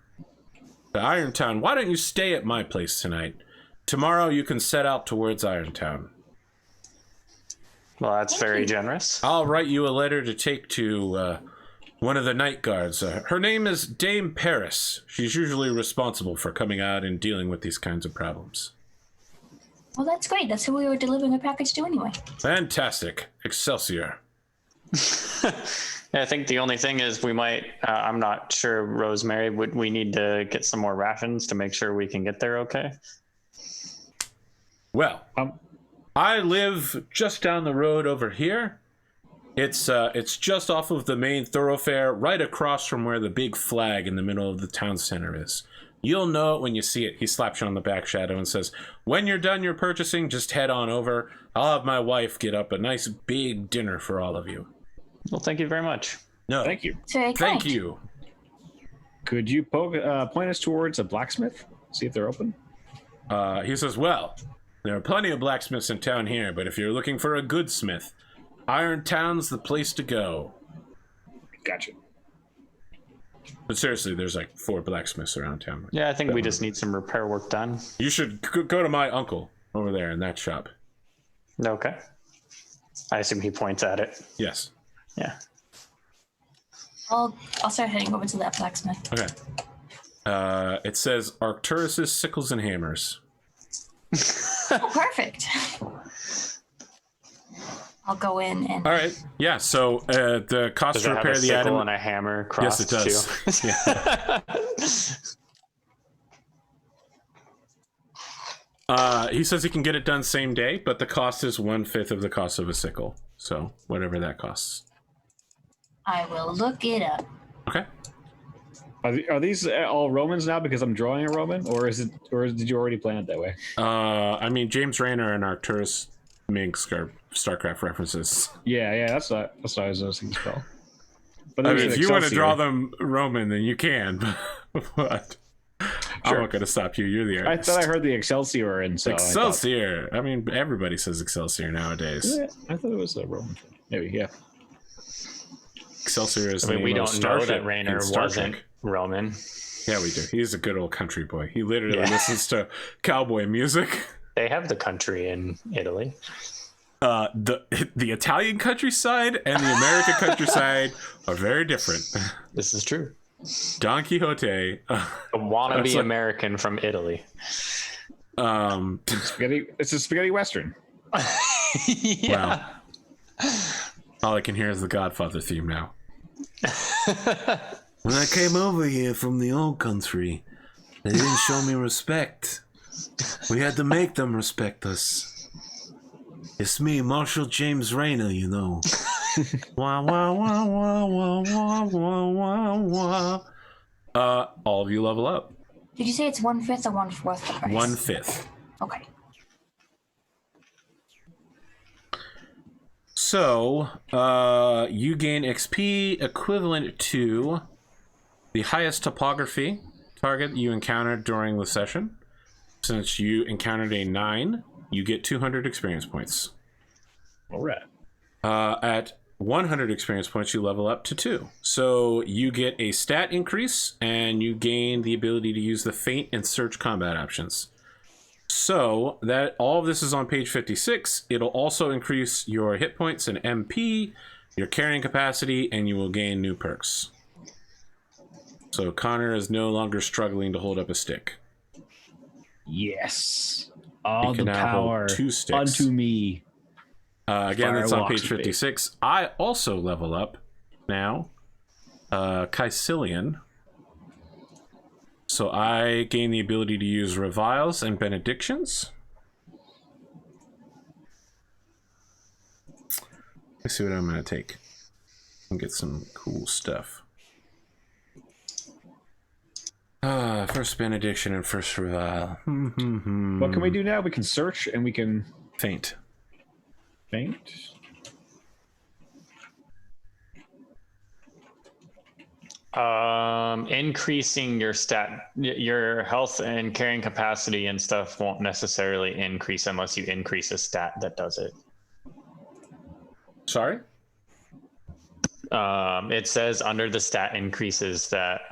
to Irontown, why don't you stay at my place tonight? Tomorrow you can set out towards Irontown. Well, that's very generous. I'll write you a letter to take to one of the night guards. Her name is Dame Paris. She's usually responsible for coming out and dealing with these kinds of problems. Well, that's great. That's who we were delivering a package to anyway. Fantastic. Excelsior. I think the only thing is we might, I'm not sure, Rosemary, would we need to get some more rations to make sure we can get there okay? Well, I live just down the road over here. It's just off of the main thoroughfare, right across from where the big flag in the middle of the town center is. You'll know it when you see it. He slaps you on the back, Shadow, and says, when you're done your purchasing, just head on over. I'll have my wife get up a nice big dinner for all of you. Well, thank you very much. No. Thank you. It's very Thank kind. you. Could you point us towards a blacksmith? See if they're open. He says, well, there are plenty of blacksmiths in town here, but if you're looking for a good smith, Irontown's the place to go. Gotcha. But seriously, there's like 4 blacksmiths around town. Yeah, I think we just need some repair work done. You should go to my uncle over there in that shop. Okay. I assume he points at it. Yes. Yeah. I'll start heading over to that blacksmith. Okay. It says Arcturus's Sickles and Hammers. Oh, perfect. I'll go in and. All right. Yeah. So the cost Does to it have repair a the sickle item. and a hammer crossed Yes, it does. too? Yeah. He says he can get it done same day, but the cost is 1/5 of the cost of a sickle. So whatever that costs. I will look it up. Okay. Are these all Romans now because I'm drawing a Roman, or did you already plan it that way? I mean, James Rayner and Arcturus Minsk are StarCraft references. Yeah, that's what I was noticing as well. But I there's mean, an if you want to Excelsior. draw them Roman, then you can. But I'm Sure. not going to stop you. You're the I artist. thought I heard the Excelsior, and so Excelsior. I mean, everybody says Excelsior nowadays. I thought it was a Roman. Maybe, yeah. Excelsior is I the mean, we name of don't know Starship that in Raynor Star wasn't Trek. Roman. Yeah, we do. He's a good old country boy. He literally Yeah. listens to cowboy music. They have the country in Italy. The Italian countryside and the American countryside are very different. This is true. Don Quixote. A wannabe That's like- American from Italy. Spaghetti. It's a spaghetti western. Yeah. Wow. All I can hear is the Godfather theme now. When I came over here from the old country, they didn't show me respect. We had to make them respect us. It's me, Marshal James Raynor, you know. Wah, wah, wah, wah, wah, wah, wah, wah, wah. All of you level up. Did you say it's 1/5 or 1/4 the price? 1/5. Okay. So, you gain XP equivalent to the highest topography target you encountered during the session. Since you encountered a 9, you get 200 experience points. All right. At 100 experience points, you level up to 2. So you get a stat increase, and you gain the ability to use the feint and search combat options. So that all of this is on page 56. It'll also increase your hit points and MP, your carrying capacity, and you will gain new perks. So Connor is no longer struggling to hold up a stick. Yes. All He can the now hold power 2 sticks. unto me. Again, Fire that's on walks page with me. 56. I also level up now. Caecilian. So I gain the ability to use reviles and benedictions. Let's see what I'm going to take. And get some cool stuff. First benediction and first revile. What can we do now? We can search and we can Feint. feint. Increasing your health and carrying capacity and stuff won't necessarily increase unless you increase a stat that does it. Sorry? It says under the stat increases that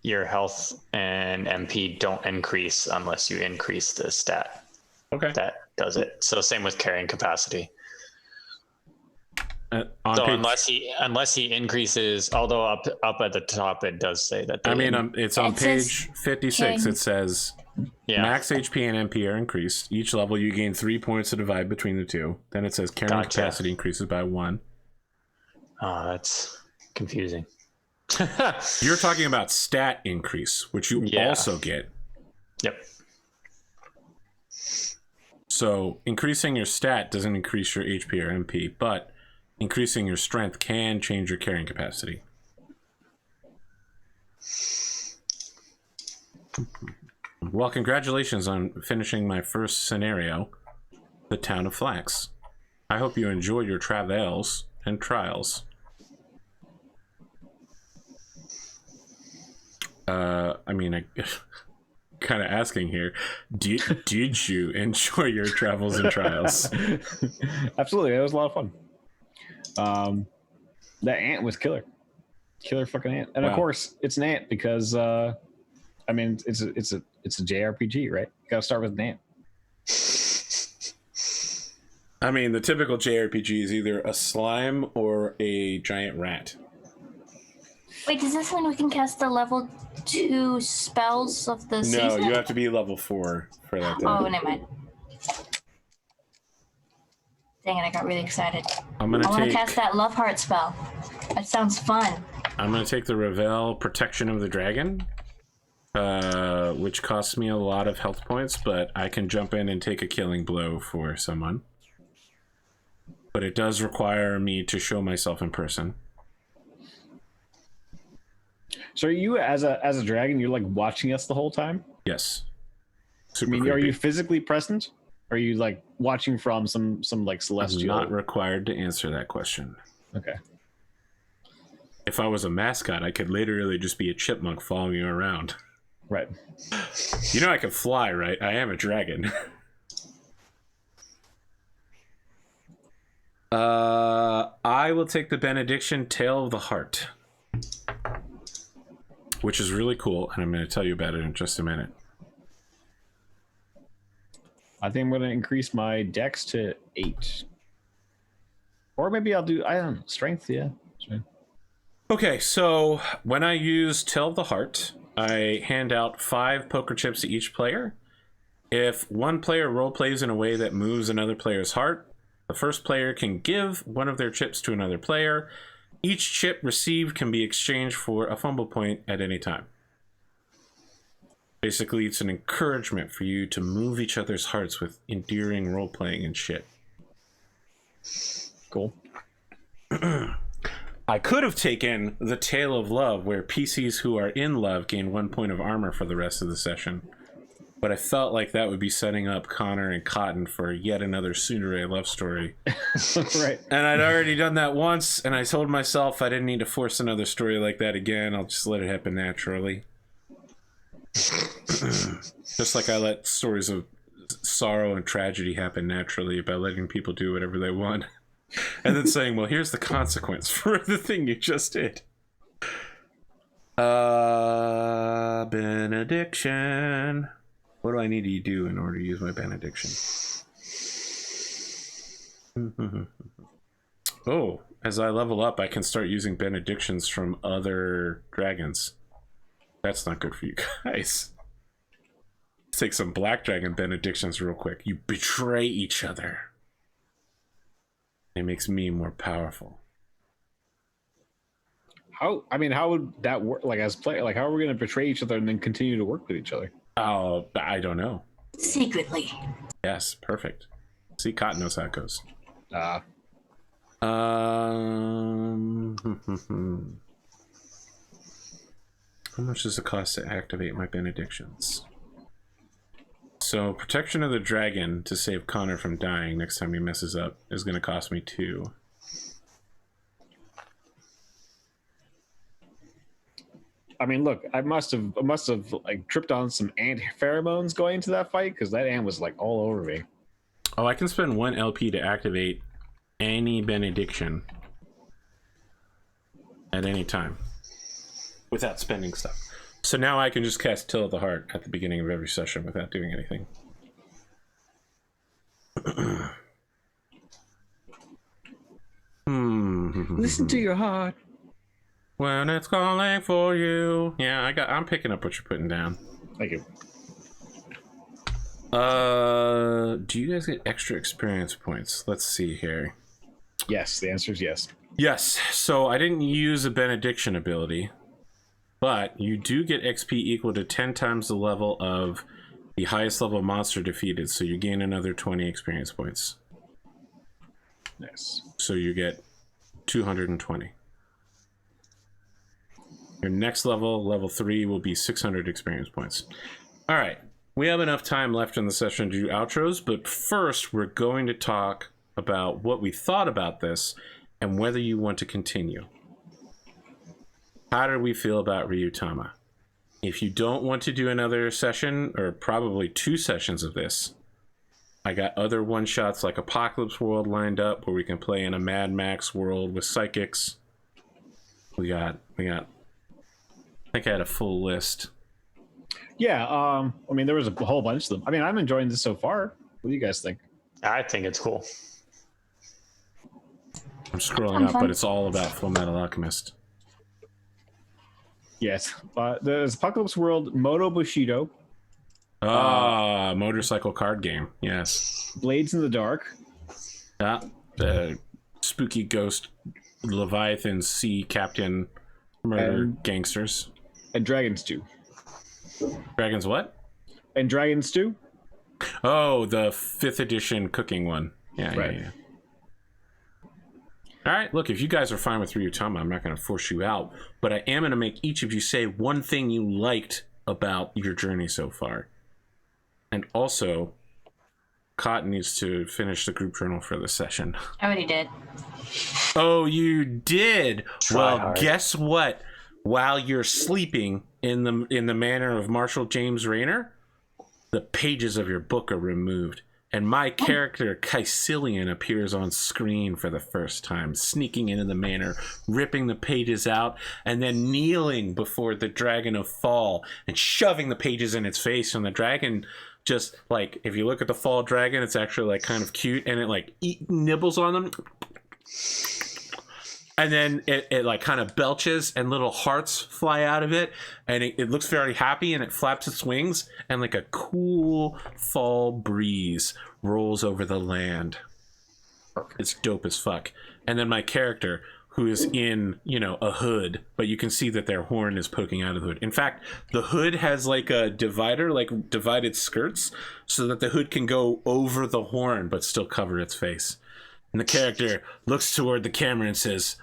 your health and MP don't increase unless you increase the stat Okay. that does it. So same with carrying capacity. On So page, unless he increases, although up at the top it does say that. I mean, it's on It says page 56. can- It says yeah. max HP and MP are increased. Each level you gain 3 points to divide between the two. Then it says carrying Gotcha. capacity increases by 1. Oh, that's confusing. You're talking about stat increase, which you Yeah. also get. Yep. So increasing your stat doesn't increase your HP or MP, but increasing your strength can change your carrying capacity. Well, congratulations on finishing my first scenario, the town of Flax. I hope you enjoy your travails and trials. I mean, I kind of asking here, did you enjoy your travels and trials? Absolutely, that was a lot of fun. That ant was killer fucking ant, and Wow. of course it's an ant because I mean it's a JRPG, right? You gotta start with an ant. I mean, the typical JRPG is either a slime or a giant rat. Wait, does this mean we can cast the level 2 spells of the No, season? you have to be level 4 for that. Oh, never mind. Dang it, I got really excited. I'm I want gonna to cast take. that Love Heart spell. That sounds fun. I'm gonna take the Revel Protection of the Dragon, which costs me a lot of health points, but I can jump in and take a killing blow for someone. But it does require me to show myself in person. So are you as a dragon? You're like watching us the whole time. Yes. I Super mean, are creepy. you physically present? Or are you like watching from some like I'm celestial? not required to answer that question. Okay. If I was a mascot, I could literally just be a chipmunk following you around. Right. You know I can fly, right? I am a dragon. I will take the benediction Tale of the Heart, which is really cool, and I'm going to tell you about it in just a minute. I think I'm going to increase my dex to 8. Or maybe I'll do, I don't know, strength, yeah. Strength. Okay, so when I use Tale of the Heart, I hand out 5 poker chips to each player. If one player role plays in a way that moves another player's heart, the first player can give one of their chips to another player. Each chip received can be exchanged for a fumble point at any time. Basically, it's an encouragement for you to move each other's hearts with endearing role playing and shit. Cool. I could have taken the Tale of Love, where PCs who are in love gain 1 point of armor for the rest of the session. But I felt like that would be setting up Connor and Cotton for yet another tsundere love story. Right. And I'd already done that once, and I told myself I didn't need to force another story like that again. I'll just let it happen naturally. Just like I let stories of sorrow and tragedy happen naturally by letting people do whatever they want. And then saying, well, here's the consequence for the thing you just did. Benediction. What do I need to do in order to use my benediction? Oh, as I level up, I can start using benedictions from other dragons. That's not good for you guys. Let's take some black dragon benedictions real quick. You betray each other. It makes me more powerful. How would that work? Like, as player, like, how are we going to betray each other and then continue to work with each other? Oh, I don't know. Secretly. Yes, perfect. See, Cotton knows how it goes. How much does it cost to activate my benedictions? So, protection of the dragon to save Connor from dying next time he messes up is going to cost me 2. I mean, look, I must have like tripped on some ant pheromones going into that fight, because that ant was like all over me. Oh, I can spend 1 LP to activate any benediction at any time without spending stuff. So now I can just cast Tale of the Heart at the beginning of every session without doing anything. Listen to your heart. When it's calling for you. Yeah, I'm picking up what you're putting down. Thank you. Do you guys get extra experience points? Let's see here. Yes, the answer is yes. Yes, so I didn't use a benediction ability, but you do get XP equal to 10 times the level of the highest level monster defeated, so you gain another 20 experience points. Nice. So you get 220. Your next level, level 3, will be 600 experience points. All right, we have enough time left in the session to do outros, but first we're going to talk about what we thought about this and whether you want to continue. How do we feel about Ryuutama? If you don't want to do another session, or probably 2 sessions of this, I got other one-shots like Apocalypse World lined up where we can play in a Mad Max world with psychics. We got I think I had a full list. Yeah, I mean, there was a whole bunch of them. I mean, I'm enjoying this so far. What do you guys think? I think it's cool. I'm scrolling up, but it's all about Full Metal Alchemist. Yes, there's Apocalypse World, Moto Bushido. Motorcycle card game. Yes. Blades in the Dark. The spooky ghost Leviathan sea captain murder gangsters. And Dragons 2. Dragons what? And Dragons 2. Oh, the 5th edition cooking one. Yeah, right. Yeah. All right, look, if you guys are fine with Ryuutama, I'm not going to force you out, but I am going to make each of you say one thing you liked about your journey so far. And also, Cotton needs to finish the group journal for the session. I already did. Oh, you did? Try hard. Guess what? While you're sleeping in the manner of Marshal James Rayner, the pages of your book are removed. And my character, Caecilian, appears on screen for the first time, sneaking into the manor, ripping the pages out, and then kneeling before the dragon of fall and shoving the pages in its face. And the dragon just, like, if you look at the fall dragon, it's actually, like, kind of cute, and it, like, nibbles on them. And then it like kind of belches and little hearts fly out of it, and it looks very happy, and it flaps its wings, and like a cool fall breeze rolls over the land. It's dope as fuck. And then my character, who is in, you know, a hood, but you can see that their horn is poking out of the hood. In fact, the hood has like a divider, like divided skirts, so that the hood can go over the horn but still cover its face. And the character looks toward the camera and says,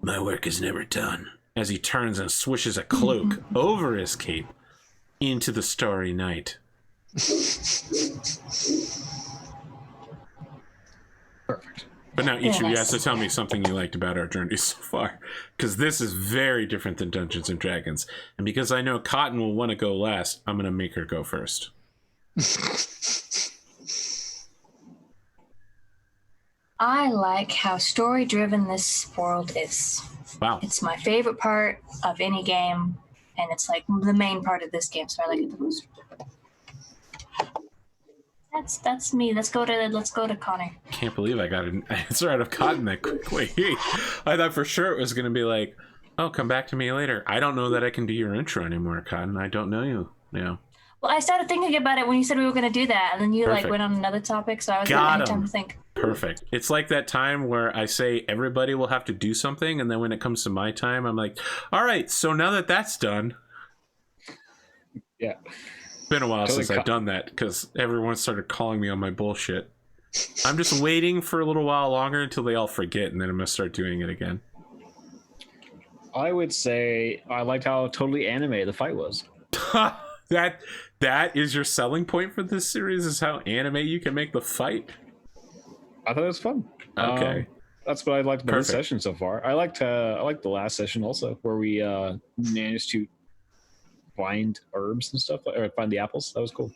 "My work is never done," as he turns and swishes a cloak over his cape into the starry night. Perfect. But now each of you has to tell me something you liked about our journey so far, because this is very different than Dungeons and Dragons. And because I know Cotton will want to go last, I'm going to make her go first. I like how story-driven this world is. Wow. It's my favorite part of any game, and it's like the main part of this game, so I like it the most. That's me. Let's go to Connor. Can't believe I got an answer out of Cotton that quickly. I thought for sure it was going to be like, "Oh, come back to me later." I don't know that I can do your intro anymore, Cotton. I don't know you. Yeah. Well, I started thinking about it when you said we were going to do that, and then you Perfect. like went on another topic, so I was like, I had time to think. Perfect. It's like that time where I say everybody will have to do something, and then when it comes to my time, I'm like, all right, so now that that's done. Yeah. It's been a while since I've done that, because everyone started calling me on my bullshit. I'm just waiting for a little while longer until they all forget, and then I'm going to start doing it again. I would say I liked how totally anime the fight was. That is your selling point for this series, is how anime you can make the fight? I thought it was fun. Okay. That's what I liked about this Perfect. session so far. I liked the last session also, where we managed to find herbs and stuff, or find the apples. That was cool.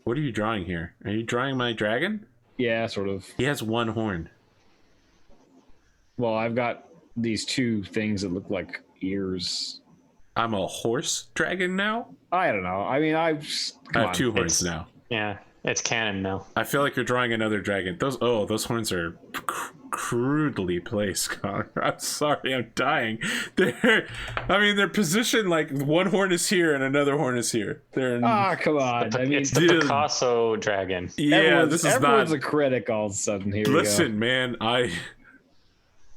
What are you drawing here? Are you drawing my dragon? Yeah, sort of. He has one horn. Well, I've got these two things that look like ears. I'm a horse dragon now? I don't know. I mean, I have two horns now. Yeah, it's canon now. I feel like you're drawing another dragon. Those horns are crudely placed, Connor. I'm sorry, I'm dying. They're positioned like one horn is here and another horn is here. Come on. I mean, It's the Picasso dragon. Yeah, this is everyone's not. a critic all of a sudden. Here Listen, man,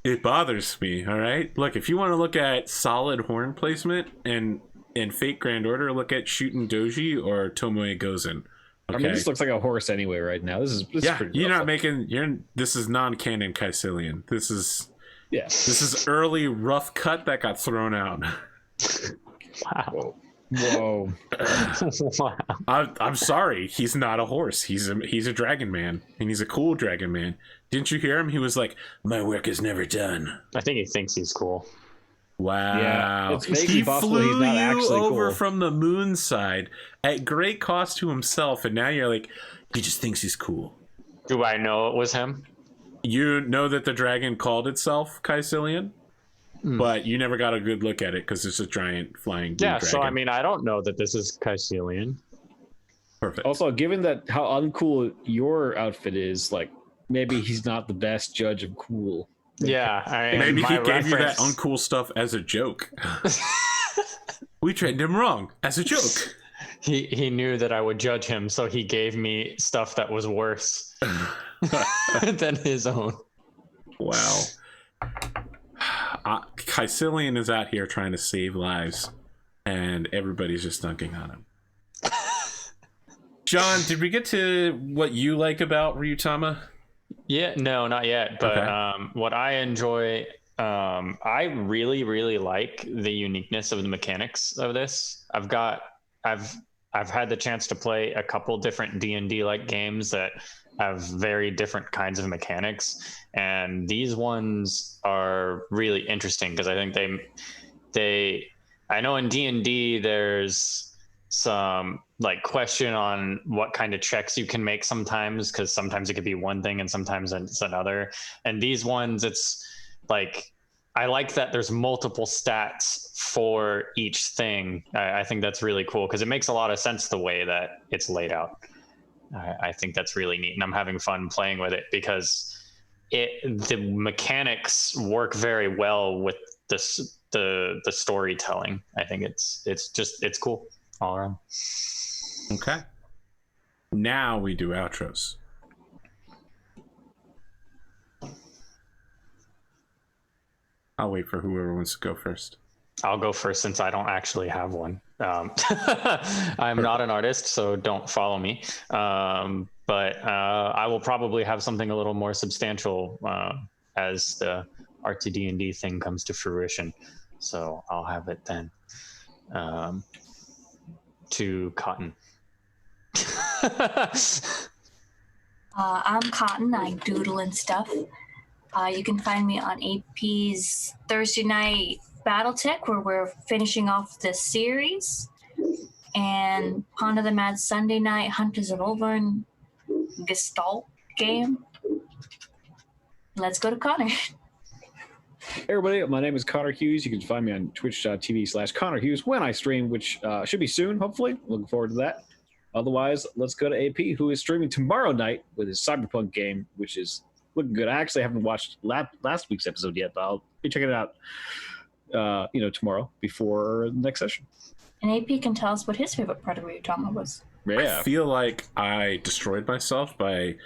it bothers me. All right, look, if you want to look at solid horn placement and Fate Grand Order, look at Shooten Doji or Tomoe Gozen. Okay. I mean, this looks like a horse anyway right now. This is pretty you're rough. not making. This is non-canon Caecilian. This is early rough cut that got thrown out. Wow. Whoa. Wow. I'm sorry. He's not a horse. He's a dragon man, and he's a cool dragon man. Didn't you hear him? He was like, "My work is never done." I think he thinks he's cool. Wow. Yeah, it's vaguely he possible flew he's not you actually over cool. from the moon side at great cost to himself, and now you're like, he just thinks he's cool. Do I know it was him? You know that the dragon called itself Caecilian, but you never got a good look at it because it's a giant flying blue Yeah, dragon. so I mean, I don't know that this is Caecilian. Perfect. Also, given that how uncool your outfit is, like maybe he's not the best judge of cool. Yeah, Maybe he my gave you that reference- uncool stuff as a joke. We trained him wrong as a joke. He knew that I would judge him, so he gave me stuff that was worse than his own. Wow. Caecilian is out here trying to save lives, and everybody's just dunking on him. John, did we get to what you like about Ryuutama? Yeah, no, not yet. But Okay. What I enjoy, I really, really like the uniqueness of the mechanics of this. I've had the chance to play a couple different D&D like games that have very different kinds of mechanics, and these ones are really interesting because I think I know in D&D there's some like question on what kind of checks you can make sometimes, because sometimes it could be one thing and sometimes it's another. And these ones, it's like, I like that there's multiple stats for each thing. I think that's really cool because it makes a lot of sense the way that it's laid out. I think that's really neat, and I'm having fun playing with it because the mechanics work very well with the storytelling. I think it's cool all around. Okay. Now we do outros. I'll wait for whoever wants to go first. I'll go first since I don't actually have one. I'm not an artist, so don't follow me. But I will probably have something a little more substantial as the Art to D&D thing comes to fruition. So I'll have it then. To Cotton. I'm Cotton. I doodle and stuff. You can find me on AP's Thursday night Battle Tech, where we're finishing off this series, and Pond of the Mad Sunday night Hunters of Olvern Gestalt game. Let's go to Connor. Hey everybody, my name is conorhughes. You can find me on twitch.tv/conorhughes when I stream, which should be soon, hopefully. Looking forward to that. Otherwise, let's go to AP, who is streaming tomorrow night with his Cyberpunk game, which is looking good. I actually haven't watched last week's episode yet, but I'll be checking it out tomorrow before the next session. And AP can tell us what his favorite part of Ryuutama was. Yeah. I feel like I destroyed myself by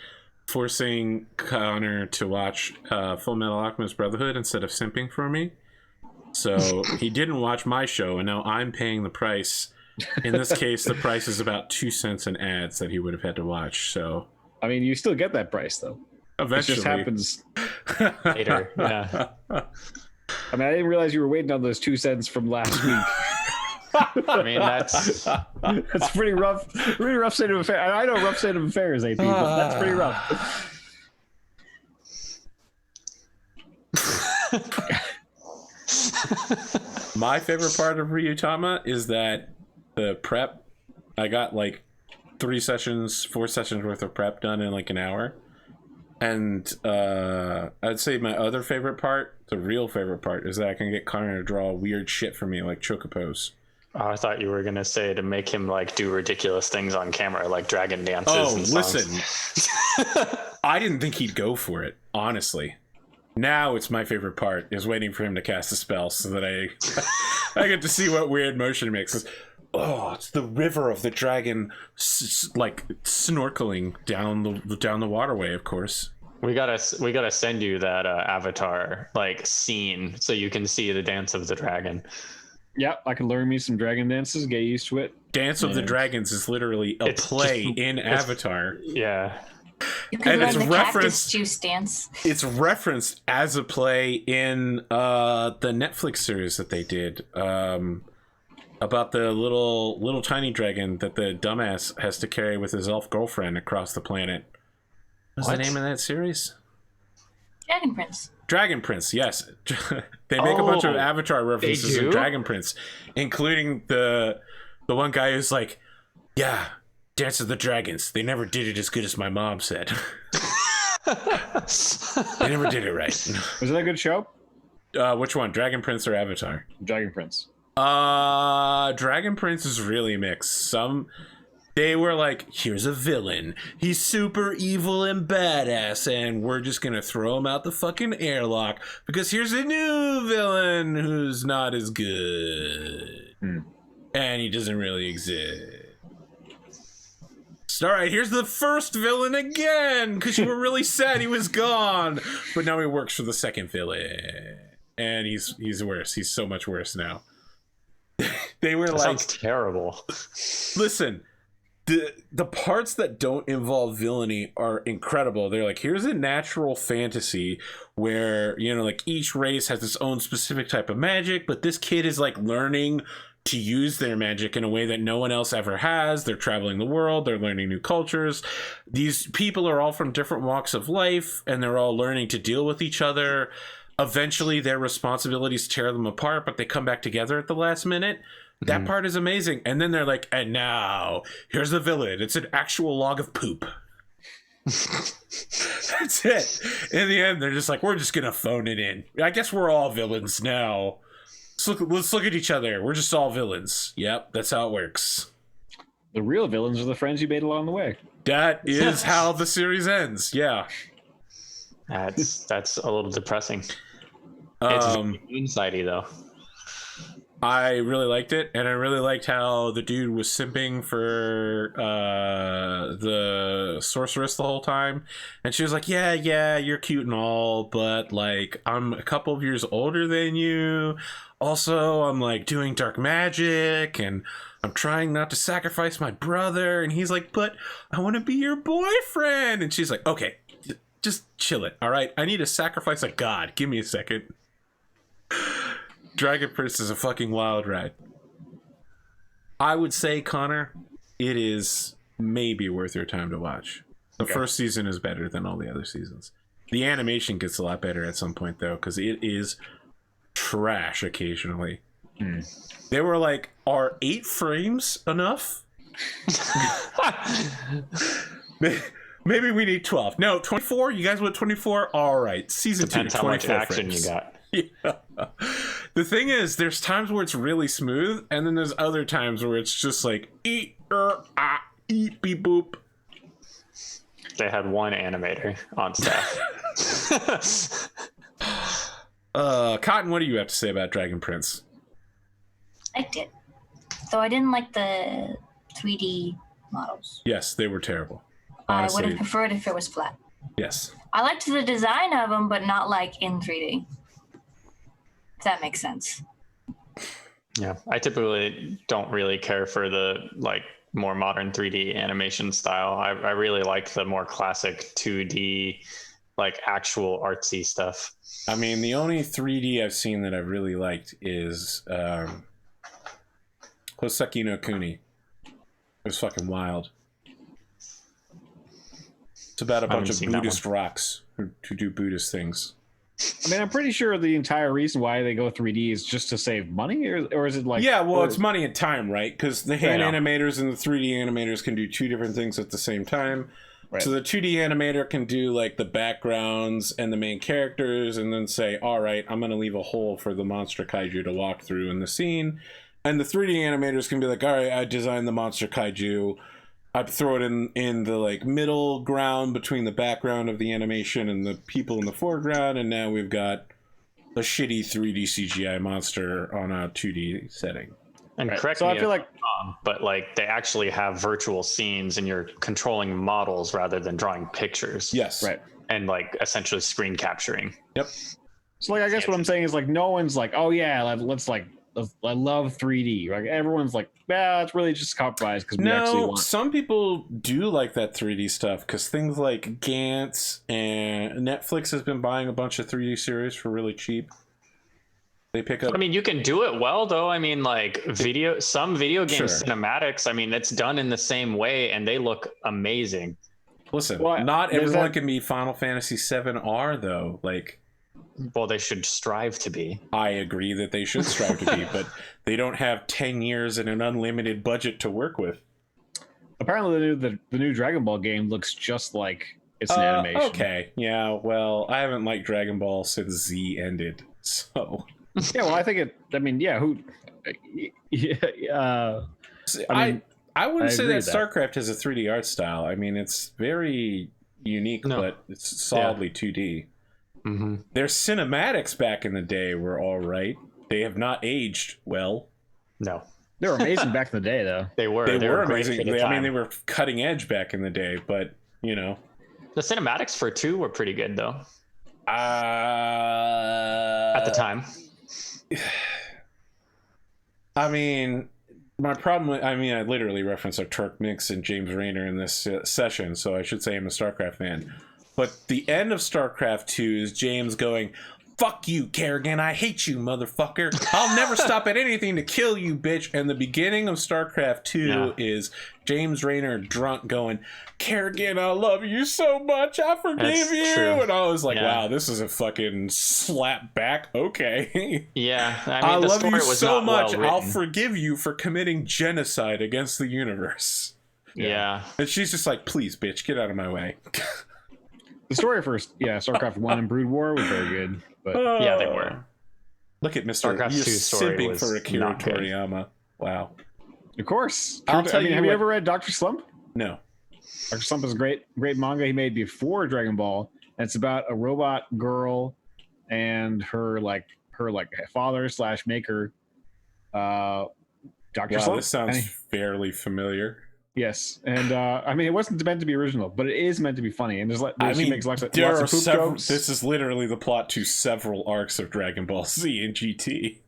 forcing Connor to watch Full Metal Alchemist Brotherhood instead of simping for me. So he didn't watch my show, and now I'm paying the price. In this case, the price is about 2 cents in ads that he would have had to watch. So, I mean, you still get that price, though. Eventually. It just happens later. Yeah. I mean, I didn't realize you were waiting on those 2 cents from last week. I mean, that's pretty rough. Pretty rough state of affairs. I know rough state of affairs, AP, but that's pretty rough. My favorite part of Ryuutama is that the prep, I got like 4 sessions worth of prep done in like an hour. And I'd say my other favorite part, the real favorite part, is that I can get Connor to draw weird shit for me, like chocobos. Oh, I thought you were gonna say to make him like do ridiculous things on camera, like dragon dances. Oh, and songs. listen, I didn't think he'd go for it, honestly. Now it's my favorite part, is waiting for him to cast a spell so that I get to see what weird motion he makes. Oh, it's the river of the dragon, like snorkeling down the waterway. Of course, we gotta send you that avatar like scene so you can see the dance of the dragon. Yep, I can learn me some dragon dances, get used to it. Dance of the Dragons is literally a play in Avatar. Yeah. You can And learn it's the referenced- cactus juice dance. It's referenced as a play in the Netflix series that they did about the little tiny dragon that the dumbass has to carry with his elf girlfriend across the planet. What's the name of that series? Dragon Prince. Dragon Prince, yes. They make a bunch of Avatar references in do? Dragon Prince, including the one guy who's like, yeah, Dance of the Dragons. They never did it as good as my mom said. They never did it right. Was that a good show? Which one, Dragon Prince or Avatar? Dragon Prince. Dragon Prince is really mixed. They were like, here's a villain. He's super evil and badass, and we're just gonna throw him out the fucking airlock because here's a new villain who's not as good. And he doesn't really exist. All right, here's the first villain again because you were really sad he was gone, but now he works for the second villain, and he's worse. He's so much worse now. They were That like, sounds terrible. listen, the parts that don't involve villainy are incredible. They're like, here's a natural fantasy where, like each race has its own specific type of magic, but this kid is like learning to use their magic in a way that no one else ever has. They're traveling the world, they're learning new cultures. These people are all from different walks of life, and they're all learning to deal with each other. Eventually their responsibilities tear them apart, but they come back together at the last minute. That part is amazing. And then they're like, and now here's the villain. It's an actual log of poop. That's it. In the end, they're just like, we're just gonna phone it in. I guess we're all villains now. Let's look at each other. We're just all villains. Yep, that's how it works. The real villains are the friends you made along the way. That is how the series ends. Yeah. That's a little depressing. It's insidey though. I really liked it, and I really liked how the dude was simping for the sorceress the whole time. And she was like, yeah, you're cute and all, but like I'm a couple of years older than you. Also, I'm like doing dark magic, and I'm trying not to sacrifice my brother. And he's like, but I want to be your boyfriend. And she's like, okay, just chill it, all right? I need to sacrifice a god. Give me a second. Dragon Prince is a fucking wild ride. I would say, Connor, it is maybe worth your time to watch. The first season is better than all the other seasons. The animation gets a lot better at some point, though, because it is trash occasionally. They were like, are 8 frames enough? Maybe we need 12. No, 24? You guys want 24? All right. Season Depends 2, how much 24 action frames. you got. Yeah. The thing is, there's times where it's really smooth, and then there's other times where it's just like eat beep boop. They had one animator on staff. Cotton, what do you have to say about Dragon Prince? Liked it. Though I didn't like the 3D models. Yes, they were terrible. I Honestly, would have preferred if it was flat. yes. I liked the design of them, but not like in 3D. If that makes sense. Yeah, I typically don't really care for the like more modern 3D animation style. I really like the more classic 2D, like actual artsy stuff. I mean, the only 3D I've seen that I've really liked is Hoseki no Kuni. It was fucking wild. It's about a bunch of Buddhist rocks who do Buddhist things. I mean, I'm pretty sure the entire reason why they go 3D is just to save money, or is it like... Yeah, well, or, it's money and time, right? Because the hand animators and the 3D animators can do 2 different things at the same time. Right. So the 2D animator can do like the backgrounds and the main characters and then say, all right, I'm going to leave a hole for the monster kaiju to walk through in the scene. And the 3D animators can be like, all right, I designed the monster kaiju. I throw it in the like middle ground between the background of the animation and the people in the foreground, and now we've got a shitty 3D CGI monster on a 2D setting. And correct me if I'm wrong, but like they actually have virtual scenes and you're controlling models rather than drawing pictures. Yes. Right. And like essentially screen capturing. Yep. So like I guess what I'm saying is like no one's like, oh yeah, let's like I love 3D. Like everyone's like, yeah, it's really just compromise because we actually want. Some people do like that 3D stuff because things like Gantz and Netflix has been buying a bunch of 3D series for really cheap. They pick up. I mean, you can do it well though. I mean, like some video game cinematics. I mean, it's done in the same way, and they look amazing. Listen, not everyone can be Final Fantasy VII-R though. Like. Well, they should strive to be. I agree that they should strive to be, but they don't have 10 years and an unlimited budget to work with. Apparently, the new Dragon Ball game looks just like it's an animation. Okay, yeah, well, I haven't liked Dragon Ball since Z ended, so... Yeah, well, I think it... I mean, yeah, who... I wouldn't say that StarCraft has a 3D art style. I mean, it's very unique, but it's solidly 2D. Mm-hmm. Their cinematics back in the day were all right. They have not aged well. No, they were amazing back in the day, though. They were amazing. I mean, they were cutting edge back in the day, but you know, the cinematics for 2 were pretty good though. At the time, I mean, my problem with, I literally referenced a Turk Mix and James Rayner in this session, so I should say I'm a StarCraft fan. But the end of StarCraft 2 is James going, fuck you, Kerrigan. I hate you, motherfucker. I'll never stop at anything to kill you, bitch. And the beginning of StarCraft 2 is James Raynor drunk going, Kerrigan, I love you so much. I forgive you. True. And I was like, wow, this is a fucking slap back. Okay. Yeah. I love you so much. I'll forgive you for committing genocide against the universe. Yeah. And she's just like, please, bitch, get out of my way. The story for StarCraft 1 and Brood War was very good. But yeah, they were. Look at Mr. StarCraft 2 story simping was for Akira not good. Toriyama. Wow. Of course. I'll tell you have you ever read Dr. Slump? No. Dr. Slump is a great manga he made before Dragon Ball. And it's about a robot girl and her father / maker, Dr. Slump. This sounds fairly familiar. Yes, and I mean, it wasn't meant to be original, but it is meant to be funny. And she makes lots of poop jokes. This is literally the plot to several arcs of Dragon Ball Z and GT.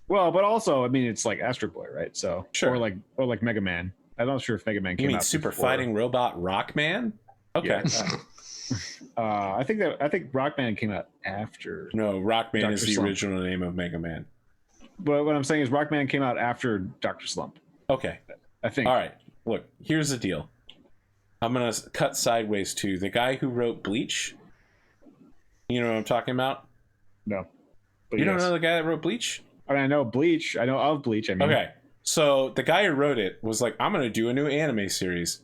Well, but also, I mean, it's like Astro Boy, right? So, sure. or like Mega Man. I'm not sure if Mega Man came out. You mean Super before. Fighting Robot Rockman? Okay. Yeah. I think Rockman came out after. No, Rockman Dr. is the Slump. original name of Mega Man. But what I'm saying is Rockman came out after Dr. Slump. Okay. I think. All right. Look, here's the deal. I'm going to cut sideways to the guy who wrote Bleach. You know what I'm talking about? No. But you don't know the guy that wrote Bleach? I mean, I know Bleach. I know of Bleach. I mean. Okay. So the guy who wrote it was like, I'm going to do a new anime series.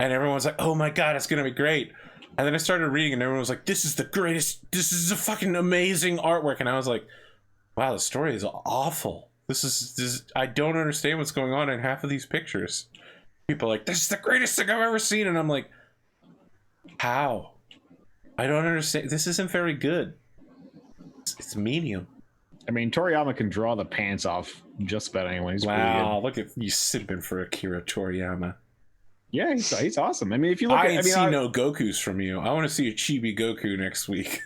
And everyone's like, oh my God, it's going to be great. And then I started reading and everyone was like, this is the greatest. This is a fucking amazing artwork. And I was like, wow, the story is awful. This is I don't understand what's going on in half of these pictures. People are like, this is the greatest thing I've ever seen. And I'm like, how? I don't understand. This isn't very good. It's medium. I mean, Toriyama can draw the pants off just about anyone. He's wow, look at you simping for Akira Toriyama. Yeah, he's awesome. I mean, if you look no Gokus from you. I want to see a chibi Goku next week.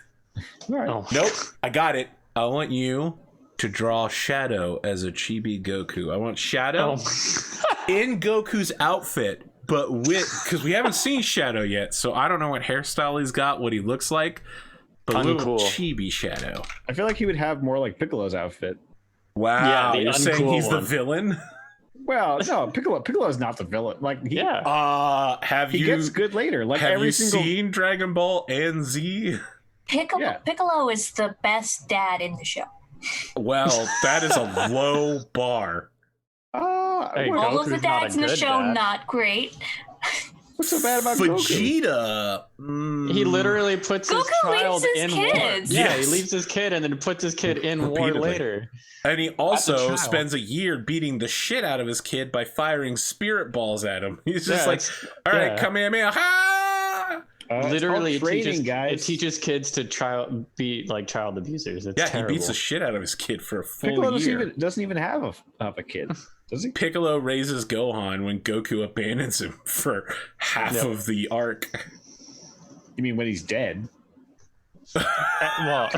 All right. Oh. Nope, I got it. I want you to draw Shadow as a chibi Goku. I want Shadow in Goku's outfit, but because we haven't seen Shadow yet, so I don't know what hairstyle he's got, what he looks like, but a little chibi Shadow. I feel like he would have more like Piccolo's outfit. Wow, yeah, you're saying he's the villain? Well, no, Piccolo's not the villain. Like, he gets good later. Like, have you seen Dragon Ball and Z? Piccolo is the best dad in the show. Well, that is a low bar. All of the dads in the show, not great. What's so bad about Vegeta? He literally puts his child in war. Kids. Yeah, he leaves his kid and then puts his kid in war later. And he also spends a year beating the shit out of his kid by firing spirit balls at him. He's just like, all right, come here, man. Ha! Literally, it teaches kids to be like child abusers. It's terrible. He beats the shit out of his kid for a full Piccolo year. Doesn't even have a kid, does he? Piccolo raises Gohan when Goku abandons him for half of the arc. You mean when he's dead? Well,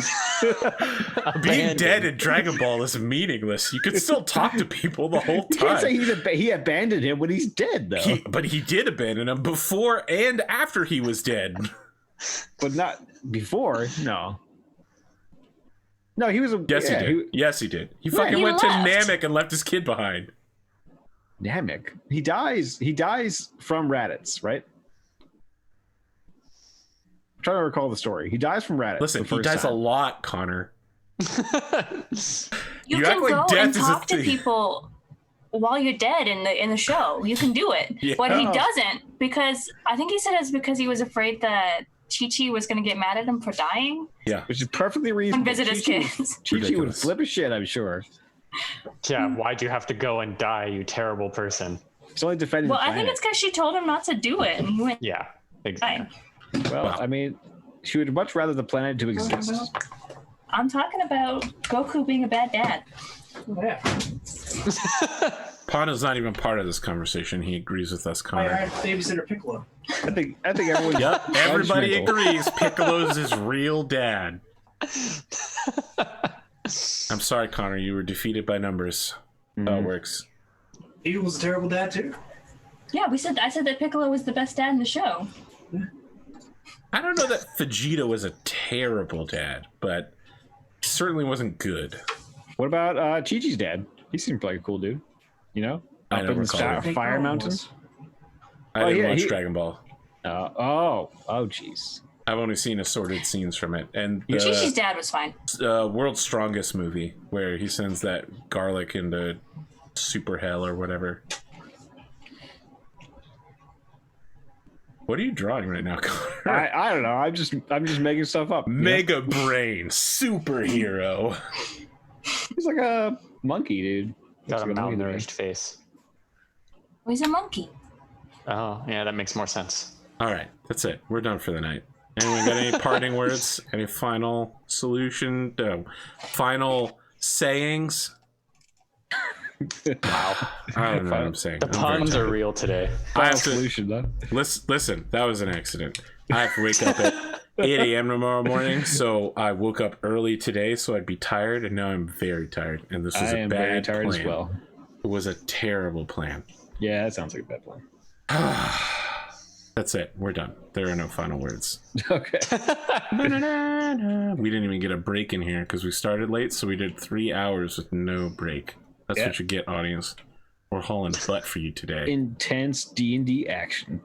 being dead in Dragon Ball is meaningless. You can still talk to people the whole time. You can't say he abandoned him when he's dead, though. But he did abandon him before and after he was dead. But not before. No, he was. Yes, he did. Yes, he did. He fucking went to Namek and left his kid behind. Namek. He dies from Raditz, right? I'm trying to recall the story. He dies from Raditz. Listen, he dies a lot, Connor. You can go and talk to people while you're dead in the show. You can do it. Yeah. But he doesn't, because I think he said it's because he was afraid that Chi-Chi was going to get mad at him for dying. Yeah. Which is perfectly reasonable. And visit his kids. Chi-Chi would flip his shit, I'm sure. Yeah, why'd you have to go and die, you terrible person? It's only defending the planet. I think it's because she told him not to do it. And he went, yeah, exactly. Well, I mean, she would much rather the planet to exist. I'm talking about Goku being a bad dad. Yeah. Panda's not even part of this conversation. He agrees with us, Connor. I have babysitter Piccolo. I think everyone. Yep, everybody agrees. Piccolo's his real dad. I'm sorry, Connor. You were defeated by numbers. How it works. He was a terrible dad too. Yeah, I said that Piccolo was the best dad in the show. I don't know that Vegeta was a terrible dad, but he certainly wasn't good. What about Chi-Chi's dad? He seemed like a cool dude. You know, I up don't in the recall. Fire Mountains. I didn't yeah, watch Dragon Ball. Oh, jeez. I've only seen assorted scenes from it. And Chi-Chi's dad was fine. World's Strongest movie, where he sends that garlic into super hell or whatever. What are you drawing right now, Connor? I don't know. I'm just making stuff up. Mega Brain superhero. He's like a monkey, dude. Got a Looks like monkey to me. malnourished face. Oh, he's a monkey. Oh, yeah, that makes more sense. All right, that's it. We're done for the night. Anyone got any parting words? Any final solution? Final sayings? Wow. I don't know what I'm saying. The puns are real today. I have Solution, though. listen, that was an accident. I have to wake up at 8 a.m. tomorrow morning, so I woke up early today so I'd be tired, and now I'm very tired. And this was I a am very bad tired plan. as well. It was a terrible plan. Yeah, that sounds like a bad plan. That's it. We're done. There are no final words. Okay. We didn't even get a break in here because we started late, so we did 3 hours with no break. That's what you get, audience. We're hauling butt for you today. Intense D&D action.